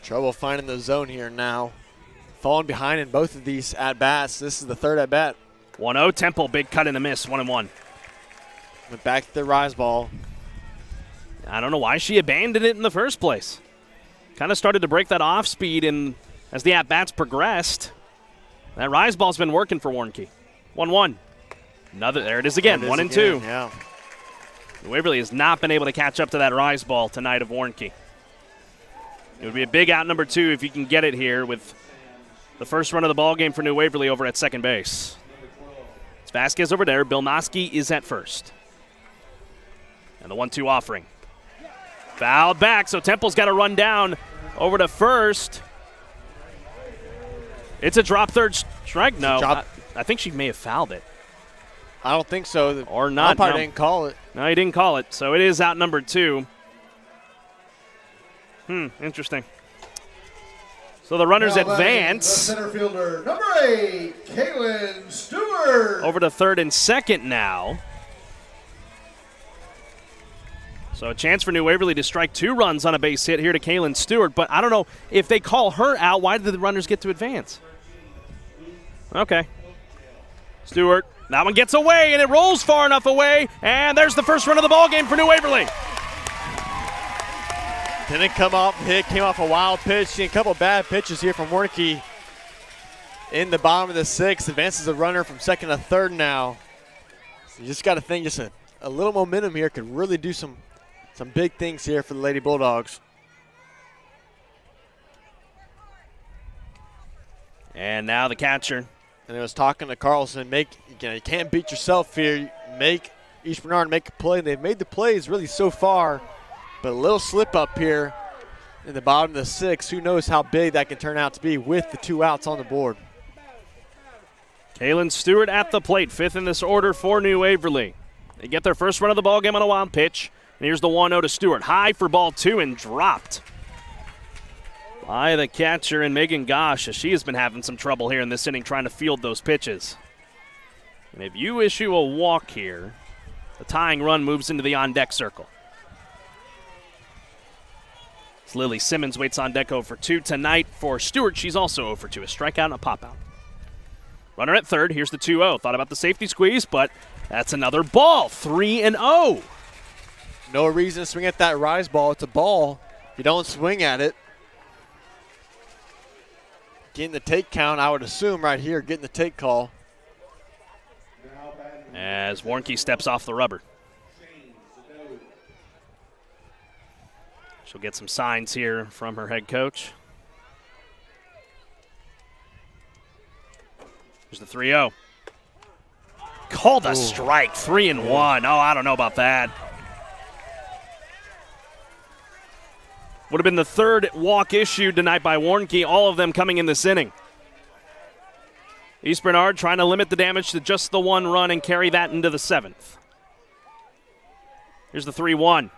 Trouble finding the zone here now. Falling behind in both of these at-bats. This is the 3rd at-bat. 1-0, Temple, big cut and a miss, 1-1. Went back to the rise ball. I don't know why she abandoned it in the first place. Kind of started to break that off speed as the at-bats progressed. That rise ball's been working for Warnke. 1-1. There it is again, 1-2. Yeah. Waverly has not been able to catch up to that rise ball tonight of Warnke. It would be a big out number 2 if you can get it here with the first run of the ball game for New Waverly over at second base. It's Vasquez over there. Bilnoski is at first. And the 1-2 offering. Fouled back, so Temple's got to run down over to first. It's a drop third strike. No, I think she may have fouled it. I don't think so. Or not. Umpire didn't call it. No, he didn't call it. So it is out number 2. Interesting. So the runners Now batting advance. The center fielder, number 8, Kaylin Stewart. Over to third and second now. So a chance for New Waverly to strike 2 runs on a base hit here to Kaylin Stewart, but I don't know if they call her out, why did the runners get to advance? Okay. Stewart, that one gets away, and it rolls far enough away, and there's the first run of the ball game for New Waverly. Didn't come off hit, came off a wild pitch. Seen a couple bad pitches here from Murski in the bottom of the 6th. Advances the runner from second to third now. So you just got to think just a little momentum here could really do some big things here for the Lady Bulldogs. And now the catcher. And I was talking to Carlson, you can't beat yourself here. Make East Bernard make a play. They've made the plays really so far, but a little slip up here in the bottom of the 6th. Who knows how big that can turn out to be with the 2 outs on the board. Kaylin Stewart at the plate, 5th in this order for New Waverly. They get their first run of the ball game on a wild pitch. And here's the 1-0 to Stewart. High for ball 2 and dropped by the catcher and Megan Gosh, as she has been having some trouble here in this inning trying to field those pitches. And if you issue a walk here, the tying run moves into the on-deck circle. As Lily Simmons waits on deck 0 for 2 tonight for Stewart. She's also 0 for 2, a strikeout and a pop-out. Runner at third, here's the 2-0. Thought about the safety squeeze, but that's another ball, 3-0. No reason to swing at that rise ball. It's a ball. You don't swing at it. Getting the take count, I would assume, right here, getting the take call. As Warnke steps off the rubber. She'll get some signs here from her head coach. Here's the 3-0. Called a strike, 3-1. Oh, I don't know about that. Would have been the third walk issued tonight by Warnke, all of them coming in this inning. East Bernard trying to limit the damage to just the 1 run and carry that into the 7th. Here's the 3-1.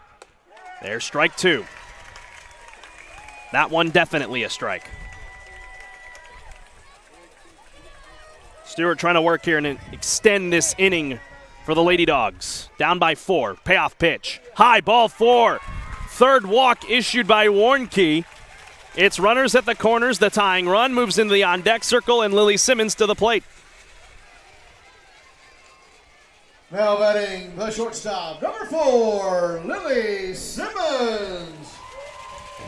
There's strike 2. That one definitely a strike. Stewart trying to work here and extend this inning for the Lady Dogs. Down by 4. Payoff pitch. High ball 4. Third walk issued by Warnke. It's runners at the corners. The tying run moves into the on-deck circle, and Lily Simmons to the plate. Now batting the shortstop, number 4, Lily Simmons.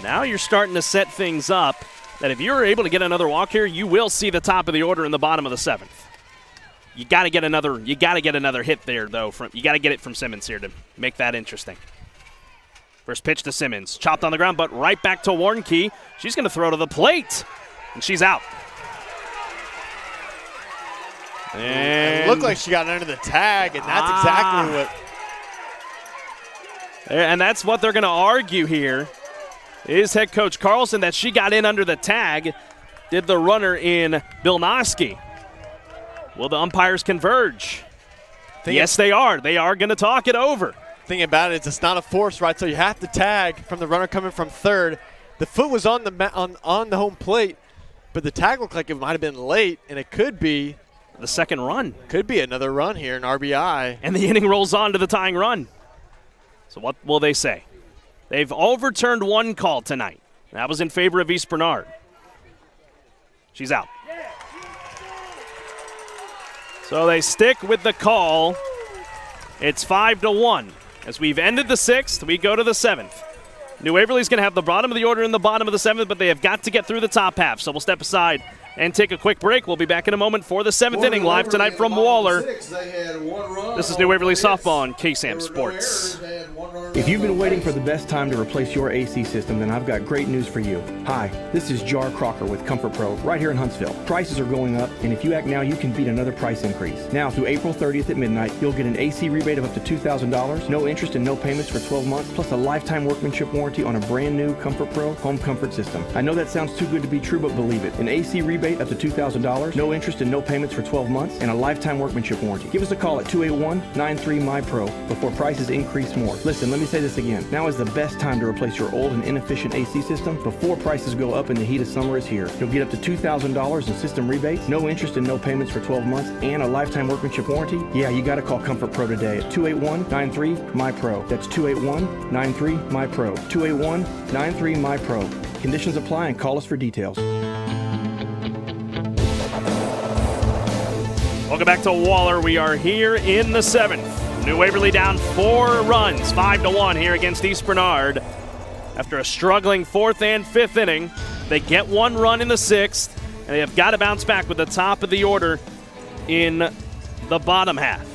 Now you're starting to set things up that if you're able to get another walk here, you will see the top of the order in the bottom of the 7th. You got to get another hit there, though. You got to get it from Simmons here to make that interesting. First pitch to Simmons. Chopped on the ground, but right back to Warnke. She's going to throw to the plate, and she's out. And it looked like she got under the tag, and that's exactly what. And that's what they're going to argue here, is head coach Carlson, that she got in under the tag. Did the runner in Bilnoski. Will the umpires converge? Yes, they are. They are going to talk it over. Thing about it is it's not a force, right? So you have to tag from the runner coming from third. The foot was on the home plate, but the tag looked like it might have been late, and it could be the second run. Could be another run here, an RBI. And the inning rolls on to the tying run. So what will they say? They've overturned one call tonight. That was in favor of East Bernard. She's out. So they stick with the call. It's 5-1. As we've ended the 6th, we go to the 7th. New Waverly's going to have the bottom of the order in the bottom of the 7th, but they have got to get through the top half. So we'll step aside and take a quick break. We'll be back in a moment for the 7th inning, live tonight from Waller. This is New Waverly Softball on KSAM Sports. If you've been waiting for the best time to replace your AC system, then I've got great news for you. Hi, this is Jar Crocker with Comfort Pro right here in Huntsville. Prices are going up, and if you act now, you can beat another price increase. Now, through April 30th at midnight, you'll get an AC rebate of up to $2,000, no interest and no payments for 12 months, plus a lifetime workmanship warranty on a brand new Comfort Pro home comfort system. I know that sounds too good to be true, but believe it. An AC rebate rebate up to $2,000, no interest and no payments for 12 months, and a lifetime workmanship warranty. Give us a call at 281-93-MY-PRO before prices increase more. Listen, let me say this again. Now is the best time to replace your old and inefficient AC system before prices go up and the heat of summer is here. You'll get up to $2,000 in system rebates, no interest and no payments for 12 months, and a lifetime workmanship warranty. Yeah, you got to call Comfort Pro today at 281-93-MY-PRO. That's 281-93-MY-PRO. 281-93-MY-PRO. Conditions apply and call us for details. Welcome back to Waller. We are here in the 7th. New Waverly down 4 runs, 5-1 here against East Bernard. After a struggling 4th and 5th inning, they get 1 run in the 6th, and they have got to bounce back with the top of the order in the bottom half.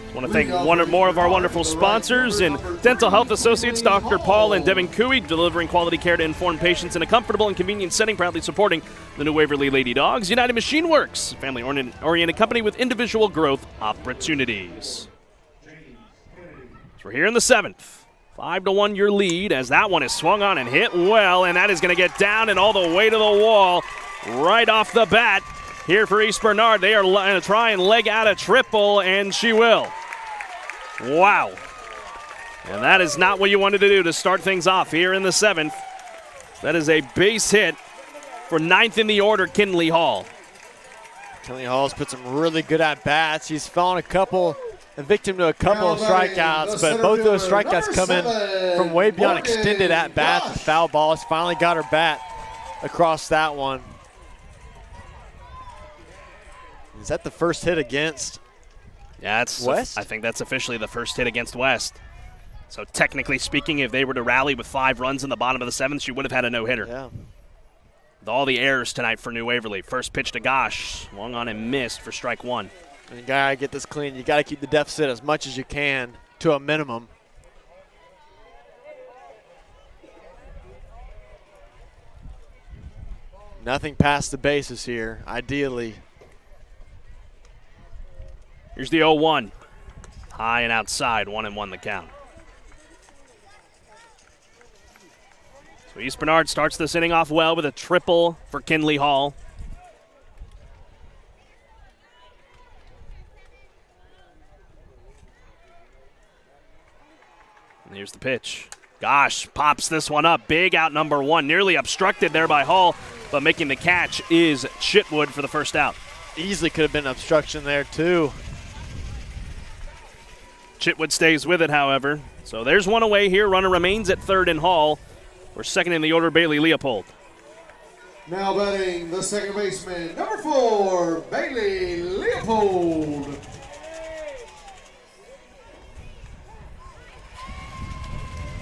I want to thank one or more of our wonderful sponsors and Dental Health Associates, Dr. Paul and Devon Kooi, delivering quality care to informed patients in a comfortable and convenient setting, proudly supporting the New Waverly Lady Dogs. United Machine Works, family-oriented company with individual growth opportunities. So we're here in the 7th. 5-1 your lead as that one is swung on and hit well, and that is going to get down and all the way to the wall right off the bat. Here for East Bernard, they are going to try and leg out a triple, and she will. Wow. And that is not what you wanted to do to start things off here in the 7th. That is a base hit for 9th in the order, Kinley Hall. Kinley Hall's put some really good at-bats. He's fallen a victim to a couple of strikeouts, but both of those strikeouts come in from way beyond extended at-bats and foul balls. Finally got her bat across that one. Is that the first hit against West? I think that's officially the first hit against West. So technically speaking, if they were to rally with 5 runs in the bottom of the 7th, she would have had a no-hitter. Yeah. With all the errors tonight for New Waverly. First pitch to Gosh, swung on and missed for strike 1. And you got to get this clean. You got to keep the deficit as much as you can to a minimum. Nothing past the bases here, ideally. Here's the 0-1. High and outside, 1-1 the count. So East Bernard starts this inning off well with a triple for Kinley Hall. And here's the pitch. Gosh, pops this one up. Big out number 1. Nearly obstructed there by Hall, but making the catch is Chitwood for the first out. Easily could have been obstruction there, too. Chitwood stays with it, however. So there's one away here. Runner remains at 3rd in Hall. We're 2nd in the order, Bailey Leopold. Now batting the second baseman, number 4, Bailey Leopold.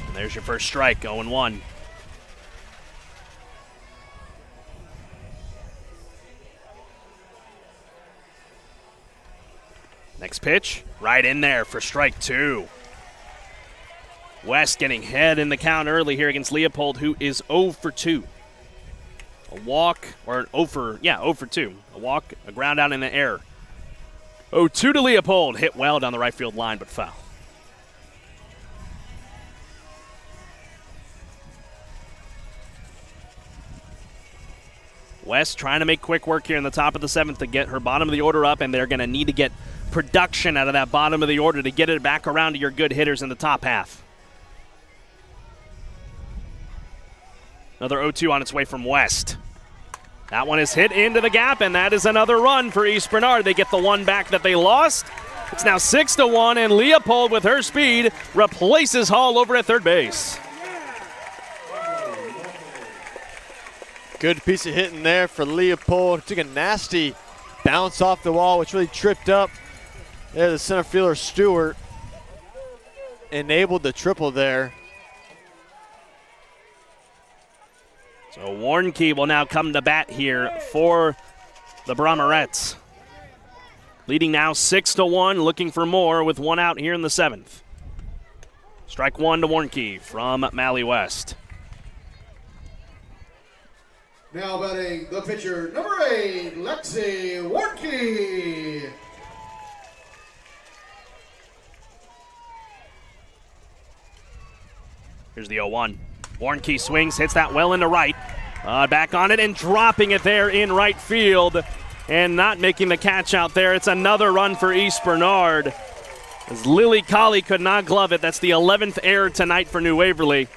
And there's your first strike, 0-1. Next pitch, right in there for strike 2. West getting head in the count early here against Leopold, who is 0 for 2. A walk, or 0 for 2. A walk, a ground out in the air. 0-2 to Leopold, hit well down the right field line, but foul. West trying to make quick work here in the top of the 7th to get her bottom of the order up, and they're going to need to get production out of that bottom of the order to get it back around to your good hitters in the top half. Another 0-2 on its way from West. That one is hit into the gap, and that is another run for East Bernard. They get the one back that they lost. It's now 6-1, and Leopold, with her speed, replaces Hall over at 3rd base. Good piece of hitting there for Leopold. Took a nasty bounce off the wall, which really tripped up there the center fielder Stewart. Enabled the triple there. So Warnke will now come to bat here for the Brahmarettes. Leading now 6-1, looking for more with 1 out here in the 7th. Strike 1 to Warnke from Mally West. Now batting the pitcher, number 8, Lexi Warnke. Here's the 0-1. Warnke swings, hits that well into right. Back on it and dropping it there in right field and not making the catch out there. It's another run for East Bernard, as Lily Colley could not glove it. That's the 11th error tonight for New Waverly.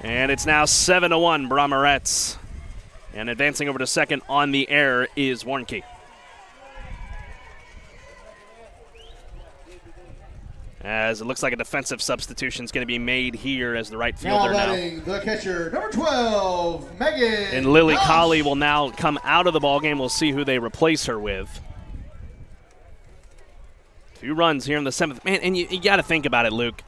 And it's now 7-1 Brahmarettes. And advancing over to second on the air is Warnke. As it looks like a defensive substitution is going to be made here as the right fielder now. The catcher, number 12, Megan. And Lily Barsh. Colley will now come out of the ballgame. We'll see who they replace her with. 2 runs here in the 7th. Man, and you got to think about it, Luke.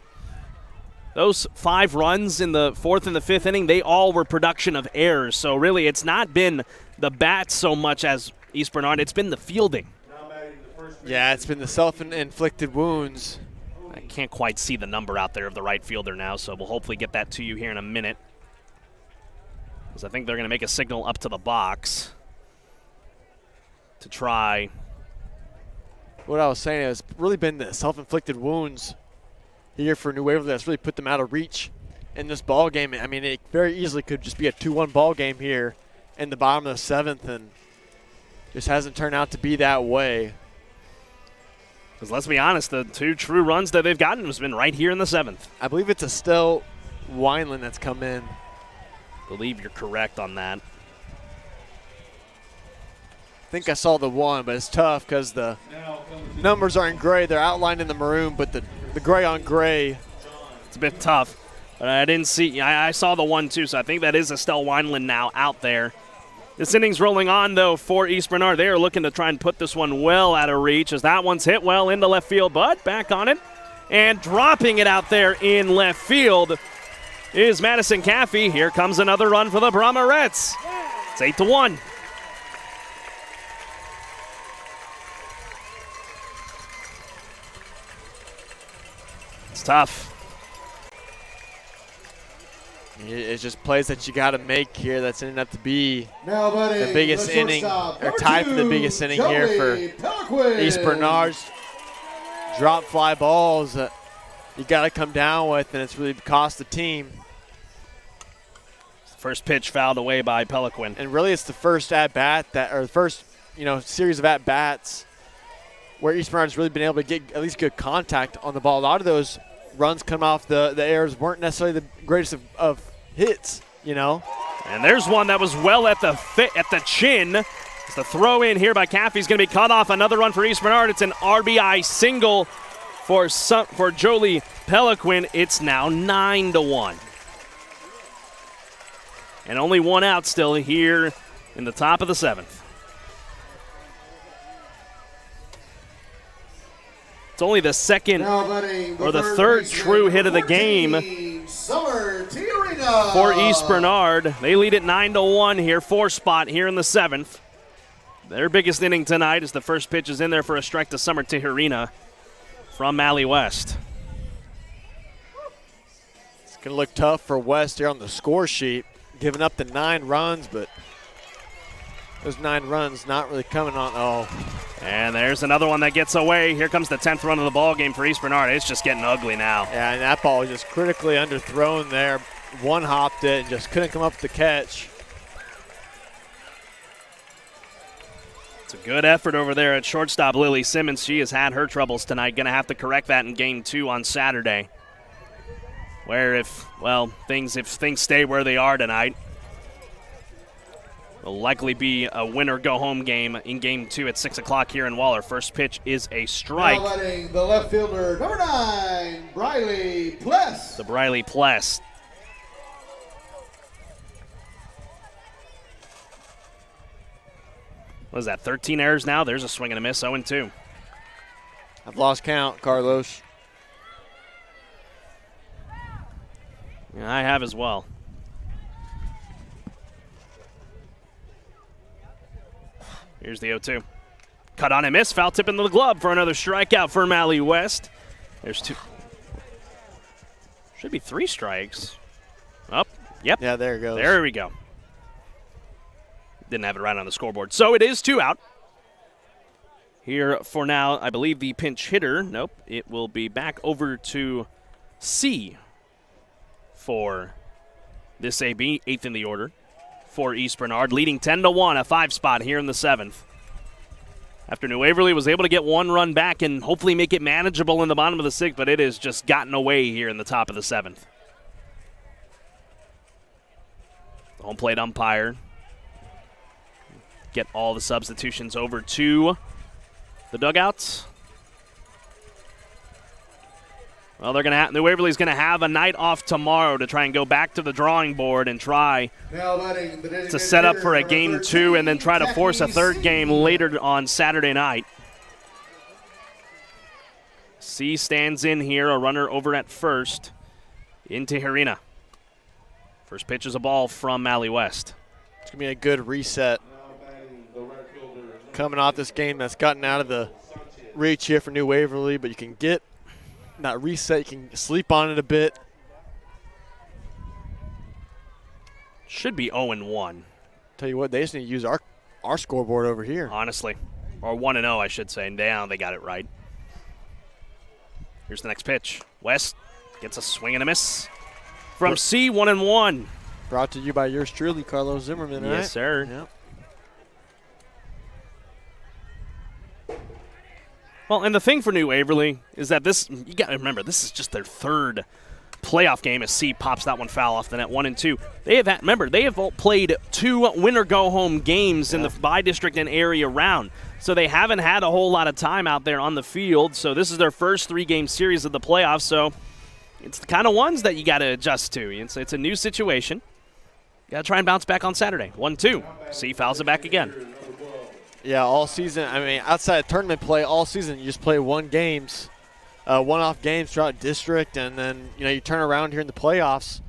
Those 5 runs in the 4th and the 5th inning, they all were production of errors. So really, it's not been the bats so much as East Bernard. It's been the fielding. Yeah, it's been the self-inflicted wounds. I can't quite see the number out there of the right fielder now, so we'll hopefully get that to you here in a minute. Because I think they're going to make a signal up to the box to try. What I was saying is really been the self-inflicted wounds here for New Waverly that's really put them out of reach in this ball game. I mean, it very easily could just be a 2-1 ball game here in the bottom of the 7th, and just hasn't turned out to be that way. Because let's be honest, the 2 true runs that they've gotten has been right here in the 7th. I believe it's Estelle Wineland that's come in. I believe you're correct on that. I think I saw the 1, but it's tough because the numbers are in gray. They're outlined in the maroon, but the gray on gray. It's a bit tough. But I didn't see. I saw the 1 too, so I think that is Estelle Wineland now out there. This inning's rolling on, though, for East Bernard. They are looking to try and put this one well out of reach, as that one's hit well into left field, but back on it. And dropping it out there in left field is Madison Caffey. Here comes another run for the Brahmarettes. It's 8-1. It's tough. It's just plays that you got to make here that's ending up to be Now, buddy, the biggest inning, or tied for the biggest inning here for East Bernard's drop fly balls that you got to come down with, and it's really cost the team. First pitch fouled away by Peliquin. And really it's the first at-bat, or the first series of at-bats where East Bernard's really been able to get at least good contact on the ball. A lot of those runs come off the errors weren't necessarily the greatest of hits, And there's one that was well at the chin. It's the throw in here by Caffey's going to be cut off. Another run for East Bernard. It's an RBI single for Jolie Peliquin. It's now 9-1. And only 1 out still here in the top of the 7th. It's only the second or the third true hit of the game for East Bernard. They lead it 9-1 here, 4 spot here in the 7th. Their biggest inning tonight is the first pitch is in there for a strike to Summer Tijerina from Mally West. It's going to look tough for West here on the score sheet, giving up the 9 runs, but those 9 runs not really coming on. And there's another one that gets away. Here comes the 10th run of the ball game for East Bernard. It's just getting ugly now. Yeah, and that ball was just critically underthrown there. One-hopped it and just couldn't come up with the catch. It's a good effort over there at shortstop Lily Simmons. She has had her troubles tonight. Going to have to correct that in Game 2 on Saturday. Where if things stay where they are tonight, will likely be a winner-go-home game in Game 2 at 6 o'clock here in Waller. First pitch is a strike. Now letting the left fielder, number 9, Briley Pless. The Briley Pless. What is that, 13 errors now? There's a swing and a miss, 0-2. I've lost count, Carlos. Yeah, I have as well. Here's the 0-2. Cut on and miss. Foul tip into the glove for another strikeout for Mally West. There's 2. Should be 3 strikes. Up. Yep. Yeah, there it goes. There we go. Didn't have it right on the scoreboard. So it is 2 out. Here for now, I believe the pinch hitter. Nope. It will be back over to C for This AB, 8th in the order for East Bernard, leading 10-1, a 5 spot here in the 7th. After New Waverly was able to get one run back and hopefully make it manageable in the bottom of the 6th, but it has just gotten away here in the top of the 7th. The home plate umpire get all the substitutions over to the dugouts. Well, they're going to New Waverly's going to have a night off tomorrow to try and go back to the drawing board and try to set up for a game 2 and then try to force a 3rd game later on Saturday night. C stands in here, a runner over at first into Hirina. First pitch is a ball from Mally West. It's going to be a good reset coming off this game that's gotten out of the reach here for New Waverly, but you can get that reset, you can sleep on it a bit. Should be 0-1. Tell you what, they just need to use our scoreboard over here. Honestly. Or 1-0, I should say. Now they got it right. Here's the next pitch. West gets a swing and a miss. From C, 1-1. Brought to you by yours truly, Carlos Zimmermann, right? Yes, sir. Yep. Well, and the thing for New Waverly is that you got to remember, this is just their 3rd playoff game as C pops that one foul off the net, 1-2. They have played 2 win-or-go-home games in the by-district and area round. So they haven't had a whole lot of time out there on the field. So this is their first 3-game series of the playoffs. So it's the kind of ones that you got to adjust to. It's a new situation. You got to try and bounce back on Saturday. 1-2. C fouls it back again. Yeah, all season, I mean, outside of tournament play, all season you just play one-off games throughout district, and then, you turn around here in the playoffs,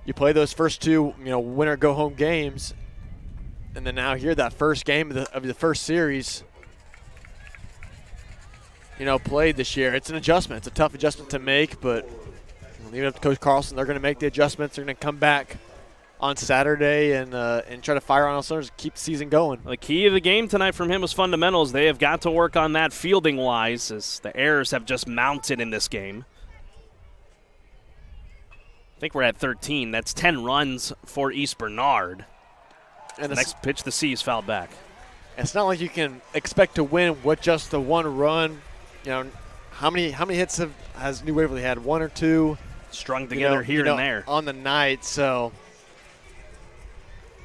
you play those first 2, winner-go-home games, and then now here, that first game of the first series, played this year. It's an adjustment. It's a tough adjustment to make, but leave it up to Coach Carlson. They're going to make the adjustments. They're going to come back on Saturday and try to fire on all cylinders, keep the season going. The key of the game tonight from him was fundamentals. They have got to work on that fielding-wise as the errors have just mounted in this game. I think we're at 13. That's 10 runs for East Bernard. And the next pitch, the C is fouled back. It's not like you can expect to win with just the one run. How many hits has New Waverly had? 1 or 2? Strung together here and there on the night. So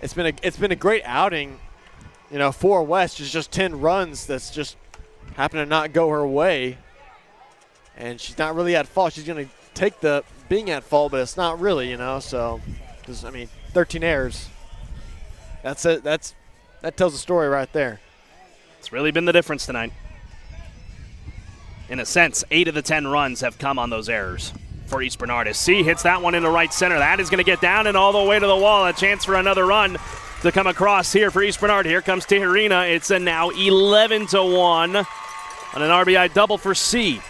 it's been a great outing, for West. It's just 10 runs that's just happened to not go her way, and she's not really at fault. She's going to take the being at fault, but it's not really, So, 13 errors. That's it. That tells the story right there. It's really been the difference tonight. In a sense, 8 of the 10 runs have come on those errors for East Bernard. As C hits that one into right center. That is going to get down and all the way to the wall. A chance for another run to come across here for East Bernard. Here comes Tijerina. It's a now 11-1 on an RBI double for C.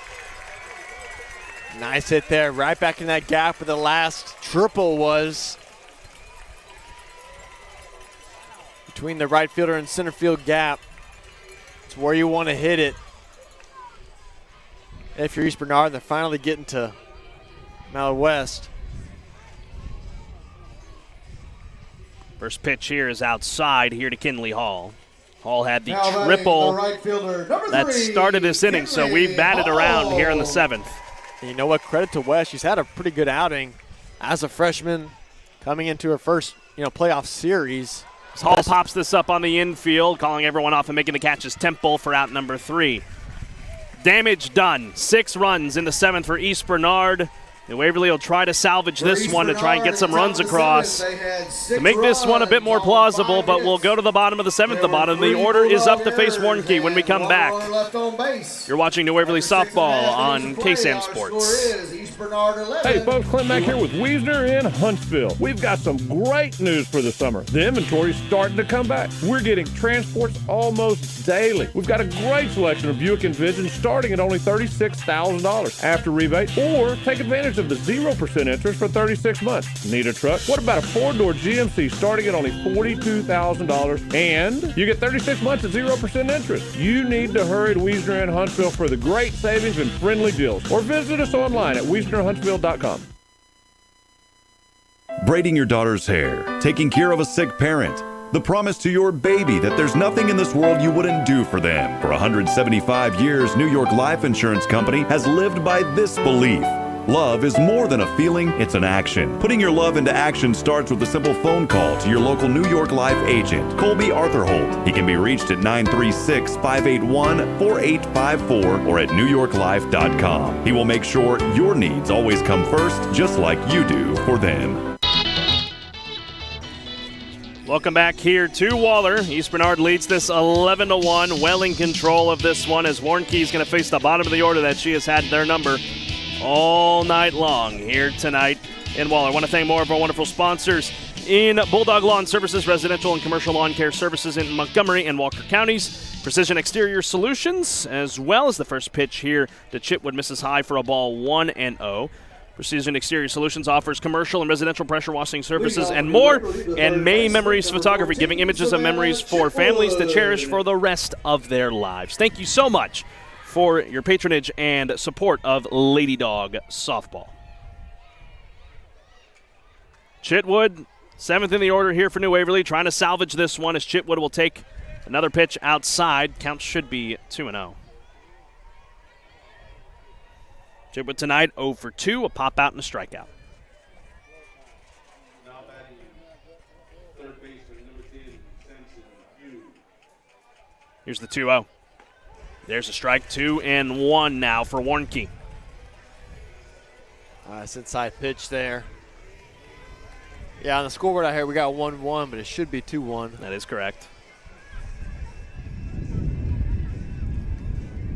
Nice hit there. Right back in that gap where the last triple was. Between the right fielder and center field gap. It's where you want to hit it. If you're East Bernard, they're finally getting to Mally West. First pitch here is outside here to Kinley Hall. Hall had the triple that started this inning, so we've batted around here in the 7th. And you know what? Credit to West. She's had a pretty good outing as a freshman coming into her first playoff series. Hall pops this up on the infield, calling everyone off and making the catch is Temple for out number 3. Damage done. 6 runs in the 7th for East Bernard. And Waverly will try to salvage this one to try and get some runs across to make this one a bit more plausible, but we'll go to the bottom of the 7th. The bottom of the order is up to face Warnke when we come back. You're watching New Waverly Softball on KSAM Sports. Hey folks, Clint Mack here with Wiesner in Huntsville. We've got some great news for the summer. The inventory's starting to come back. We're getting transports almost daily. We've got a great selection of Buick Envision starting at only $36,000 after rebate, or take advantage of the 0% interest for 36 months. Need a truck? What about a 4-door GMC starting at only $42,000 and you get 36 months at 0% interest? You need to hurry to Wiesner in Huntsville for the great savings and friendly deals, or visit us online at WiesnerHuntsville.com. braiding your daughter's hair, taking care of a sick parent, the promise to your baby that there's nothing in this world you wouldn't do for them. For 175 years, New York Life Insurance Company has lived by this belief. Love is more than a feeling, it's an action. Putting your love into action starts with a simple phone call to your local New York Life agent, Colby Arthur Holt. He can be reached at 936-581-4854 or at newyorklife.com. He will make sure your needs always come first, just like you do for them. Welcome back here to Waller. East Bernard leads this 11-1, well in control of this one as Warnke is going to face the bottom of the order that she has had their number all night long here tonight in Waller. I want to thank more of our wonderful sponsors in Bulldog Lawn Services, residential and commercial lawn care services in Montgomery and Walker counties, Precision Exterior Solutions, as well as the first pitch here to Chitwood misses high for a ball 1-0. Precision Exterior Solutions offers commercial and residential pressure washing services and more. And May Memories Photography, giving images of memories for families to cherish for the rest of their lives. Thank you so much for your patronage and support of Lady Dog Softball. Chitwood, 7th in the order here for New Waverly, trying to salvage this one as Chitwood will take another pitch outside. Count should be 2-0. Chitwood tonight 0 for 2, a pop out and a strikeout. Here's the 2-0. There's a strike, 2-1 now for Warnke. Nice inside pitch there. Yeah, on the scoreboard out here, we got 1-1, but it should be 2-1. That is correct.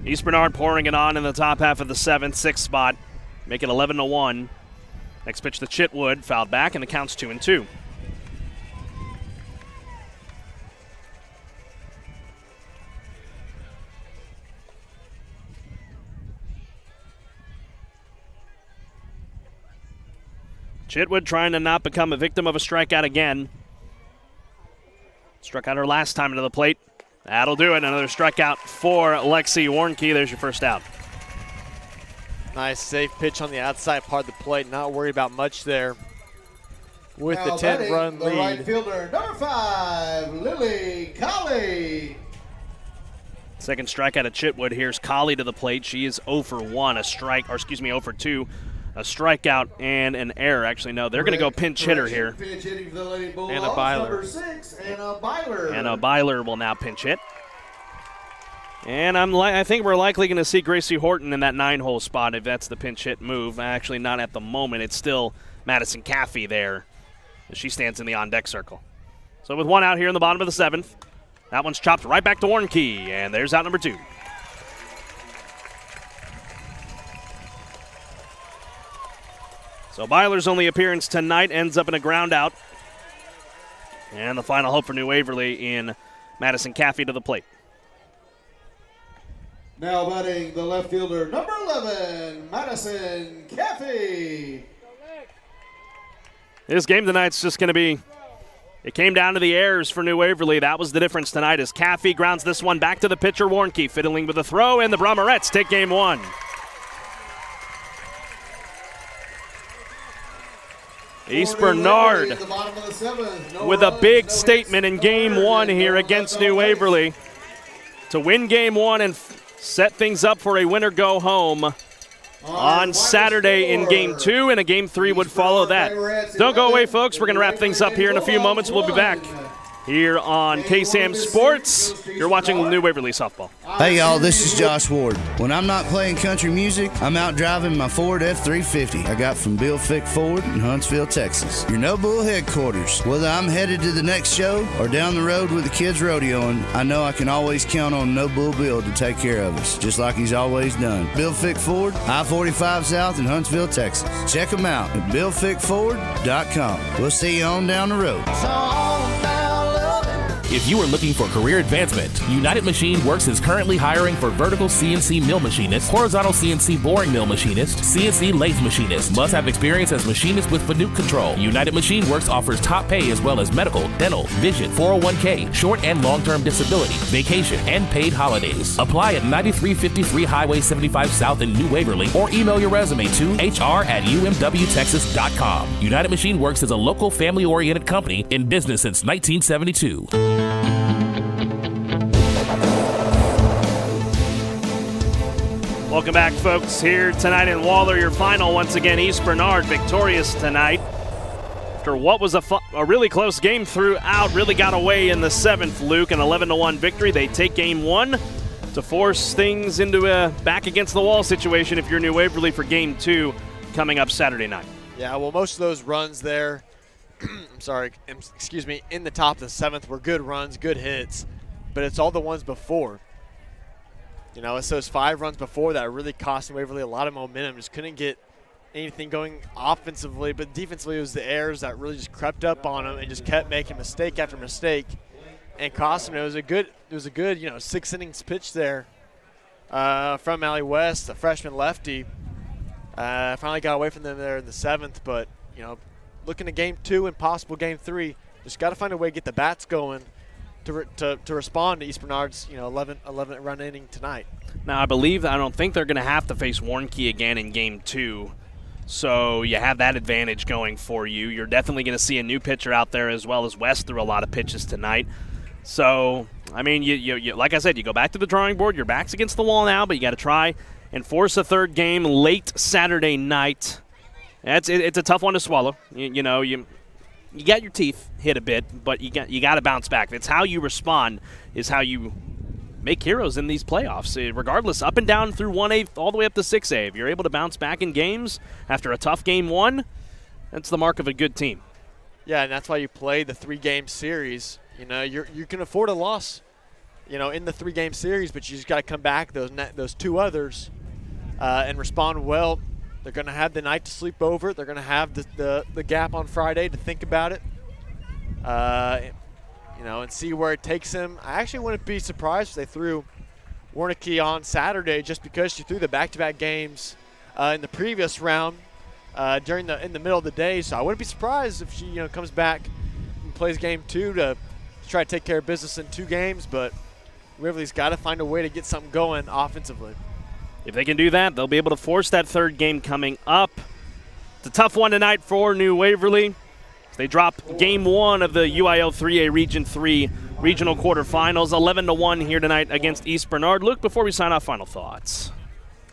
East Bernard pouring it on in the top half of the 7th, 6th spot. Make it 11-1. Next pitch to Chitwood, fouled back, and the count's 2-2. Chitwood trying to not become a victim of a strikeout again. Struck out her last time into the plate. That'll do it. Another strikeout for Lexi Warnke. There's your first out. Nice safe pitch on the outside part of the plate. Not worried about much there with now the 10-run lead. Right fielder, number 5, Lily Colley. Second strikeout of Chitwood. Here's Colley to the plate. She is 0 for 1, 0 for 2. A strikeout and an error. Actually, no, they're going to go pinch hitter here. Pinch hitting for the Lady Bulldogs, Anna Byler. Number 6, Anna Byler. Anna Byler will now pinch hit. And I think we're likely going to see Gracie Horton in that 9-hole spot if that's the pinch hit move. Actually, not at the moment. It's still Madison Caffey there as she stands in the on-deck circle. So with one out here in the bottom of the 7th, that one's chopped right back to Warnke, and there's out number 2. So Byler's only appearance tonight ends up in a ground out. And the final hope for New Waverly in Madison Caffey to the plate. Now batting the left fielder, number 11, Madison Caffey. This game tonight's just going to be, it came down to the errors for New Waverly. That was the difference tonight as Caffey grounds this one back to the pitcher, Warnke, fiddling with a throw, and the Brahmarettes take game 1. East Bernard with a big statement in game 1 here against New Waverly to win game 1 and set things up for a winner go home on Saturday in game 2, and a game 3 would follow that. Don't go away, folks. We're going to wrap things up here in a few moments. We'll be back here on KSAM Sports. You're watching New Waverly Softball. Hey y'all, this is Josh Ward. When I'm not playing country music, I'm out driving my Ford F-350 I got from Bill Fick Ford in Huntsville, Texas. Your No Bull headquarters. Whether I'm headed to the next show or down the road with the kids rodeoing, I know I can always count on No Bull Bill to take care of us, just like he's always done. Bill Fick Ford, I-45 South in Huntsville, Texas. Check them out at BillFickFord.com. We'll see you on down the road. If you are looking for career advancement, United Machine Works is currently hiring for vertical CNC mill machinist, horizontal CNC boring mill machinist, CNC lathe machinist. Must have experience as machinist with Fanuc control. United Machine Works offers top pay as well as medical, dental, vision, 401k, short and long-term disability, vacation, and paid holidays. Apply at 9353 Highway 75 South in New Waverly or email your resume to hr@umwtexas.com. United Machine Works is a local family-oriented company in business since 1972. Welcome back, folks. Here tonight in Waller, your final once again. East Bernard victorious tonight after what was a really close game throughout. Really got away in the 7th, Luke, an 11-1 victory. They take game 1 to force things into a back against the wall situation if you're New Waverly for game 2 coming up Saturday night. Yeah, well, most of those runs there, in the top of the 7th were good runs, good hits, but it's all the ones before. You know, it's those 5 runs before that really cost Waverly a lot of momentum. Just couldn't get anything going offensively, but defensively it was the errors that really just crept up on them and just kept making mistake after mistake and cost them. It was a good 6 innings pitch there from Allie West, the freshman lefty. Finally got away from them there in the 7th, but looking at game 2 and possible game 3, just got to find a way to get the bats going to respond to East Bernard's 11 run inning tonight. Now I don't think they're going to have to face Warnke again in game 2, so you have that advantage going for you. You're definitely going to see a new pitcher out there as well as West threw a lot of pitches tonight. So I mean, you like I said, you go back to the drawing board. Your back's against the wall now, but you got to try and force a 3rd game late Saturday night. It's a tough one to swallow. You got your teeth hit a bit, but you got to bounce back. That's how you respond, is how you make heroes in these playoffs. Regardless, up and down through 1A all the way up to 6A. If you're able to bounce back in games after a tough game 1, that's the mark of a good team. Yeah, and that's why you play the 3-game series. You can afford a loss, in the 3-game series, but you just got to come back those 2 others and respond well. They're going to have the night to sleep over. They're going to have the gap on Friday to think about it, and see where it takes them. I actually wouldn't be surprised if they threw Warnke on Saturday, just because she threw the back-to-back games in the previous round in the middle of the day. So I wouldn't be surprised if she comes back and plays game 2 to try to take care of business in 2 games. But Waverly's got to find a way to get something going offensively. If they can do that, they'll be able to force that 3rd game coming up. It's a tough one tonight for New Waverly. They drop game 1 of the UIL 3A Region 3 regional quarterfinals, 11-1 here tonight against East Bernard. Luke, before we sign off, final thoughts.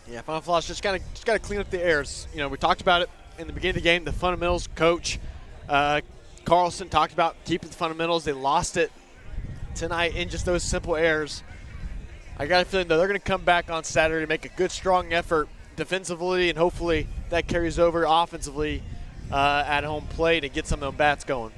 Yeah, final thoughts. Just got to clean up the errors. We talked about it in the beginning of the game. The fundamentals coach Carlson talked about keeping the fundamentals. They lost it tonight in just those simple errors. I got a feeling that they're going to come back on Saturday, make a good, strong effort defensively, and hopefully that carries over offensively at home plate and get some of them bats going.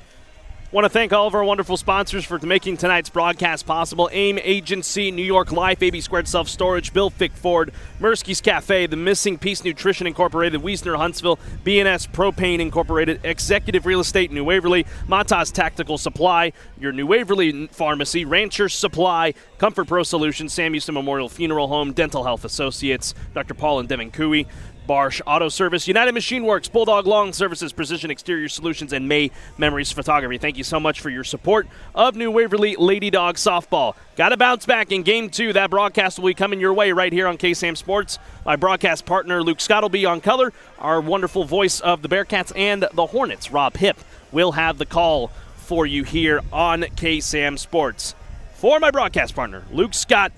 Want to thank all of our wonderful sponsors for making tonight's broadcast possible. AIM Agency, New York Life, AB2 Self Storage, Bill Fick Ford, Murski's Cafe, The Missing Piece Nutrition Incorporated, Wiesner Huntsville, S Propane Incorporated, Executive Real Estate New Waverly, Matas Tactical Supply, your New Waverly Pharmacy, Rancher Supply, Comfort Pro Solutions, Sam Houston Memorial Funeral Home, Dental Health Associates, Dr. Paul and Devon Kooi, Barsh Auto Service, United Machine Works, Bulldog Lawn Services, Precision Exterior Solutions, and May Memories Photography. Thank you so much for your support of New Waverly Lady Dog Softball. Got to bounce back in Game 2. That broadcast will be coming your way right here on KSAM Sports. My broadcast partner, Luke Scott, will be on color. Our wonderful voice of the Bearcats and the Hornets, Rob Hipp, will have the call for you here on KSAM Sports. For my broadcast partner, Luke Scott,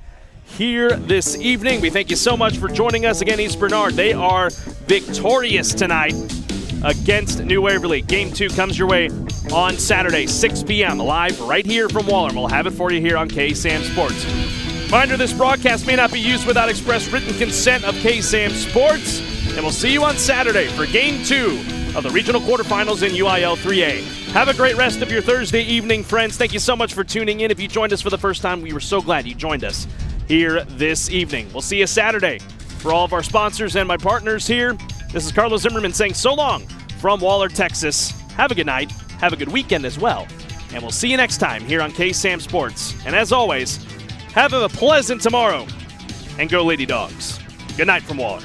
here this evening. We thank you so much for joining us again, East Bernard. They are victorious tonight against New Waverly. Game 2 comes your way on Saturday, 6 p.m. live right here from Waller. We'll have it for you here on KSAM Sports. Reminder, this broadcast may not be used without express written consent of KSAM Sports. And we'll see you on Saturday for Game 2 of the regional quarterfinals in UIL 3A. Have a great rest of your Thursday evening, friends. Thank you so much for tuning in. If you joined us for the first time, we were so glad you joined us here this evening. We'll see you Saturday. For all of our sponsors and my partners here, this is Carlos Zimmermann saying so long from Waller, Texas. Have a good night. Have a good weekend as well. And we'll see you next time here on KSAM Sports. And as always, have a pleasant tomorrow. And go Lady Dogs. Good night from Waller.